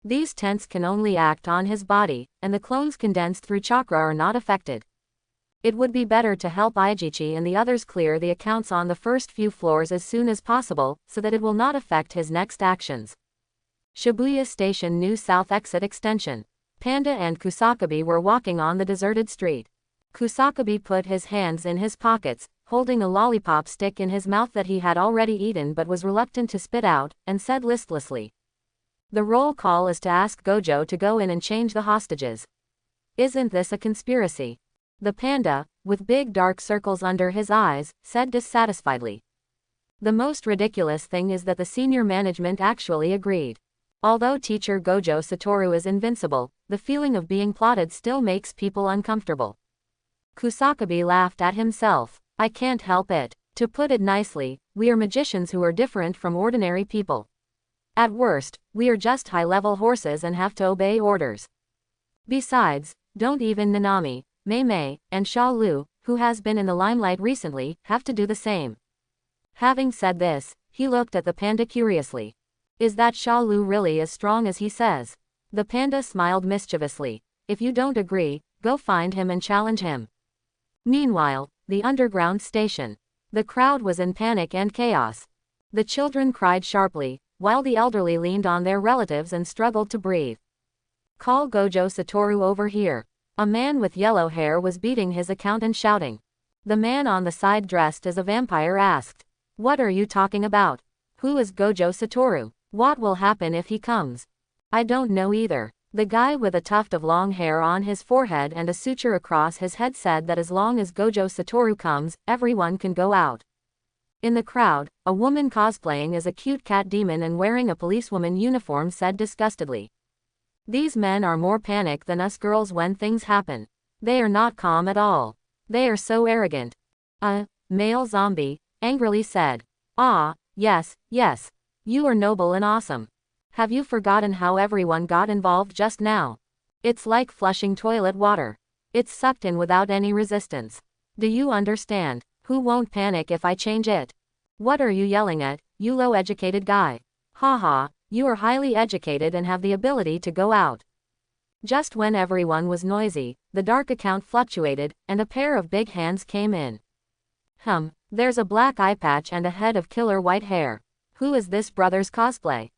These tents can only act on his body, and the clones condensed through chakra are not affected. It would be better to help Aijichi and the others clear the accounts on the first few floors as soon as possible, so that it will not affect his next actions. Shibuya Station New South Exit Extension. Panda and Kusakabe were walking on the deserted street. Kusakabe put his hands in his pockets, holding a lollipop stick in his mouth that he had already eaten but was reluctant to spit out, and said listlessly. The roll call is to ask Gojo to go in and change the hostages. Isn't this a conspiracy? The panda, with big dark circles under his eyes, said dissatisfiedly. The most ridiculous thing is that the senior management actually agreed. Although teacher Gojo Satoru is invincible, the feeling of being plotted still makes people uncomfortable. Kusakabe laughed at himself. I can't help it. To put it nicely, we are magicians who are different from ordinary people. At worst, we are just high-level horses and have to obey orders. Besides, don't even Nanami, Mei, and Shalo, who has been in the limelight recently, have to do the same. Having said this, he looked at the panda curiously. Is that Shalo really as strong as he says? The panda smiled mischievously. If you don't agree, go find him and challenge him. Meanwhile, the underground station. The crowd was in panic and chaos. The children cried sharply, while the elderly leaned on their relatives and struggled to breathe. Call Gojo Satoru over here. A man with yellow hair was beating his account and shouting. The man on the side dressed as a vampire asked. What are you talking about? Who is Gojo Satoru? What will happen if he comes? I don't know either. The guy with a tuft of long hair on his forehead and a suture across his head said that as long as Gojo Satoru comes, everyone can go out. In the crowd, a woman cosplaying as a cute cat demon and wearing a policewoman uniform said disgustedly. These men are more panicked than us girls when things happen. They are not calm at all. They are so arrogant. A male zombie angrily said. Ah, yes. You are noble and awesome. Have you forgotten how everyone got involved just now? It's like flushing toilet water. It's sucked in without any resistance. Do you understand? Who won't panic if I change it? What are you yelling at, you low-educated guy? Haha, you are highly educated and have the ability to go out. Just when everyone was noisy, the dark account fluctuated, and a pair of big hands came in. There's a black eye patch and a head of killer white hair. Who is this brother's cosplay?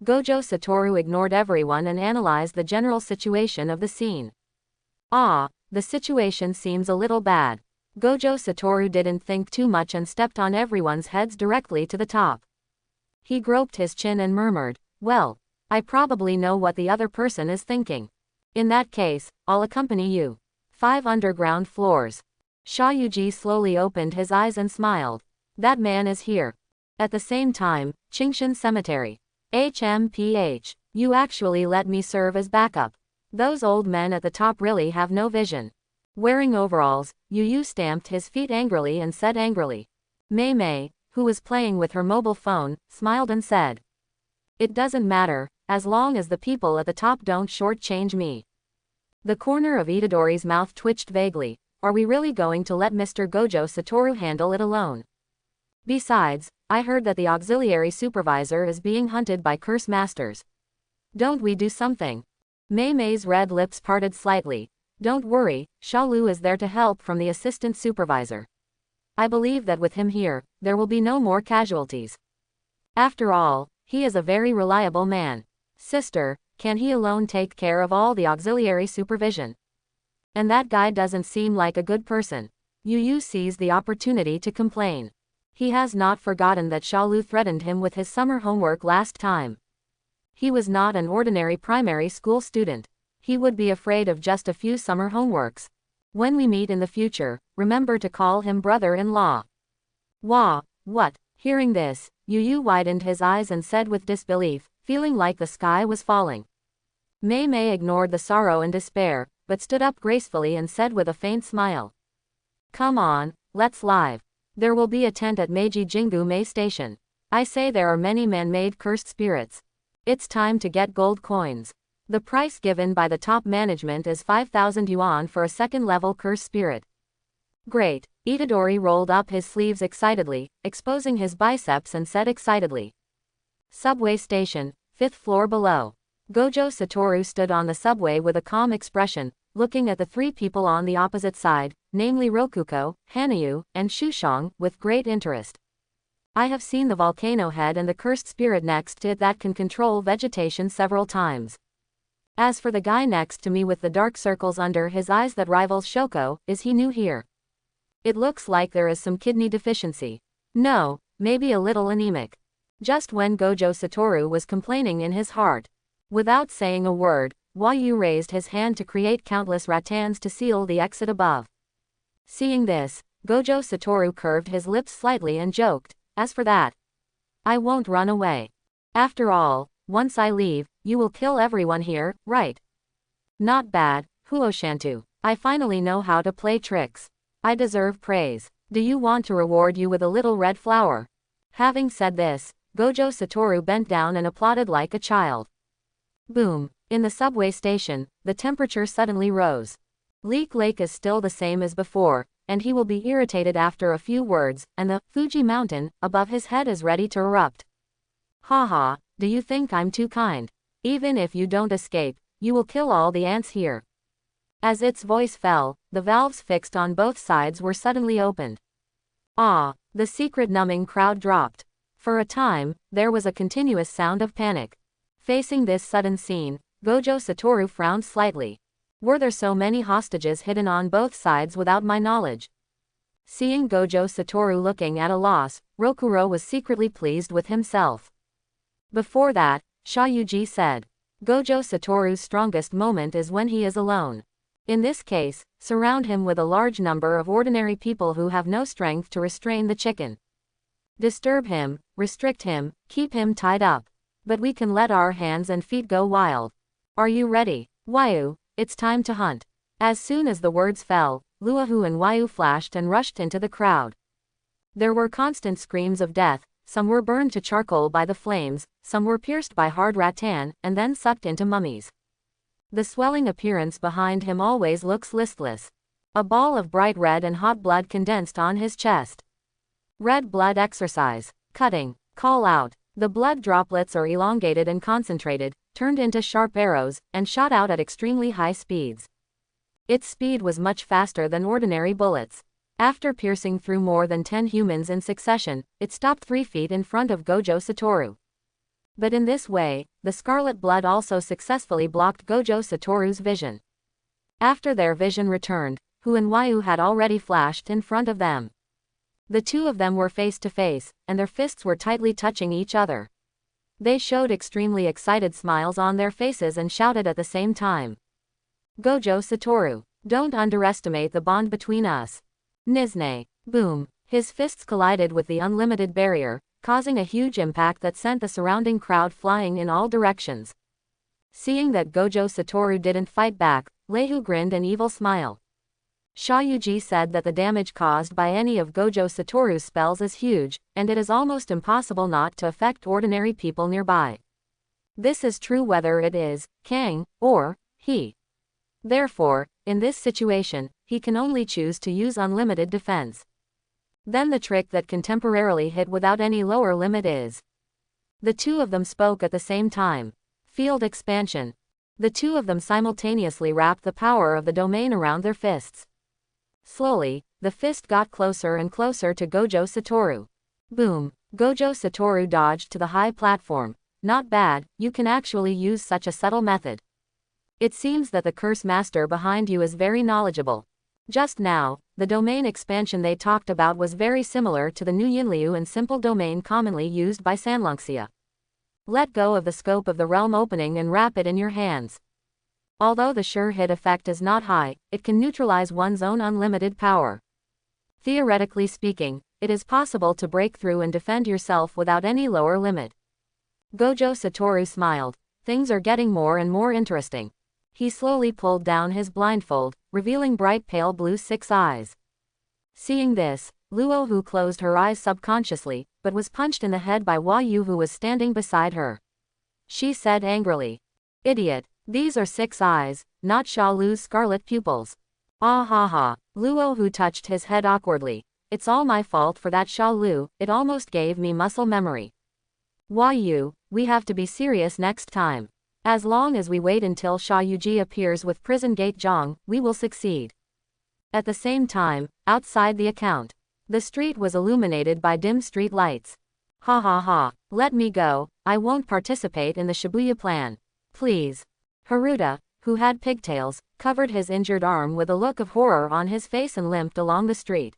Gojo Satoru ignored everyone and analyzed the general situation of the scene. Ah, the situation seems a little bad. Gojo Satoru didn't think too much and stepped on everyone's heads directly to the top. He groped his chin and murmured, well, I probably know what the other person is thinking. In that case, I'll accompany you. 5 underground floors. Shayuji slowly opened his eyes and smiled. That man is here. At the same time, Chingshan Cemetery. HMPH. You actually let me serve as backup. Those old men at the top really have no vision. Wearing overalls, Yu stamped his feet angrily and said angrily. Mei, who was playing with her mobile phone, smiled and said. It doesn't matter, as long as the people at the top don't shortchange me. The corner of Itadori's mouth twitched vaguely. Are we really going to let Mr. Gojo Satoru handle it alone? Besides, I heard that the auxiliary supervisor is being hunted by curse masters. Don't we do something? Mei Mei's red lips parted slightly. Don't worry, Shalo is there to help from the assistant supervisor. I believe that with him here, there will be no more casualties. After all, he is a very reliable man. Sister, can he alone take care of all the auxiliary supervision? And that guy doesn't seem like a good person. Yu seized the opportunity to complain. He has not forgotten that Shalo threatened him with his summer homework last time. He was not an ordinary primary school student. He would be afraid of just a few summer homeworks. When we meet in the future, remember to call him brother-in-law. Wah, what? Hearing this, Yu widened his eyes and said with disbelief, feeling like the sky was falling. Mei Mei ignored the sorrow and despair, but stood up gracefully and said with a faint smile. Come on, let's live. There will be a tent at Meiji Jingu Mei Station. I say there are many man-made cursed spirits. It's time to get gold coins. The price given by the top management is 5,000 yuan for a second-level cursed spirit. Great. Itadori rolled up his sleeves excitedly, exposing his biceps and said excitedly. Subway station, 5th floor below. Gojo Satoru stood on the subway with a calm expression, looking at the three people on the opposite side, namely Rokuko, Hanayu, and Shushong, with great interest. I have seen the volcano head and the cursed spirit next to it that can control vegetation several times. As for the guy next to me with the dark circles under his eyes that rivals Shoko, is he new here? It looks like there is some kidney deficiency. No, maybe a little anemic. Just when Gojo Satoru was complaining in his heart. Without saying a word, Wayu raised his hand to create countless rattans to seal the exit above. Seeing this, Gojo Satoru curved his lips slightly and joked, as for that, I won't run away. After all, once I leave, you will kill everyone here, right? Not bad, Huoshantu. I finally know how to play tricks. I deserve praise. Do you want to reward you with a little red flower? Having said this, Gojo Satoru bent down and applauded like a child. Boom. In the subway station, the temperature suddenly rose. Leek Lake is still the same as before, and he will be irritated after a few words, and the Fuji mountain above his head is ready to erupt. Haha, do you think I'm too kind? Even if you don't escape, you will kill all the ants here. As its voice fell, the valves fixed on both sides were suddenly opened. Ah, the secret numbing crowd dropped. For a time, there was a continuous sound of panic. Facing this sudden scene, Gojo Satoru frowned slightly. Were there so many hostages hidden on both sides without my knowledge? Seeing Gojo Satoru looking at a loss, Rokuro was secretly pleased with himself. Before that, Shayuji said, Gojo Satoru's strongest moment is when he is alone. In this case, surround him with a large number of ordinary people who have no strength to restrain the chicken. Disturb him, restrict him, keep him tied up. But we can let our hands and feet go wild. Are you ready, Wayu? It's time to hunt. As soon as the words fell, Luahu and Wayu flashed and rushed into the crowd. There were constant screams of death, some were burned to charcoal by the flames, some were pierced by hard rattan, and then sucked into mummies. The swelling appearance behind him always looks listless. A ball of bright red and hot blood condensed on his chest. Red blood exercise. Cutting. Call out. The blood droplets are elongated and concentrated, turned into sharp arrows, and shot out at extremely high speeds. Its speed was much faster than ordinary bullets. After piercing through more than 10 humans in succession, it stopped 3 feet in front of Gojo Satoru. But in this way, the scarlet blood also successfully blocked Gojo Satoru's vision. After their vision returned, Hu and Wayu had already flashed in front of them. The two of them were face to face, and their fists were tightly touching each other. They showed extremely excited smiles on their faces and shouted at the same time. Gojo Satoru, don't underestimate the bond between us. Nizne. Boom. His fists collided with the unlimited barrier, causing a huge impact that sent the surrounding crowd flying in all directions. Seeing that Gojo Satoru didn't fight back, Lehu grinned an evil smile. Shayuji said that the damage caused by any of Gojo Satoru's spells is huge, and it is almost impossible not to affect ordinary people nearby. This is true whether it is Kang or he. Therefore, in this situation, he can only choose to use unlimited defense. Then the trick that can temporarily hit without any lower limit is. The two of them spoke at the same time. Field expansion. The two of them simultaneously wrapped the power of the domain around their fists. Slowly, the fist got closer and closer to Gojo Satoru. Boom. Gojo Satoru dodged to the high platform. Not bad, you can actually use such a subtle method. It seems that the curse master behind you is very knowledgeable. Just now, the domain expansion they talked about was very similar to the new Yinliu and simple domain commonly used by Sanlunxia. Let go of the scope of the realm opening and wrap it in your hands. Although the sure hit effect is not high, it can neutralize one's own unlimited power. Theoretically speaking, it is possible to break through and defend yourself without any lower limit. Gojo Satoru smiled. Things are getting more and more interesting. He slowly pulled down his blindfold, revealing bright pale blue six eyes. Seeing this, Luohu closed her eyes subconsciously, but was punched in the head by Hua Yu who was standing beside her. She said angrily, "Idiot, these are six eyes, not Shalu's scarlet pupils." Ah ha ha. Luohu touched his head awkwardly. It's all my fault for that Shalu, it almost gave me muscle memory. Hua Yu, we have to be serious next time. As long as we wait until Sha Yuji appears with Prison Gate Zhang, we will succeed. At the same time, outside the account, the street was illuminated by dim street lights. Ha ha ha, let me go, I won't participate in the Shibuya plan. Please. Haruta, who had pigtails, covered his injured arm with a look of horror on his face and limped along the street.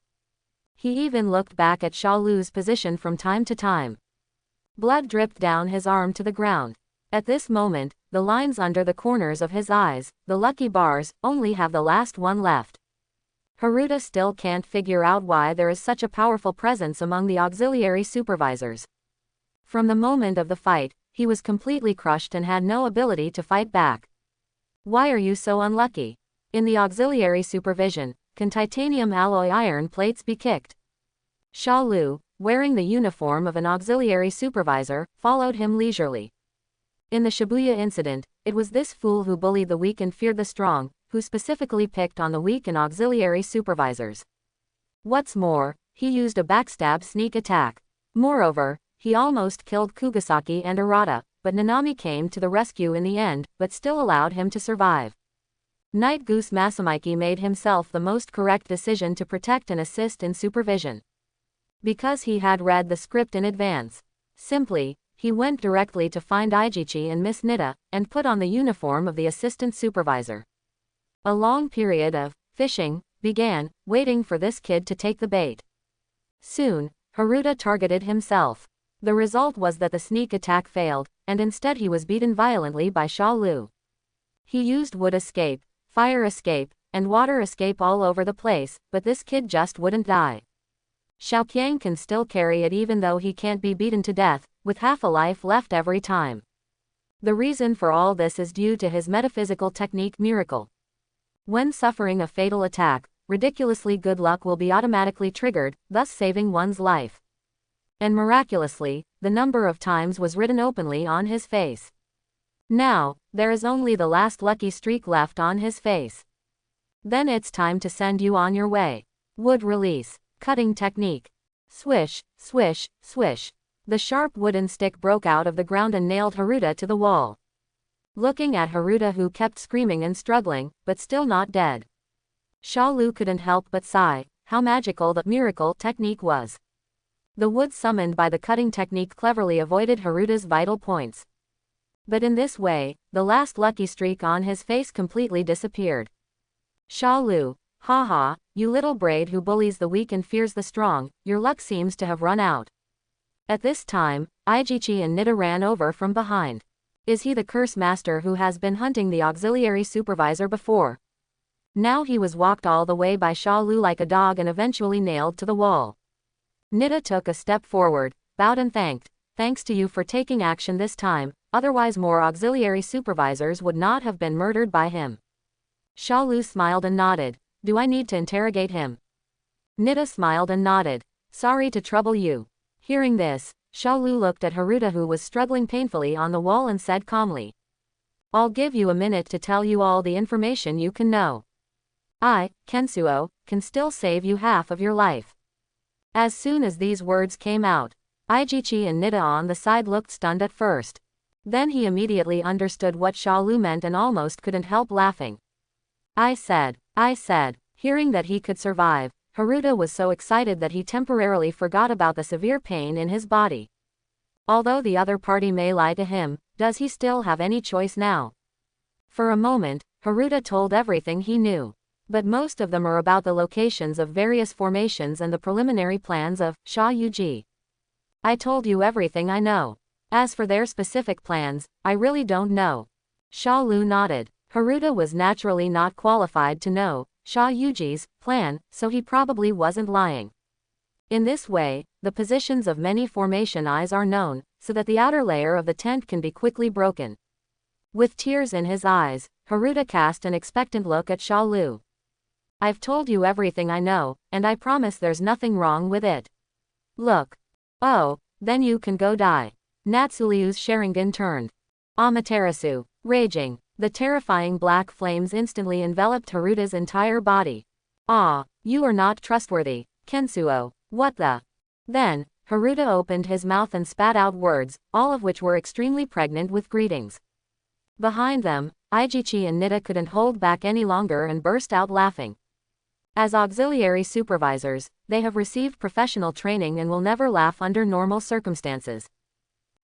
He even looked back at Shalu's position from time to time. Blood dripped down his arm to the ground. At this moment, the lines under the corners of his eyes, the lucky bars, only have the last one left. Haruta still can't figure out why there is such a powerful presence among the auxiliary supervisors. From the moment of the fight, he was completely crushed and had no ability to fight back. Why are you so unlucky? In the auxiliary supervision, can titanium alloy iron plates be kicked? Shalu, wearing the uniform of an auxiliary supervisor, followed him leisurely. In the Shibuya incident, it was this fool who bullied the weak and feared the strong, who specifically picked on the weak and auxiliary supervisors. What's more, he used a backstab sneak attack. Moreover, he almost killed Kugasaki and Arata, but Nanami came to the rescue in the end, but still allowed him to survive. Night Goose Masamiki made himself the most correct decision to protect and assist in supervision. Because he had read the script in advance. Simply, he went directly to find Aijichi and Miss Nita, and put on the uniform of the assistant supervisor. A long period of fishing began, waiting for this kid to take the bait. Soon, Haruta targeted himself. The result was that the sneak attack failed, and instead he was beaten violently by Shalu. He used wood escape, fire escape, and water escape all over the place, but this kid just wouldn't die. Xiaoqiang can still carry it even though he can't be beaten to death, with half a life left every time. The reason for all this is due to his metaphysical technique miracle. When suffering a fatal attack, ridiculously good luck will be automatically triggered, thus saving one's life. And miraculously, the number of times was written openly on his face. Now, there is only the last lucky streak left on his face. Then it's time to send you on your way. Wood release. Cutting technique. Swish, swish, swish. The sharp wooden stick broke out of the ground and nailed Haruta to the wall. Looking at Haruta who kept screaming and struggling, but still not dead. Shalu couldn't help but sigh, how magical the miracle technique was. The wood summoned by the cutting technique cleverly avoided Haruta's vital points. But in this way, the last lucky streak on his face completely disappeared. Shalu, haha, you little braid who bullies the weak and fears the strong, your luck seems to have run out. At this time, Aijichi and Nita ran over from behind. Is he the curse master who has been hunting the auxiliary supervisor before? Now he was walked all the way by Shalu like a dog and eventually nailed to the wall. Nita took a step forward, bowed and thanked. Thanks to you for taking action this time, otherwise more auxiliary supervisors would not have been murdered by him. Shalu smiled and nodded. Do I need to interrogate him? Nita smiled and nodded. Sorry to trouble you. Hearing this, Shalu looked at Haruta who was struggling painfully on the wall and said calmly. I'll give you a minute to tell you all the information you can know. I, Kensuo, can still save you half of your life. As soon as these words came out, Aijichi and Nida on the side looked stunned at first. Then he immediately understood what Shalo meant and almost couldn't help laughing. I said. Hearing that he could survive, Haruta was so excited that he temporarily forgot about the severe pain in his body. Although the other party may lie to him, does he still have any choice now? For a moment, Haruta told everything he knew. But most of them are about the locations of various formations and the preliminary plans of Shayuji. I told you everything I know. As for their specific plans, I really don't know. Shalo nodded. Haruta was naturally not qualified to know Shayuji's plan, so he probably wasn't lying. In this way, the positions of many formation eyes are known, so that the outer layer of the tent can be quickly broken. With tears in his eyes, Haruta cast an expectant look at Shalo. I've told you everything I know, and I promise there's nothing wrong with it. Look. Oh, then you can go die. Natsuryu's Sharingan turned. Amaterasu. Raging. The terrifying black flames instantly enveloped Haruta's entire body. Ah, you are not trustworthy, Kensuo. What the? Then, Haruta opened his mouth and spat out words, all of which were extremely pregnant with greetings. Behind them, Aijichi and Nida couldn't hold back any longer and burst out laughing. As auxiliary supervisors, they have received professional training and will never laugh under normal circumstances.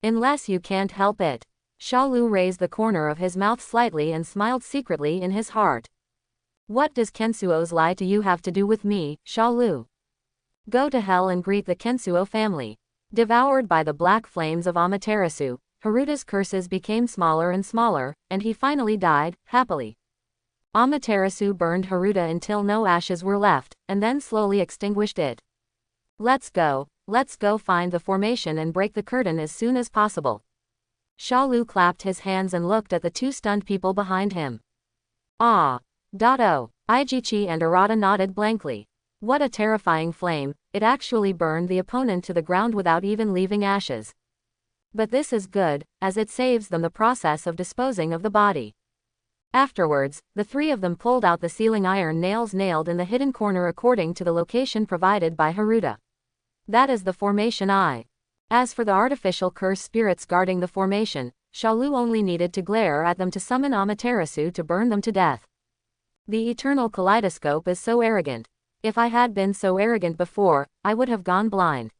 Unless you can't help it. Shalo raised the corner of his mouth slightly and smiled secretly in his heart. What does Kensuo's lie to you have to do with me, Shalo? Go to hell and greet the Kensuo family. Devoured by the black flames of Amaterasu, Haruta's curses became smaller and smaller, and he finally died, happily. Amaterasu burned Haruta until no ashes were left, and then slowly extinguished it. Let's go find the formation and break the curtain as soon as possible. Shalo clapped his hands and looked at the two stunned people behind him. Ah. Oh. Aijichi and Arata nodded blankly. What a terrifying flame, it actually burned the opponent to the ground without even leaving ashes. But this is good, as it saves them the process of disposing of the body. Afterwards, the three of them pulled out the sealing iron nails nailed in the hidden corner according to the location provided by Haruta. That is the formation eye. As for the artificial curse spirits guarding the formation, Shalo only needed to glare at them to summon Amaterasu to burn them to death. The eternal Kaleidoscope is so arrogant. If I had been so arrogant before, I would have gone blind.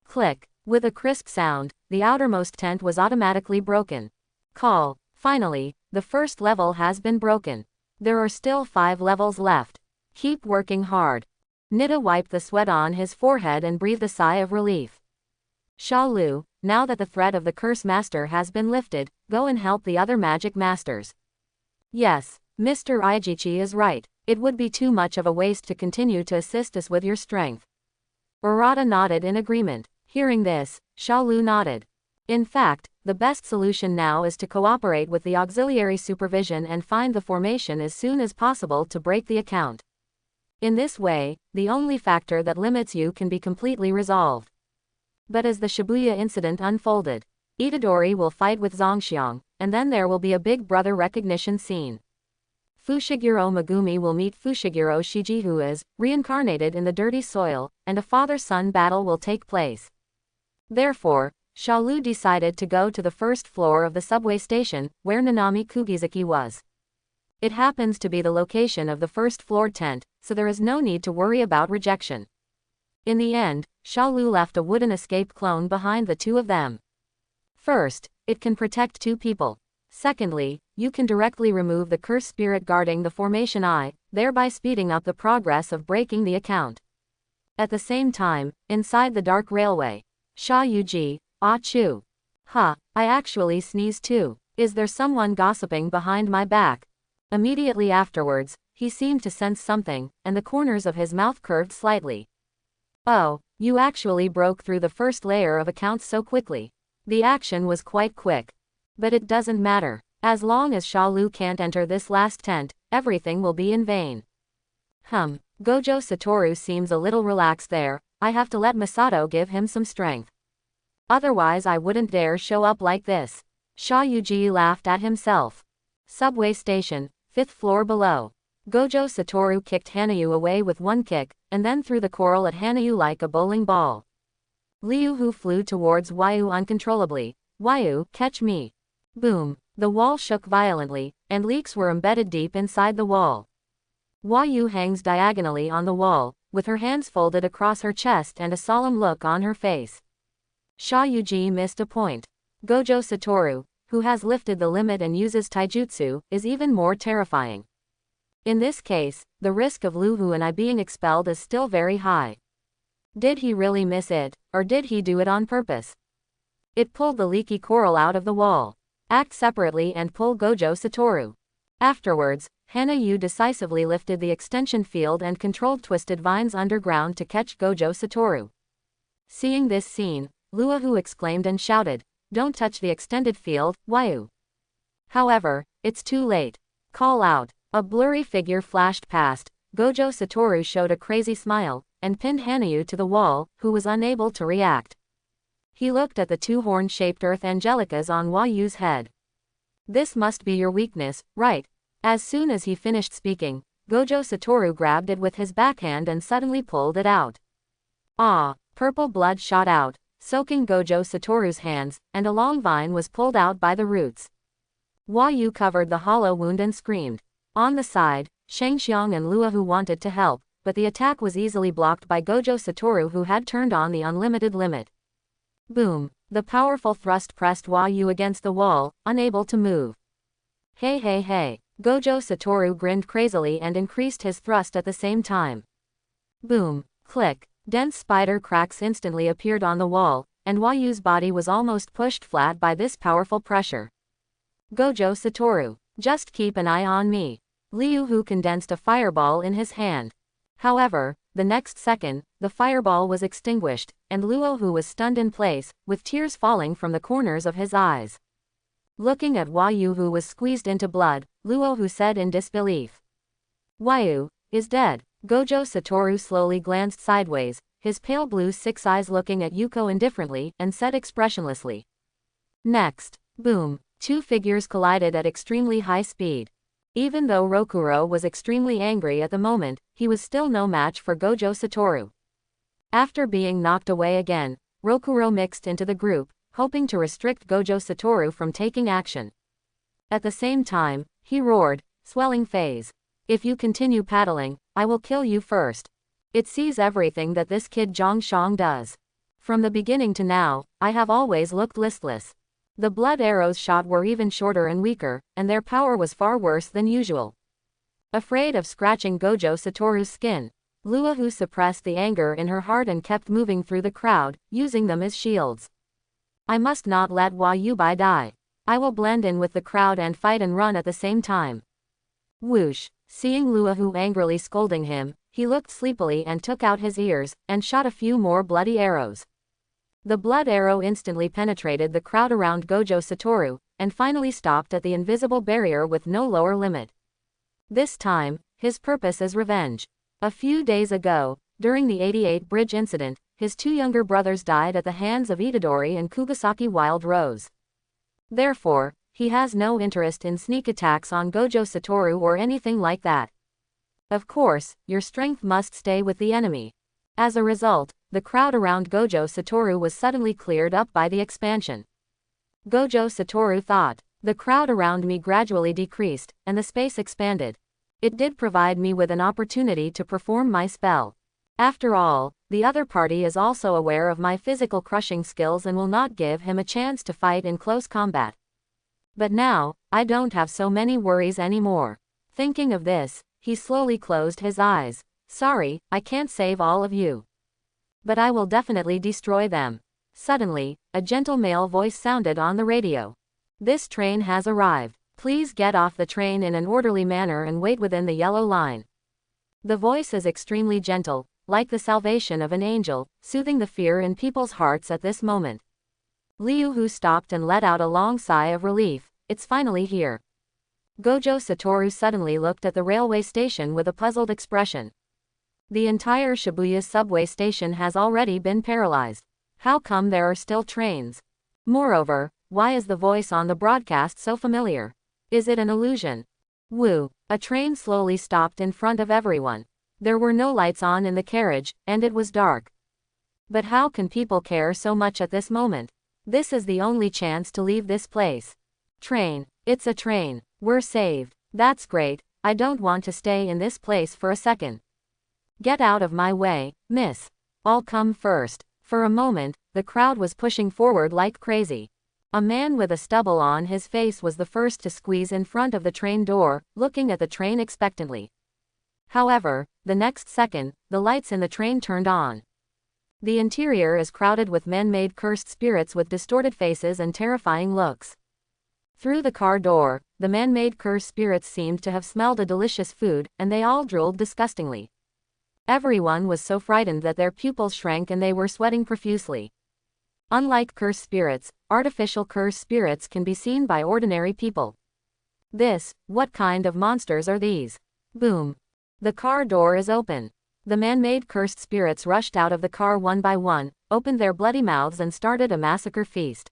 Click. With a crisp sound, the outermost tent was automatically broken. Call. Finally, the first level has been broken. There are still 5 levels left. Keep working hard. Nida wiped the sweat on his forehead and breathed a sigh of relief. Shalo, now that the threat of the curse master has been lifted, go and help the other magic masters. Yes, Mr. Aijichi is right. It would be too much of a waste to continue to assist us with your strength. Arata nodded in agreement. Hearing this, Shalo nodded. In fact, the best solution now is to cooperate with the auxiliary supervision and find the formation as soon as possible to break the account. In this way, the only factor that limits you can be completely resolved. But as the Shibuya incident unfolded, Itadori will fight with Zongxiang, and then there will be a big brother recognition scene. Fushiguro Megumi will meet Fushiguro Shiji, who is reincarnated in the dirty soil, and a father-son battle will take place. Therefore, Shalo decided to go to the first floor of the subway station, where Nanami Kugizaki was. It happens to be the location of the first floor tent, so there is no need to worry about rejection. In the end, Shalo left a wooden escape clone behind the two of them. First, it can protect 2 people. Secondly, you can directly remove the curse spirit guarding the formation eye, thereby speeding up the progress of breaking the account. At the same time, inside the dark railway, Shayuji, Achu. I actually sneezed too. Is there someone gossiping behind my back? Immediately afterwards, he seemed to sense something, and the corners of his mouth curved slightly. Oh, you actually broke through the first layer of accounts so quickly. The action was quite quick. But it doesn't matter. As long as Shalo can't enter this last tent, everything will be in vain. Gojo Satoru seems a little relaxed there. I have to let Masato give him some strength. Otherwise I wouldn't dare show up like this. Shayuji laughed at himself. Subway station, 5th floor below. Gojo Satoru kicked Hanayu away with one kick, and then threw the coral at Hanayu like a bowling ball. Liu Hu flew towards Waiu uncontrollably. Waiu, catch me. Boom. The wall shook violently, and leaks were embedded deep inside the wall. Waiu hangs diagonally on the wall, with her hands folded across her chest and a solemn look on her face. Sha Yuji missed a point. Gojo Satoru, who has lifted the limit and uses taijutsu, is even more terrifying. In this case, the risk of Liu Hu and I being expelled is still very high. Did he really miss it, or did he do it on purpose? It pulled the leaky coral out of the wall. Act separately and pull Gojo Satoru. Afterwards, Hanayu decisively lifted the extension field and controlled twisted vines underground to catch Gojo Satoru. Seeing this scene, Liu Hu exclaimed and shouted, "Don't touch the extended field, Waiu." However, it's too late. Call out. A blurry figure flashed past. Gojo Satoru showed a crazy smile, and pinned Hanayu to the wall, who was unable to react. He looked at the two horn-shaped earth angelicas on Waiu's head. This must be your weakness, right? As soon as he finished speaking, Gojo Satoru grabbed it with his backhand and suddenly pulled it out. Ah! Purple blood shot out, soaking Gojo Satoru's hands, and a long vine was pulled out by the roots. Waiu covered the hollow wound and screamed. On the side, Shangxiang and Liu Hu wanted to help, but the attack was easily blocked by Gojo Satoru, who had turned on the unlimited limit. Boom! The powerful thrust pressed Waiu against the wall, unable to move. Hey hey hey! Gojo Satoru grinned crazily and increased his thrust at the same time. Boom! Click! Dense spider cracks instantly appeared on the wall, and Waiu's body was almost pushed flat by this powerful pressure. Gojo Satoru, just keep an eye on me. Liu Hu condensed a fireball in his hand. However, the next second, the fireball was extinguished, and Liu Hu was stunned in place, with tears falling from the corners of his eyes. Looking at Waiu, who was squeezed into blood, Liu Hu said in disbelief. Waiu is dead. Gojo Satoru slowly glanced sideways, his pale blue six eyes looking at Yuko indifferently, and said expressionlessly. Next, boom, two figures collided at extremely high speed. Even though Rokuro was extremely angry at the moment, he was still no match for Gojo Satoru. After being knocked away again, Rokuro mixed into the group, hoping to restrict Gojo Satoru from taking action. At the same time, he roared, swelling phase. If you continue paddling, I will kill you first. It sees everything that this kid Zhongshang does. From the beginning to now, I have always looked listless. The blood arrows shot were even shorter and weaker, and their power was far worse than usual. Afraid of scratching Gojo Satoru's skin, Liu Hu suppressed the anger in her heart and kept moving through the crowd, using them as shields. I must not let Waiu die. I will blend in with the crowd and fight and run at the same time. Whoosh! Seeing Liu Hu angrily scolding him, he looked sleepily and took out his ears, and shot a few more bloody arrows. The blood arrow instantly penetrated the crowd around Gojo Satoru, and finally stopped at the invisible barrier with no lower limit. This time, his purpose is revenge. A few days ago, during the 88 Bridge incident, his two younger brothers died at the hands of Itadori and Kugasaki Wild Rose. Therefore, he has no interest in sneak attacks on Gojo Satoru or anything like that. Of course, your strength must stay with the enemy. As a result, the crowd around Gojo Satoru was suddenly cleared up by the expansion. Gojo Satoru thought, the crowd around me gradually decreased, and the space expanded. It did provide me with an opportunity to perform my spell. After all, the other party is also aware of my physical crushing skills and will not give him a chance to fight in close combat. But now, I don't have so many worries anymore. Thinking of this, he slowly closed his eyes. Sorry, I can't save all of you. But I will definitely destroy them. Suddenly, a gentle male voice sounded on the radio. This train has arrived. Please get off the train in an orderly manner and wait within the yellow line. The voice is extremely gentle, like the salvation of an angel, soothing the fear in people's hearts at this moment. Liu Hu stopped and let out a long sigh of relief. It's finally here. Gojo Satoru suddenly looked at the railway station with a puzzled expression. The entire Shibuya subway station has already been paralyzed. How come there are still trains? Moreover, why is the voice on the broadcast so familiar? Is it an illusion? Woo! A train slowly stopped in front of everyone. There were no lights on in the carriage, and it was dark. But how can people care so much at this moment? This is the only chance to leave this place. Train. It's a train. We're saved. That's great. I don't want to stay in this place for a second. Get out of my way, miss. I'll come first. For a moment, the crowd was pushing forward like crazy. A man with a stubble on his face was the first to squeeze in front of the train door, looking at the train expectantly. However, the next second, the lights in the train turned on. The interior is crowded with man-made cursed spirits with distorted faces and terrifying looks. Through the car door, the man-made cursed spirits seemed to have smelled a delicious food, and they all drooled disgustingly. Everyone was so frightened that their pupils shrank and they were sweating profusely. Unlike cursed spirits, artificial cursed spirits can be seen by ordinary people. What kind of monsters are these? Boom. The car door is open. The man-made cursed spirits rushed out of the car one by one, opened their bloody mouths and started a massacre feast.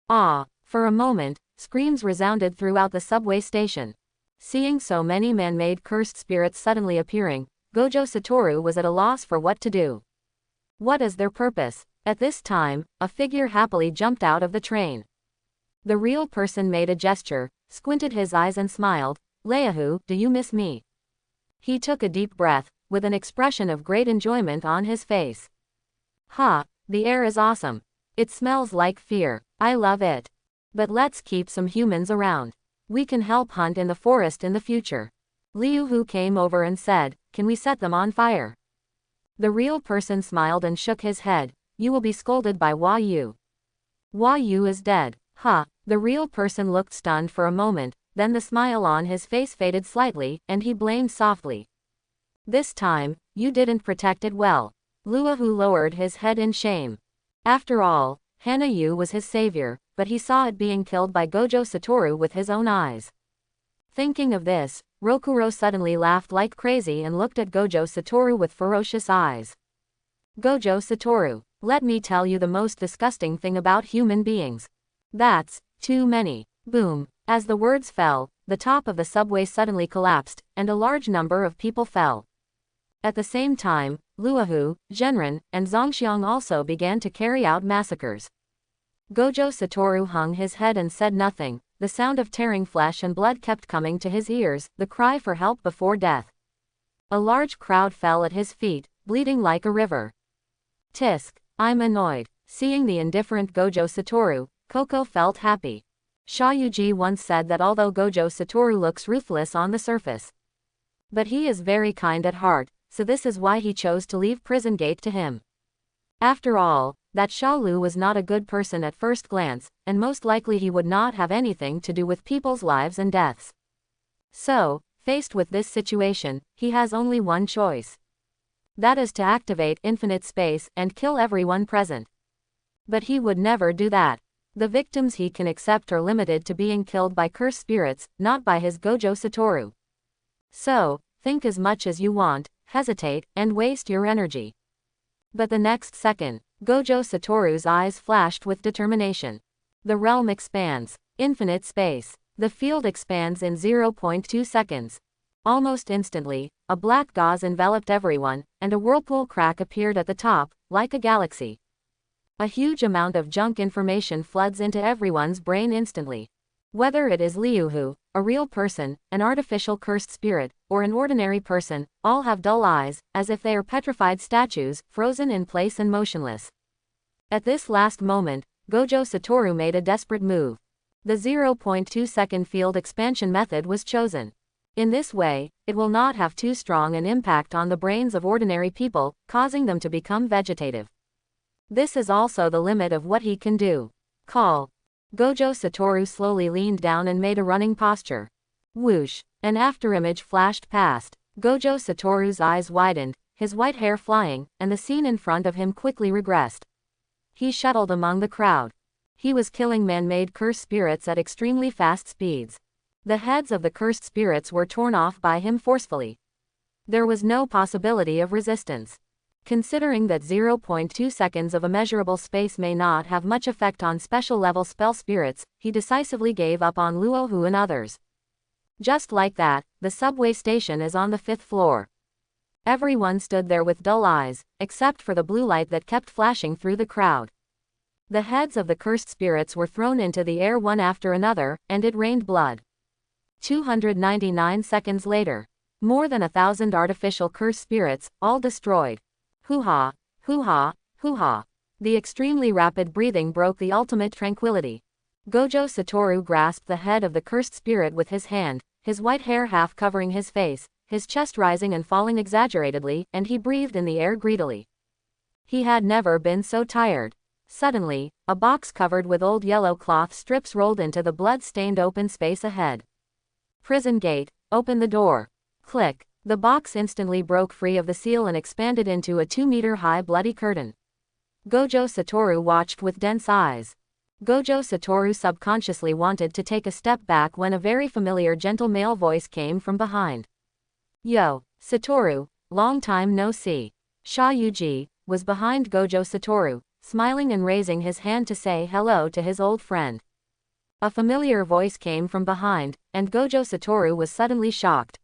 Ah! For a moment, screams resounded throughout the subway station. Seeing so many man-made cursed spirits suddenly appearing, Gojo Satoru was at a loss for what to do. What is their purpose? At this time, a figure happily jumped out of the train. The real person made a gesture, squinted his eyes and smiled. Leahu, do you miss me? He took a deep breath, with an expression of great enjoyment on his face. Ha, the air is awesome. It smells like fear. I love it. But let's keep some humans around. We can help hunt in the forest in the future. Leahu came over and said, can we set them on fire? The real person smiled and shook his head. You will be scolded by Hua Yu. Hua Yu is dead. Ha, the real person looked stunned for a moment, then the smile on his face faded slightly, and he blamed softly. This time, you didn't protect it well. Leahu lowered his head in shame. After all, Hanayu was his savior, but he saw it being killed by Gojo Satoru with his own eyes. Thinking of this, Rokuro suddenly laughed like crazy and looked at Gojo Satoru with ferocious eyes. Gojo Satoru, let me tell you the most disgusting thing about human beings. That's too many. Boom. As the words fell, the top of the subway suddenly collapsed, and a large number of people fell. At the same time, Leahu, Genrin, and Zongxiang also began to carry out massacres. Gojo Satoru hung his head and said nothing. The sound of tearing flesh and blood kept coming to his ears, the cry for help before death. A large crowd fell at his feet, bleeding like a river. Tisk, I'm annoyed. Seeing the indifferent Gojo Satoru, Koko felt happy. Shayuji once said that although Gojo Satoru looks ruthless on the surface, but he is very kind at heart, so this is why he chose to leave Prison Gate to him. After all, that Shalo was not a good person at first glance, and most likely he would not have anything to do with people's lives and deaths. So, faced with this situation, he has only one choice. That is to activate infinite space and kill everyone present. But he would never do that. The victims he can accept are limited to being killed by cursed spirits, not by his Gojo Satoru. So, think as much as you want, hesitate, and waste your energy. But the next second, Gojo Satoru's eyes flashed with determination. The realm expands. Infinite space. The field expands in 0.2 seconds. Almost instantly, a black gauze enveloped everyone, and a whirlpool crack appeared at the top, like a galaxy. A huge amount of junk information floods into everyone's brain instantly. Whether it is Leahu, a real person, an artificial cursed spirit, or an ordinary person, all have dull eyes, as if they are petrified statues, frozen in place and motionless. At this last moment, Gojo Satoru made a desperate move. The 0.2 second field expansion method was chosen. In this way, it will not have too strong an impact on the brains of ordinary people, causing them to become vegetative. This is also the limit of what he can do. Call. Gojo Satoru slowly leaned down and made a running posture. Whoosh! An afterimage flashed past. Gojo Satoru's eyes widened, his white hair flying, and the scene in front of him quickly regressed. He shuttled among the crowd. He was killing man-made cursed spirits at extremely fast speeds. The heads of the cursed spirits were torn off by him forcefully. There was no possibility of resistance. Considering that 0.2 seconds of immeasurable space may not have much effect on special-level spell spirits, he decisively gave up on Leahu and others. Just like that, the subway station is on the 5th floor. Everyone stood there with dull eyes, except for the blue light that kept flashing through the crowd. The heads of the cursed spirits were thrown into the air one after another, and it rained blood. 299 seconds later. More than 1,000 artificial cursed spirits, all destroyed. Hoo-ha, hoo-ha, hoo-ha. The extremely rapid breathing broke the ultimate tranquility. Gojo Satoru grasped the head of the cursed spirit with his hand, his white hair half covering his face, his chest rising and falling exaggeratedly, and he breathed in the air greedily. He had never been so tired. Suddenly, a box covered with old yellow cloth strips rolled into the blood-stained open space ahead. Prison gate, open the door. Click. The box instantly broke free of the seal and expanded into a 2-meter-high bloody curtain. Gojo Satoru watched with dense eyes. Gojo Satoru subconsciously wanted to take a step back when a very familiar gentle male voice came from behind. Yo, Satoru, long time no see. Shayuji was behind Gojo Satoru, smiling and raising his hand to say hello to his old friend. A familiar voice came from behind, and Gojo Satoru was suddenly shocked.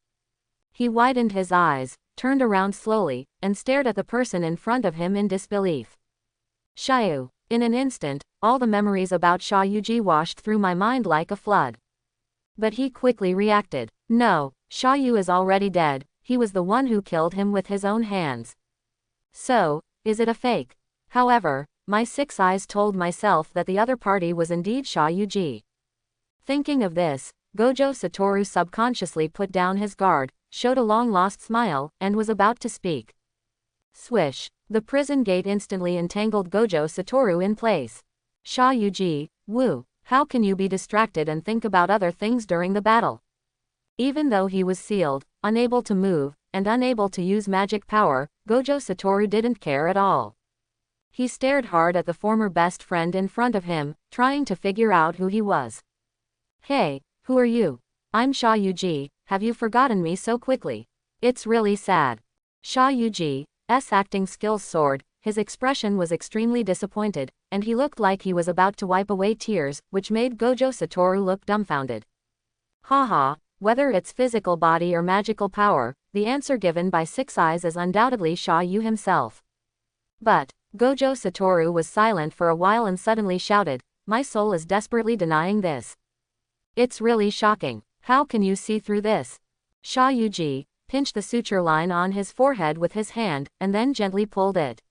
He widened his eyes, turned around slowly, and stared at the person in front of him in disbelief. Shayu. In an instant, all the memories about Shayuji washed through my mind like a flood. But he quickly reacted. No, Shayu is already dead, he was the one who killed him with his own hands. So, is it a fake? However, my 6 eyes told myself that the other party was indeed Shayuji. Thinking of this, Gojo Satoru subconsciously put down his guard, showed a long-lost smile, and was about to speak. Swish. The prison gate instantly entangled Gojo Satoru in place. Shayuji, woo, how can you be distracted and think about other things during the battle? Even though he was sealed, unable to move, and unable to use magic power, Gojo Satoru didn't care at all. He stared hard at the former best friend in front of him, trying to figure out who he was. Hey, who are you? I'm Shayuji, have you forgotten me so quickly? It's really sad. Shayuji's acting skills soared, his expression was extremely disappointed, and he looked like he was about to wipe away tears, which made Gojo Satoru look dumbfounded. Haha, whether it's physical body or magical power, the answer given by 6 eyes is undoubtedly Shayu himself. But Gojo Satoru was silent for a while and suddenly shouted, my soul is desperately denying this. It's really shocking. How can you see through this? Shayuji pinched the suture line on his forehead with his hand, and then gently pulled it.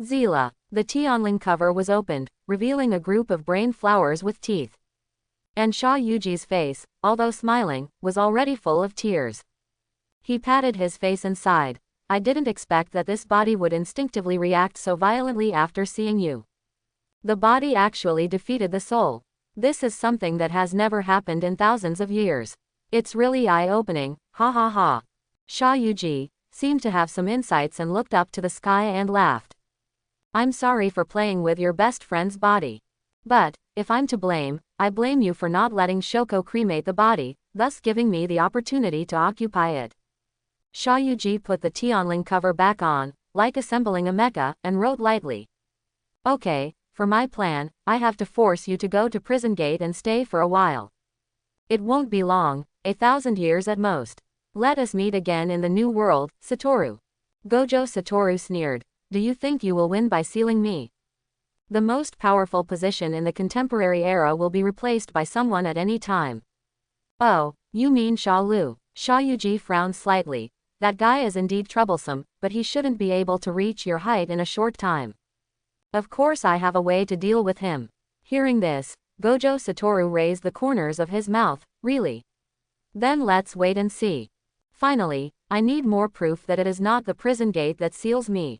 Zila. The Tianling cover was opened, revealing a group of brain flowers with teeth. And Shayuji's face, although smiling, was already full of tears. He patted his face and sighed. I didn't expect that this body would instinctively react so violently after seeing you. The body actually defeated the soul. This is something that has never happened in thousands of years. It's really eye-opening, ha ha ha. Shayuji seemed to have some insights and looked up to the sky and laughed. I'm sorry for playing with your best friend's body. But, if I'm to blame, I blame you for not letting Shoko cremate the body, thus giving me the opportunity to occupy it. Shayuji put the Tianling cover back on, like assembling a mecha, and wrote lightly. Okay, for my plan, I have to force you to go to prison gate and stay for a while. It won't be long, 1,000 years at most. Let us meet again in the new world, Satoru. Gojo Satoru sneered. Do you think you will win by sealing me? The most powerful position in the contemporary era will be replaced by someone at any time. Oh, you mean Shalu? Shayuji frowned slightly. That guy is indeed troublesome, but he shouldn't be able to reach your height in a short time. Of course I have a way to deal with him. Hearing this, Gojo Satoru raised the corners of his mouth. Really? Then let's wait and see. Finally, I need more proof that it is not the prison gate that seals me.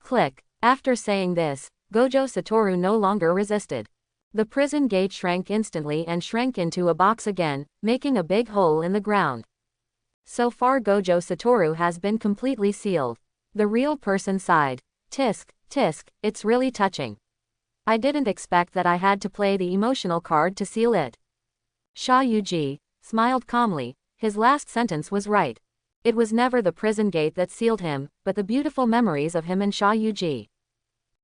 Click. After saying this, Gojo Satoru no longer resisted. The prison gate shrank instantly and shrank into a box again, making a big hole in the ground. So far Gojo Satoru has been completely sealed. The real person sighed. Tisk, tisk, it's really touching. I didn't expect that I had to play the emotional card to seal it. Shayuji smiled calmly. His last sentence was right. It was never the prison gate that sealed him, but the beautiful memories of him and Shayuji.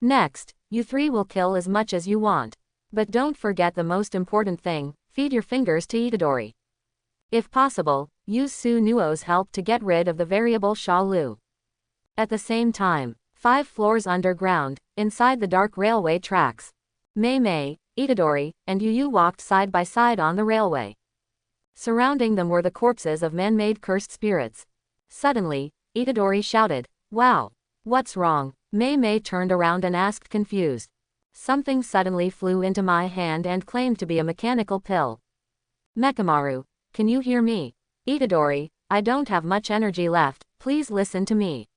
Next, you 3 will kill as much as you want. But don't forget the most important thing, feed your fingers to Itadori. If possible, use Sunuo's help to get rid of the variable Shalo. At the same time, 5 floors underground, inside the dark railway tracks, Mei, Itadori, and Yu walked side by side on the railway. Surrounding them were the corpses of man-made cursed spirits. Suddenly, Itadori shouted, "Wow! What's wrong?" Mei turned around and asked confused. Something suddenly flew into my hand and claimed to be a mechanical pill. Mechamaru, can you hear me? Itadori, I don't have much energy left, please listen to me.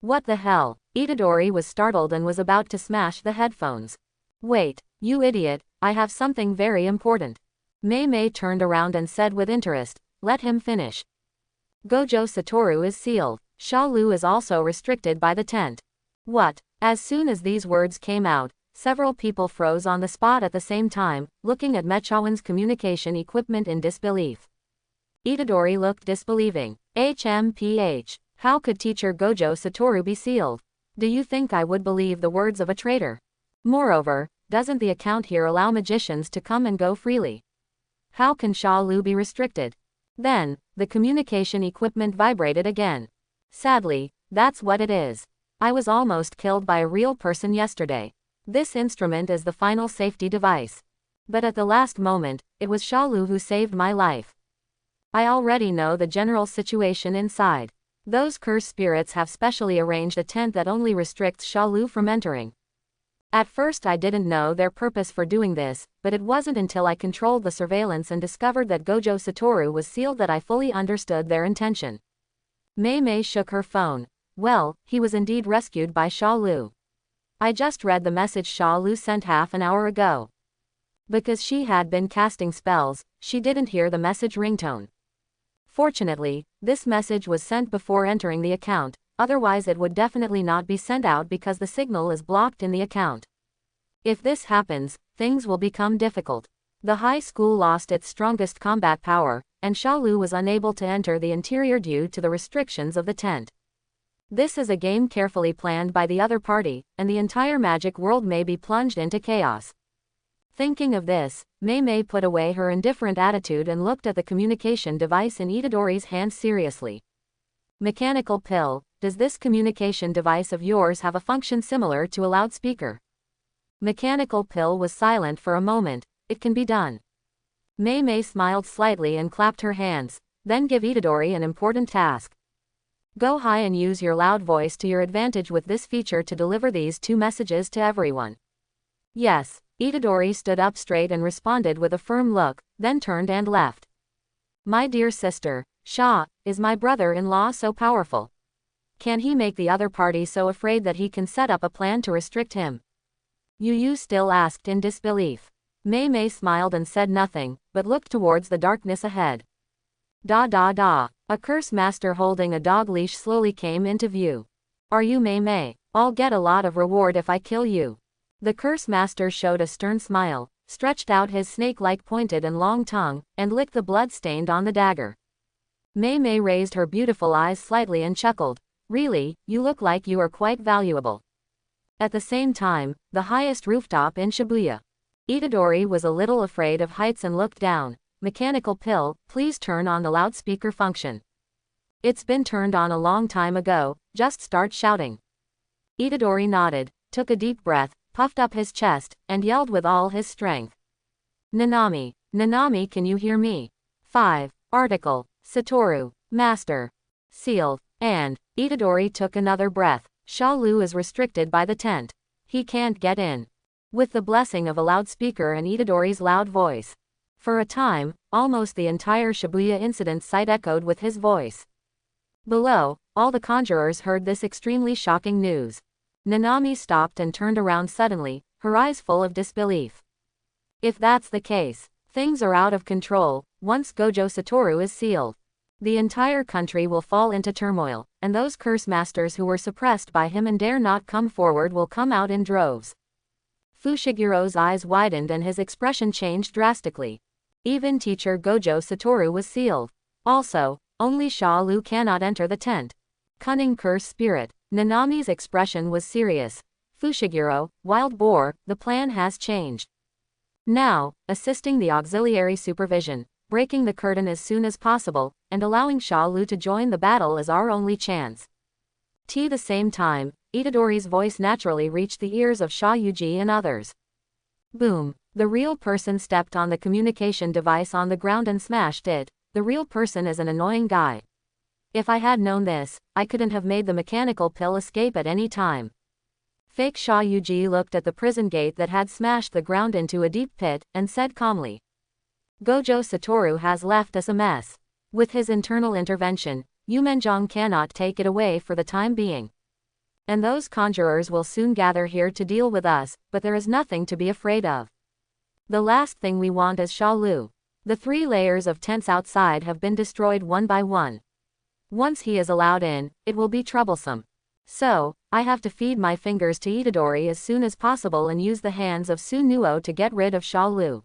What the hell? Itadori was startled and was about to smash the headphones. Wait, you idiot, I have something very important. Mei turned around and said with interest, let him finish. Gojo Satoru is sealed. Shalo is also restricted by the tent. What? As soon as these words came out, several people froze on the spot at the same time, looking at Mechawan's communication equipment in disbelief. Itadori looked disbelieving. HMPH. How could teacher Gojo Satoru be sealed? Do you think I would believe the words of a traitor? Moreover, doesn't the account here allow magicians to come and go freely? How can Shalo be restricted? Then, the communication equipment vibrated again. Sadly, that's what it is. I was almost killed by a real person yesterday. This instrument is the final safety device. But at the last moment, it was Shalo who saved my life. I already know the general situation inside. Those cursed spirits have specially arranged a tent that only restricts Shalo from entering. At first I didn't know their purpose for doing this, but it wasn't until I controlled the surveillance and discovered that Gojo Satoru was sealed that I fully understood their intention. Mei shook her phone. Well, he was indeed rescued by Shalo. I just read the message Shalo sent half an hour ago. Because she had been casting spells, she didn't hear the message ringtone. Fortunately, this message was sent before entering the account, otherwise it would definitely not be sent out because the signal is blocked in the account. If this happens, things will become difficult. The high school lost its strongest combat power, and Shalo was unable to enter the interior due to the restrictions of the tent. This is a game carefully planned by the other party, and the entire magic world may be plunged into chaos. Thinking of this, Mei put away her indifferent attitude and looked at the communication device in Itadori's hand seriously. Mechanical pill, does this communication device of yours have a function similar to a loudspeaker? Mechanical pill was silent for a moment. It can be done. Mei smiled slightly and clapped her hands, then give Itadori an important task. Go high and use your loud voice to your advantage with this feature to deliver these 2 messages to everyone. Yes. Itadori stood up straight and responded with a firm look, then turned and left. My dear sister, is my brother-in-law so powerful? Can he make the other party so afraid that he can set up a plan to restrict him? Yu still asked in disbelief. Mei smiled and said nothing, but looked towards the darkness ahead. A curse master holding a dog leash slowly came into view. Are you Mei? I'll get a lot of reward if I kill you. The curse master showed a stern smile, stretched out his snake-like pointed and long tongue, and licked the blood stained on the dagger. Mei raised her beautiful eyes slightly and chuckled. Really, you look like you are quite valuable. At the same time, the highest rooftop in Shibuya. Itadori was a little afraid of heights and looked down. Mechanical pill, please turn on the loudspeaker function. It's been turned on a long time ago, just start shouting. Itadori nodded, took a deep breath, puffed up his chest, and yelled with all his strength. Nanami, can you hear me? 5. Article. Satoru, Master. Sealed. And, Itadori took another breath. Shalo is restricted by the tent. He can't get in. With the blessing of a loudspeaker and Itadori's loud voice. For a time, almost the entire Shibuya incident site echoed with his voice. Below, all the conjurers heard this extremely shocking news. Nanami stopped and turned around suddenly, her eyes full of disbelief. If that's the case, things are out of control. Once Gojo Satoru is sealed, the entire country will fall into turmoil, and those curse masters who were suppressed by him and dare not come forward will come out in droves. Fushigiro's eyes widened and his expression changed drastically. Even teacher Gojo Satoru was sealed. Also, only Shalo cannot enter the tent. Cunning curse spirit. Nanami's expression was serious. Fushiguro, wild boar, the plan has changed. Now, assisting the auxiliary supervision. breaking the curtain as soon as possible, and allowing Shalo to join the battle is our only chance. At the same time, Itadori's voice naturally reached the ears of Shayuji and others. Boom! The real person stepped on the communication device on the ground and smashed it. The real person is an annoying guy. If I had known this, I couldn't have made the mechanical pill escape at any time. Fake Shayuji looked at the prison gate that had smashed the ground into a deep pit, and said calmly. Gojo Satoru has left us a mess. With his internal intervention, Yumenjong cannot take it away for the time being. And those conjurers will soon gather here to deal with us, but there is nothing to be afraid of. The last thing we want is Shalo. The 3 layers of tents outside have been destroyed one by one. Once he is allowed in, it will be troublesome. So, I have to feed my fingers to Itadori as soon as possible and use the hands of Sunuo to get rid of Shalo.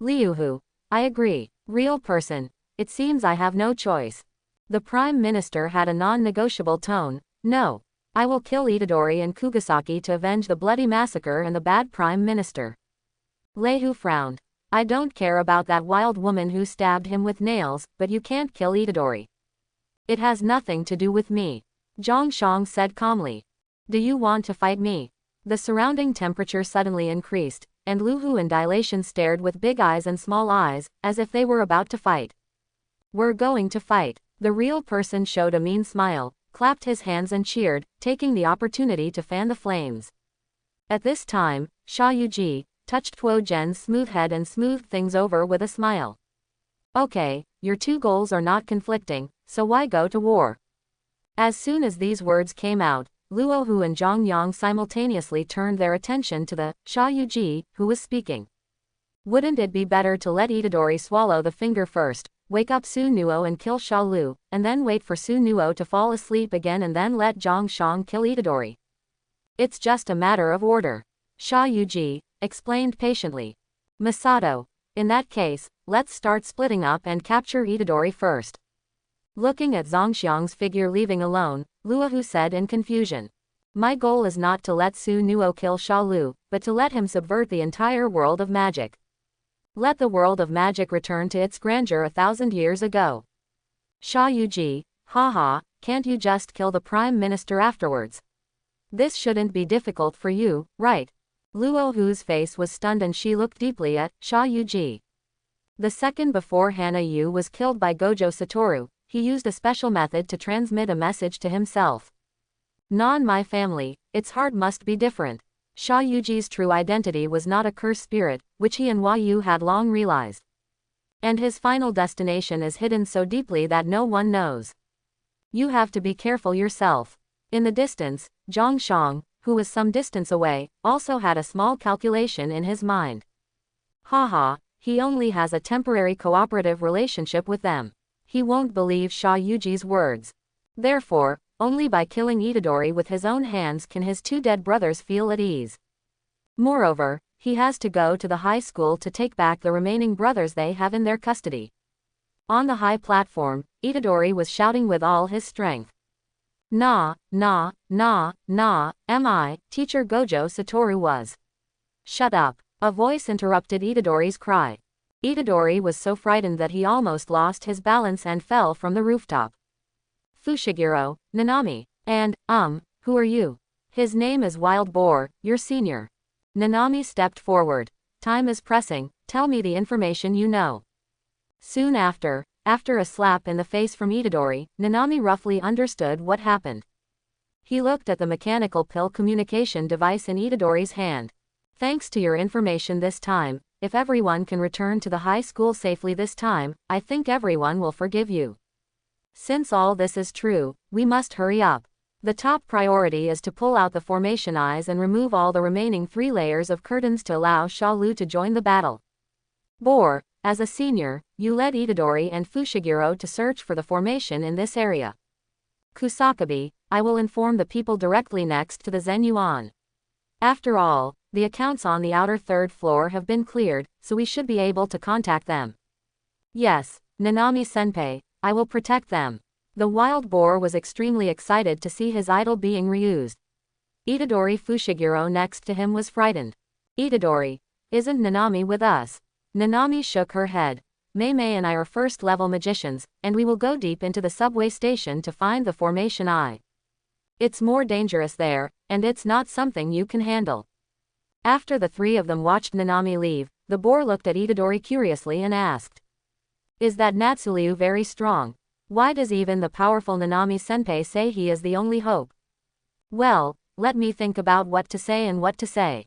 Liuhu. I agree. Real person. It seems I have no choice. The Prime Minister had a non-negotiable tone. No. I will kill Itadori and Kugasaki to avenge the bloody massacre and the bad Prime Minister. Leihu frowned. I don't care about that wild woman who stabbed him with nails, but you can't kill Itadori. It has nothing to do with me. Zhongshang said calmly. Do you want to fight me? The surrounding temperature suddenly increased, and Luhu and Dilation stared with big eyes and small eyes, as if they were about to fight. We're going to fight. The real person showed a mean smile, clapped his hands and cheered, taking the opportunity to fan the flames. At this time, Shayuji touched Tuo Gen's smooth head and smoothed things over with a smile. Okay, your 2 goals are not conflicting, so why go to war? As soon as these words came out, Luohu and Zhang Yang simultaneously turned their attention to the Shayuji, who was speaking. Wouldn't it be better to let Itadori swallow the finger first, wake up Sunuo and kill Shalo, and then wait for Sunuo to fall asleep again and then let Zhongshang kill Itadori? It's just a matter of order. Shayuji explained patiently. Masato. In that case, let's start splitting up and capture Itadori first. Looking at Zhongxiang's figure leaving alone, Luohu said in confusion. My goal is not to let Sunuo kill Shalo, but to let him subvert the entire world of magic. Let the world of magic return to its grandeur 1,000 years ago. Shayuji, haha, can't you just kill the Prime Minister afterwards? This shouldn't be difficult for you, right? Luohu's face was stunned and she looked deeply at Shayuji. The second before Hana Yu was killed by Gojo Satoru, he used a special method to transmit a message to himself. Non my family, its heart must be different. Shayuji's true identity was not a cursed spirit, which he and Yu had long realized. And his final destination is hidden so deeply that no one knows. You have to be careful yourself. In the distance, Zhongshang, who was some distance away, also had a small calculation in his mind. Haha, he only has a temporary cooperative relationship with them. He won't believe Shayuji's words. Therefore, only by killing Itadori with his own hands can his 2 dead brothers feel at ease. Moreover, he has to go to the high school to take back the remaining brothers they have in their custody. On the high platform, Itadori was shouting with all his strength. Nah, nah, nah, nah, teacher Gojo Satoru was. Shut up. A voice interrupted Itadori's cry. Itadori was so frightened that he almost lost his balance and fell from the rooftop. Fushiguro, Nanami, and, who are you? His name is Wild Boar, your senior. Nanami stepped forward. Time is pressing, tell me the information you know. Soon after a slap in the face from Itadori, Nanami roughly understood what happened. He looked at the mechanical pill communication device in Itadori's hand. Thanks to your information this time, if everyone can return to the high school safely this time, I think everyone will forgive you. Since all this is true, we must hurry up. The top priority is to pull out the formation eyes and remove all the remaining 3 layers of curtains to allow Shalo to join the battle. Boar, as a senior, you led Itadori and Fushiguro to search for the formation in this area. Kusakabe, I will inform the people directly next to the Zenyuan. After all, the accounts on the outer 3rd floor have been cleared, so we should be able to contact them. Yes, Nanami-senpai, I will protect them. The wild boar was extremely excited to see his idol being reused. Itadori Fushiguro next to him was frightened. Itadori, isn't Nanami with us? Nanami shook her head. Mei Mei and I are first-level magicians, and we will go deep into the subway station to find the Formation Eye. It's more dangerous there, and it's not something you can handle." After the three of them watched Nanami leave, the boar looked at Itadori curiously and asked, "Is that Natsuryu very strong? Why does even the powerful Nanami-senpai say he is the only hope?" "Well, let me think about what to say and what to say.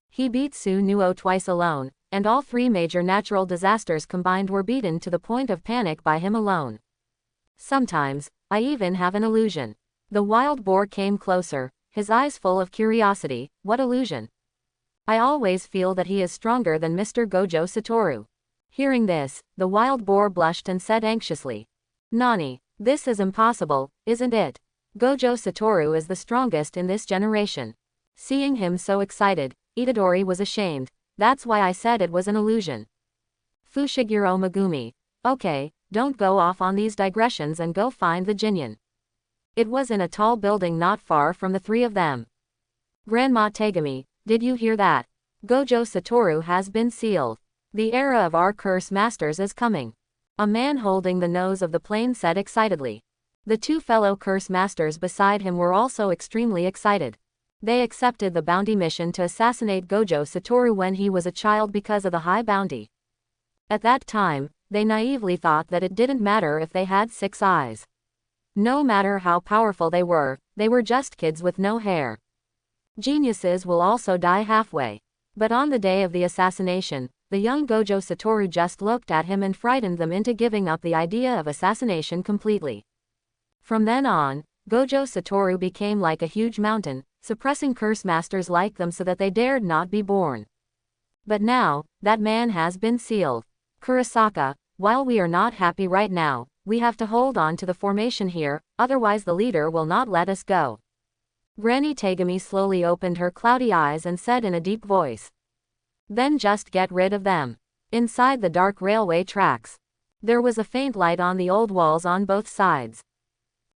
He beat Sunuo twice alone, and all three major natural disasters combined were beaten to the point of panic by him alone. Sometimes, I even have an illusion." The wild boar came closer, his eyes full of curiosity. "What illusion?" "I always feel that he is stronger than Mr. Gojo Satoru." Hearing this, the wild boar blushed and said anxiously, "Nani, this is impossible, isn't it? Gojo Satoru is the strongest in this generation." Seeing him so excited, Itadori was ashamed. "That's why I said it was an illusion." Fushiguro Megumi. "Okay, don't go off on these digressions and go find the Jinyan." It was in a tall building not far from the three of them. "Grandma Tegami, did you hear that? Gojo Satoru has been sealed. The era of our curse masters is coming." A man holding the nose of the plane said excitedly. The two fellow curse masters beside him were also extremely excited. They accepted the bounty mission to assassinate Gojo Satoru when he was a child because of the high bounty. At that time, they naively thought that it didn't matter if they had 6 eyes. No matter how powerful they were just kids with no hair. Geniuses will also die halfway. But on the day of the assassination, the young Gojo Satoru just looked at him and frightened them into giving up the idea of assassination completely. From then on, Gojo Satoru became like a huge mountain, suppressing curse masters like them so that they dared not be born. But now, that man has been sealed. Kurosaka, while we are not happy right now, we have to hold on to the formation here, otherwise the leader will not let us go. Granny Tegami slowly opened her cloudy eyes and said in a deep voice. "Then just get rid of them." Inside the dark railway tracks, there was a faint light on the old walls on both sides.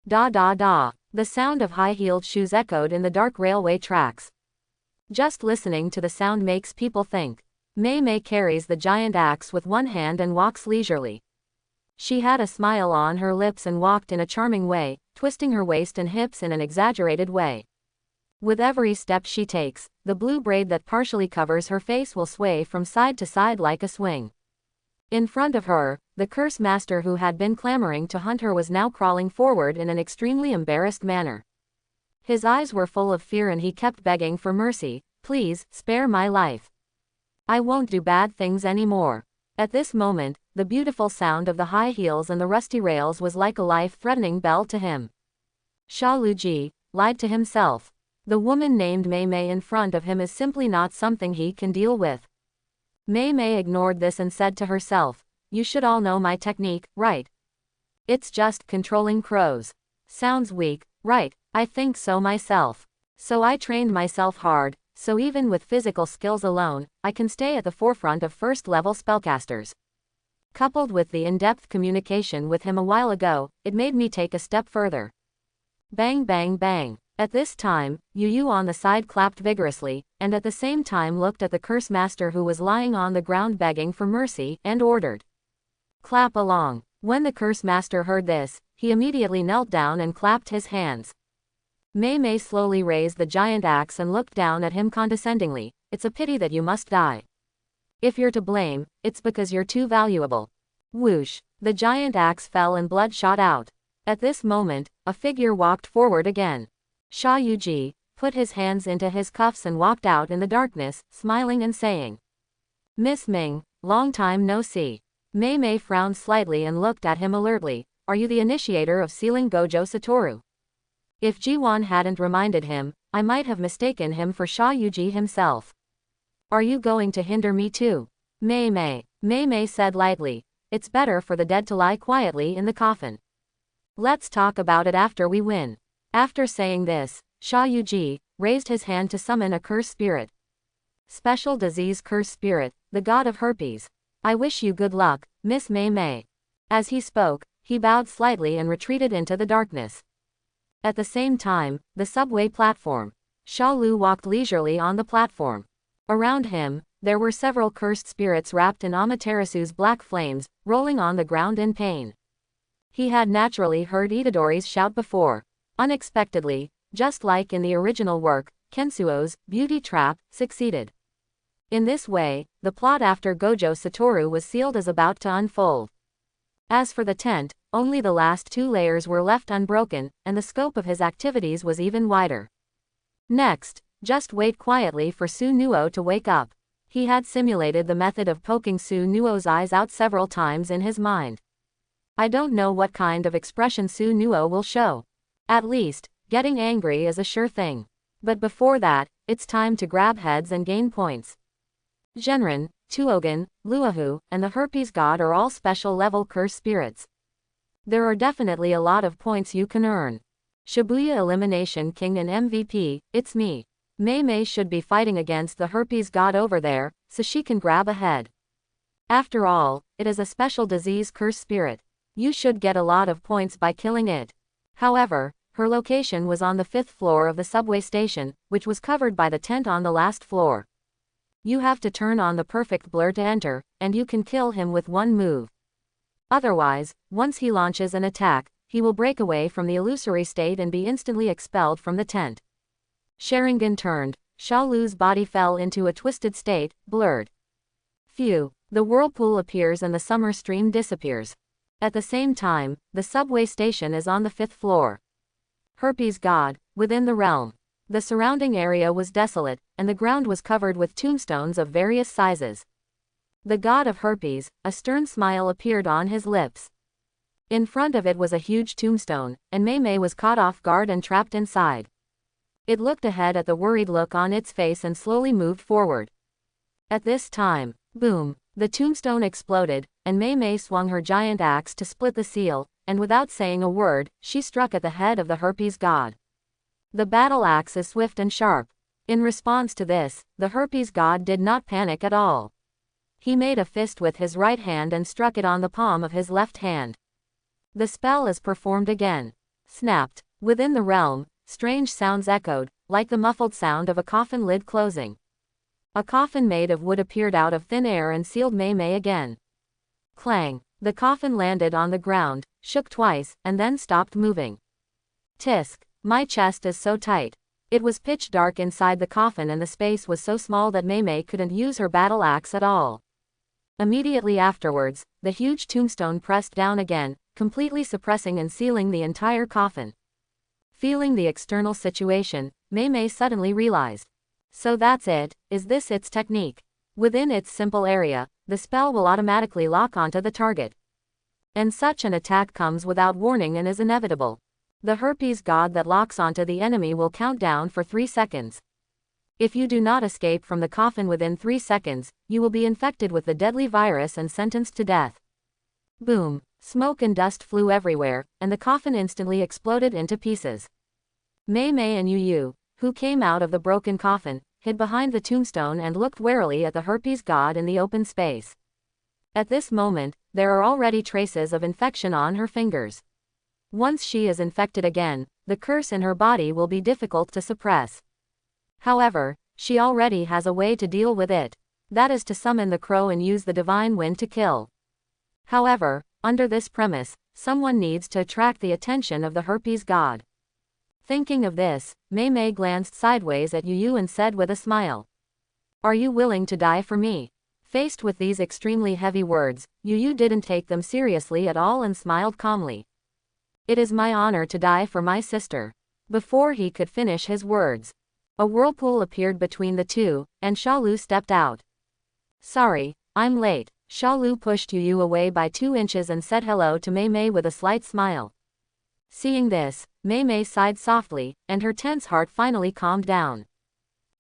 Da da da. The sound of high-heeled shoes echoed in the dark railway tracks. Just listening to the sound makes people think. Mei Mei carries the giant axe with one hand and walks leisurely. She had a smile on her lips and walked in a charming way, twisting her waist and hips in an exaggerated way. With every step she takes, the blue braid that partially covers her face will sway from side to side like a swing. In front of her, the curse master who had been clamoring to hunt her was now crawling forward in an extremely embarrassed manner. His eyes were full of fear and he kept begging for mercy. "Please, spare my life. I won't do bad things anymore." At this moment, the beautiful sound of the high heels and the rusty rails was like a life-threatening bell to him. Shaluji lied to himself. The woman named Mei Mei in front of him is simply not something he can deal with. Mei Mei ignored this and said to herself, "You should all know my technique, right? It's just controlling crows. Sounds weak, right? I think so myself. So I trained myself hard, so even with physical skills alone, I can stay at the forefront of first-level spellcasters." Coupled with the in-depth communication with him a while ago, it made me take a step further. Bang bang bang. At this time, Yu on the side clapped vigorously, and at the same time looked at the curse master who was lying on the ground begging for mercy, and ordered, "Clap along." When the curse master heard this, he immediately knelt down and clapped his hands. Mei Mei slowly raised the giant axe and looked down at him condescendingly. "It's a pity that you must die. If you're to blame, it's because you're too valuable." Whoosh! The giant axe fell and blood shot out. At this moment, a figure walked forward again. Sha Yuji put his hands into his cuffs and walked out in the darkness, smiling and saying, "Miss Ming, long time no see." Mei Mei frowned slightly and looked at him alertly. "Are you the initiator of sealing Gojo Satoru?" If Jiwon hadn't reminded him, I might have mistaken him for Sha Yuji himself. "Are you going to hinder me too?" Mei Mei said lightly. "It's better for the dead to lie quietly in the coffin. Let's talk about it after we win." After saying this, Sha Yuji raised his hand to summon a curse spirit. "Special disease curse spirit, the god of herpes. I wish you good luck, Miss Mei Mei." As he spoke, he bowed slightly and retreated into the darkness. At the same time, the subway platform. Sha Lu walked leisurely on the platform. Around him, there were several cursed spirits wrapped in Amaterasu's black flames, rolling on the ground in pain. He had naturally heard Itadori's shout before. Unexpectedly, just like in the original work, Kensuo's beauty trap succeeded. In this way, the plot after Gojo Satoru was sealed is about to unfold. As for the tent, only the last 2 layers were left unbroken, and the scope of his activities was even wider. Next, just wait quietly for Sunuo to wake up. He had simulated the method of poking Sunuo's eyes out several times in his mind. I don't know what kind of expression Sunuo will show. At least, getting angry is a sure thing. But before that, it's time to grab heads and gain points. Genrin, Tuogen, Luahu, and the Herpes God are all special level curse spirits. There are definitely a lot of points you can earn. Shibuya Elimination King and MVP, it's me. Mei should be fighting against the Herpes God over there, so she can grab a head. After all, it is a special disease curse spirit. You should get a lot of points by killing it. However, her location was on the 5th floor of the subway station, which was covered by the tent on the last floor. You have to turn on the perfect blur to enter, and you can kill him with one move. Otherwise, once he launches an attack, he will break away from the illusory state and be instantly expelled from the tent. Sharingan turned, Shalu's body fell into a twisted state, blurred. Phew, the whirlpool appears and the summer stream disappears. At the same time, the subway station is on the 5th floor. Herpes God, within the realm. The surrounding area was desolate, and the ground was covered with tombstones of various sizes. The god of Herpes, a stern smile appeared on his lips. In front of it was a huge tombstone, and Mei was caught off guard and trapped inside. It looked ahead at the worried look on its face and slowly moved forward. At this time, boom, the tombstone exploded, and Mei swung her giant axe to split the seal, and without saying a word, she struck at the head of the Herpes God. The battle axe is swift and sharp. In response to this, the Herpes God did not panic at all. He made a fist with his right hand and struck it on the palm of his left hand. The spell is performed again. Snapped. Within the realm, strange sounds echoed, like the muffled sound of a coffin lid closing. A coffin made of wood appeared out of thin air and sealed Mei again. Clang. The coffin landed on the ground, shook twice, and then stopped moving. Tisk. My chest is so tight. It was pitch dark inside the coffin and the space was so small that Mei couldn't use her battle axe at all. Immediately afterwards, the huge tombstone pressed down again, completely suppressing and sealing the entire coffin. Feeling the external situation, Mei suddenly realized. So that's it, is this its technique? Within its simple area, the spell will automatically lock onto the target. And such an attack comes without warning and is inevitable. The Herpes God that locks onto the enemy will count down for 3 seconds. If you do not escape from the coffin within 3 seconds, you will be infected with the deadly virus and sentenced to death. Boom, smoke and dust flew everywhere, and the coffin instantly exploded into pieces. Mei and Yu, who came out of the broken coffin, hid behind the tombstone and looked warily at the Herpes God in the open space. At this moment, there are already traces of infection on her fingers. Once she is infected again, the curse in her body will be difficult to suppress. However, she already has a way to deal with it. That is to summon the crow and use the divine wind to kill. However, under this premise, someone needs to attract the attention of the Herpes God. Thinking of this, Mei glanced sideways at Yu and said with a smile. Are you willing to die for me? Faced with these extremely heavy words, Yu didn't take them seriously at all and smiled calmly. It is my honor to die for my sister. Before he could finish his words, a whirlpool appeared between the two, and Shalu stepped out. Sorry, I'm late. Shalu pushed Yu away by 2 inches and said hello to Mei with a slight smile. Seeing this, Mei sighed softly, and her tense heart finally calmed down.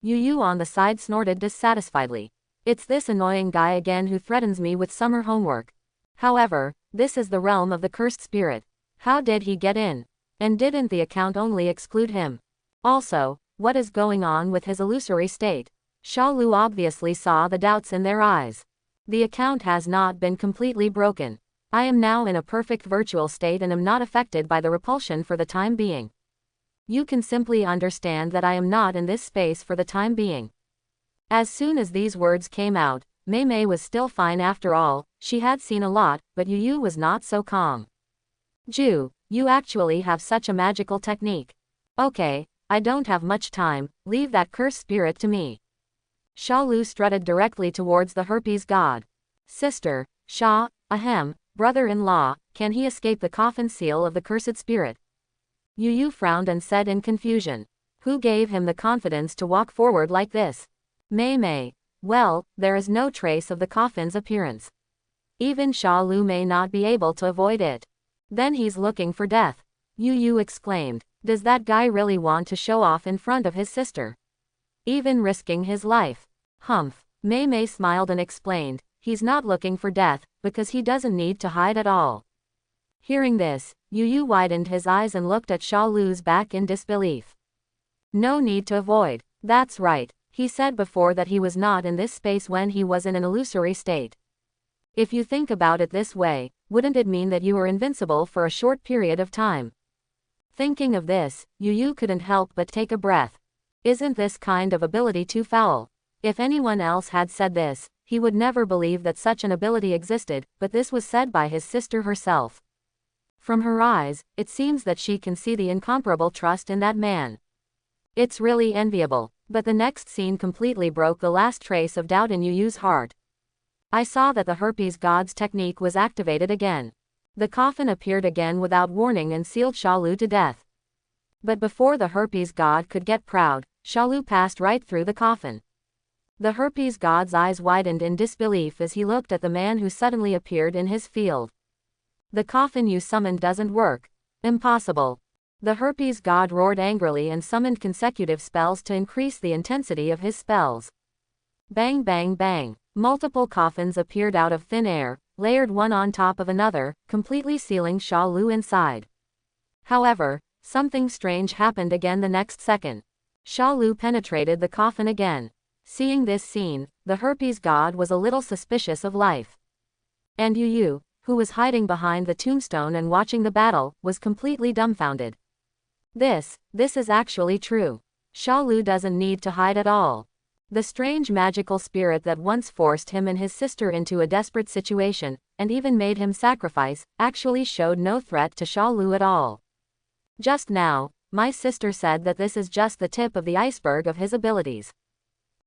Yu on the side snorted dissatisfiedly. It's this annoying guy again who threatens me with summer homework. However, this is the realm of the cursed spirit. How did he get in? And didn't the account only exclude him? Also, what is going on with his illusory state? Shalu obviously saw the doubts in their eyes. The account has not been completely broken. I am now in a perfect virtual state and am not affected by the repulsion for the time being. You can simply understand that I am not in this space for the time being. As soon as these words came out, Mei Mei was still fine after all, she had seen a lot, but Yu was not so calm. Ju, you actually have such a magical technique. Okay, I don't have much time, leave that cursed spirit to me. Shalo strutted directly towards the herpes god. Sister, Sha, ahem, brother-in-law, can he escape the coffin seal of the cursed spirit? Yu frowned and said in confusion. Who gave him the confidence to walk forward like this? Mei Mei. Well, there is no trace of the coffin's appearance. Even Shalo may not be able to avoid it. Then he's looking for death. Yu exclaimed. Does that guy really want to show off in front of his sister? Even risking his life? Humph. Mei Mei smiled and explained, he's not looking for death, because he doesn't need to hide at all. Hearing this, Yu widened his eyes and looked at Shalo's back in disbelief. No need to avoid. That's right. He said before that he was not in this space when he was in an illusory state. If you think about it this way, wouldn't it mean that you were invincible for a short period of time? Thinking of this, Yu couldn't help but take a breath. Isn't this kind of ability too foul? If anyone else had said this, he would never believe that such an ability existed, but this was said by his sister herself. From her eyes, it seems that she can see the incomparable trust in that man. It's really enviable. But the next scene completely broke the last trace of doubt in Yu's heart. I saw that the herpes god's technique was activated again. The coffin appeared again without warning and sealed Shalo to death. But before the herpes god could get proud, Shalo passed right through the coffin. The herpes god's eyes widened in disbelief as he looked at the man who suddenly appeared in his field. The coffin you summoned doesn't work. Impossible. The herpes god roared angrily and summoned consecutive spells to increase the intensity of his spells. Bang bang bang. Multiple coffins appeared out of thin air, layered one on top of another, completely sealing Shalo inside. However, something strange happened again the next second. Shalo penetrated the coffin again. Seeing this scene, the herpes god was a little suspicious of life. And Yu, who was hiding behind the tombstone and watching the battle, was completely dumbfounded. This is actually true. Shalo doesn't need to hide at all. The strange magical spirit that once forced him and his sister into a desperate situation, and even made him sacrifice, actually showed no threat to Shalo at all. Just now, my sister said that this is just the tip of the iceberg of his abilities.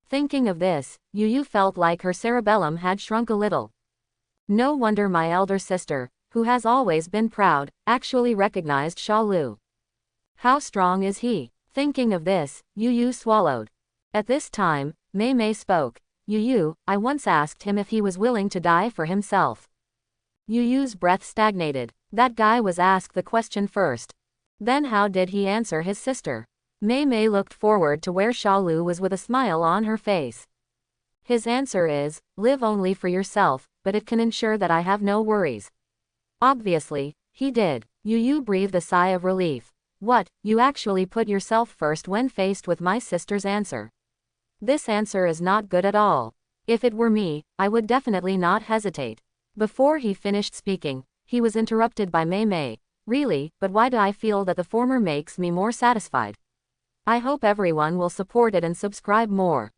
Thinking of this, Yu felt like her cerebellum had shrunk a little. No wonder my elder sister, who has always been proud, actually recognized Shalo. How strong is he? Thinking of this, Yu swallowed. At this time, Mei Mei spoke. Yu, I once asked him if he was willing to die for himself. Yu's breath stagnated. That guy was asked the question first. Then how did he answer his sister? Mei Mei looked forward to where Shalo was with a smile on her face. His answer is, live only for yourself, but it can ensure that I have no worries. Obviously, he did. Yu breathed a sigh of relief. What, you actually put yourself first when faced with my sister's answer? This answer is not good at all. If it were me, I would definitely not hesitate. Before he finished speaking, he was interrupted by Mei Mei. Really, but why do I feel that the former makes me more satisfied? I hope everyone will support it and subscribe more.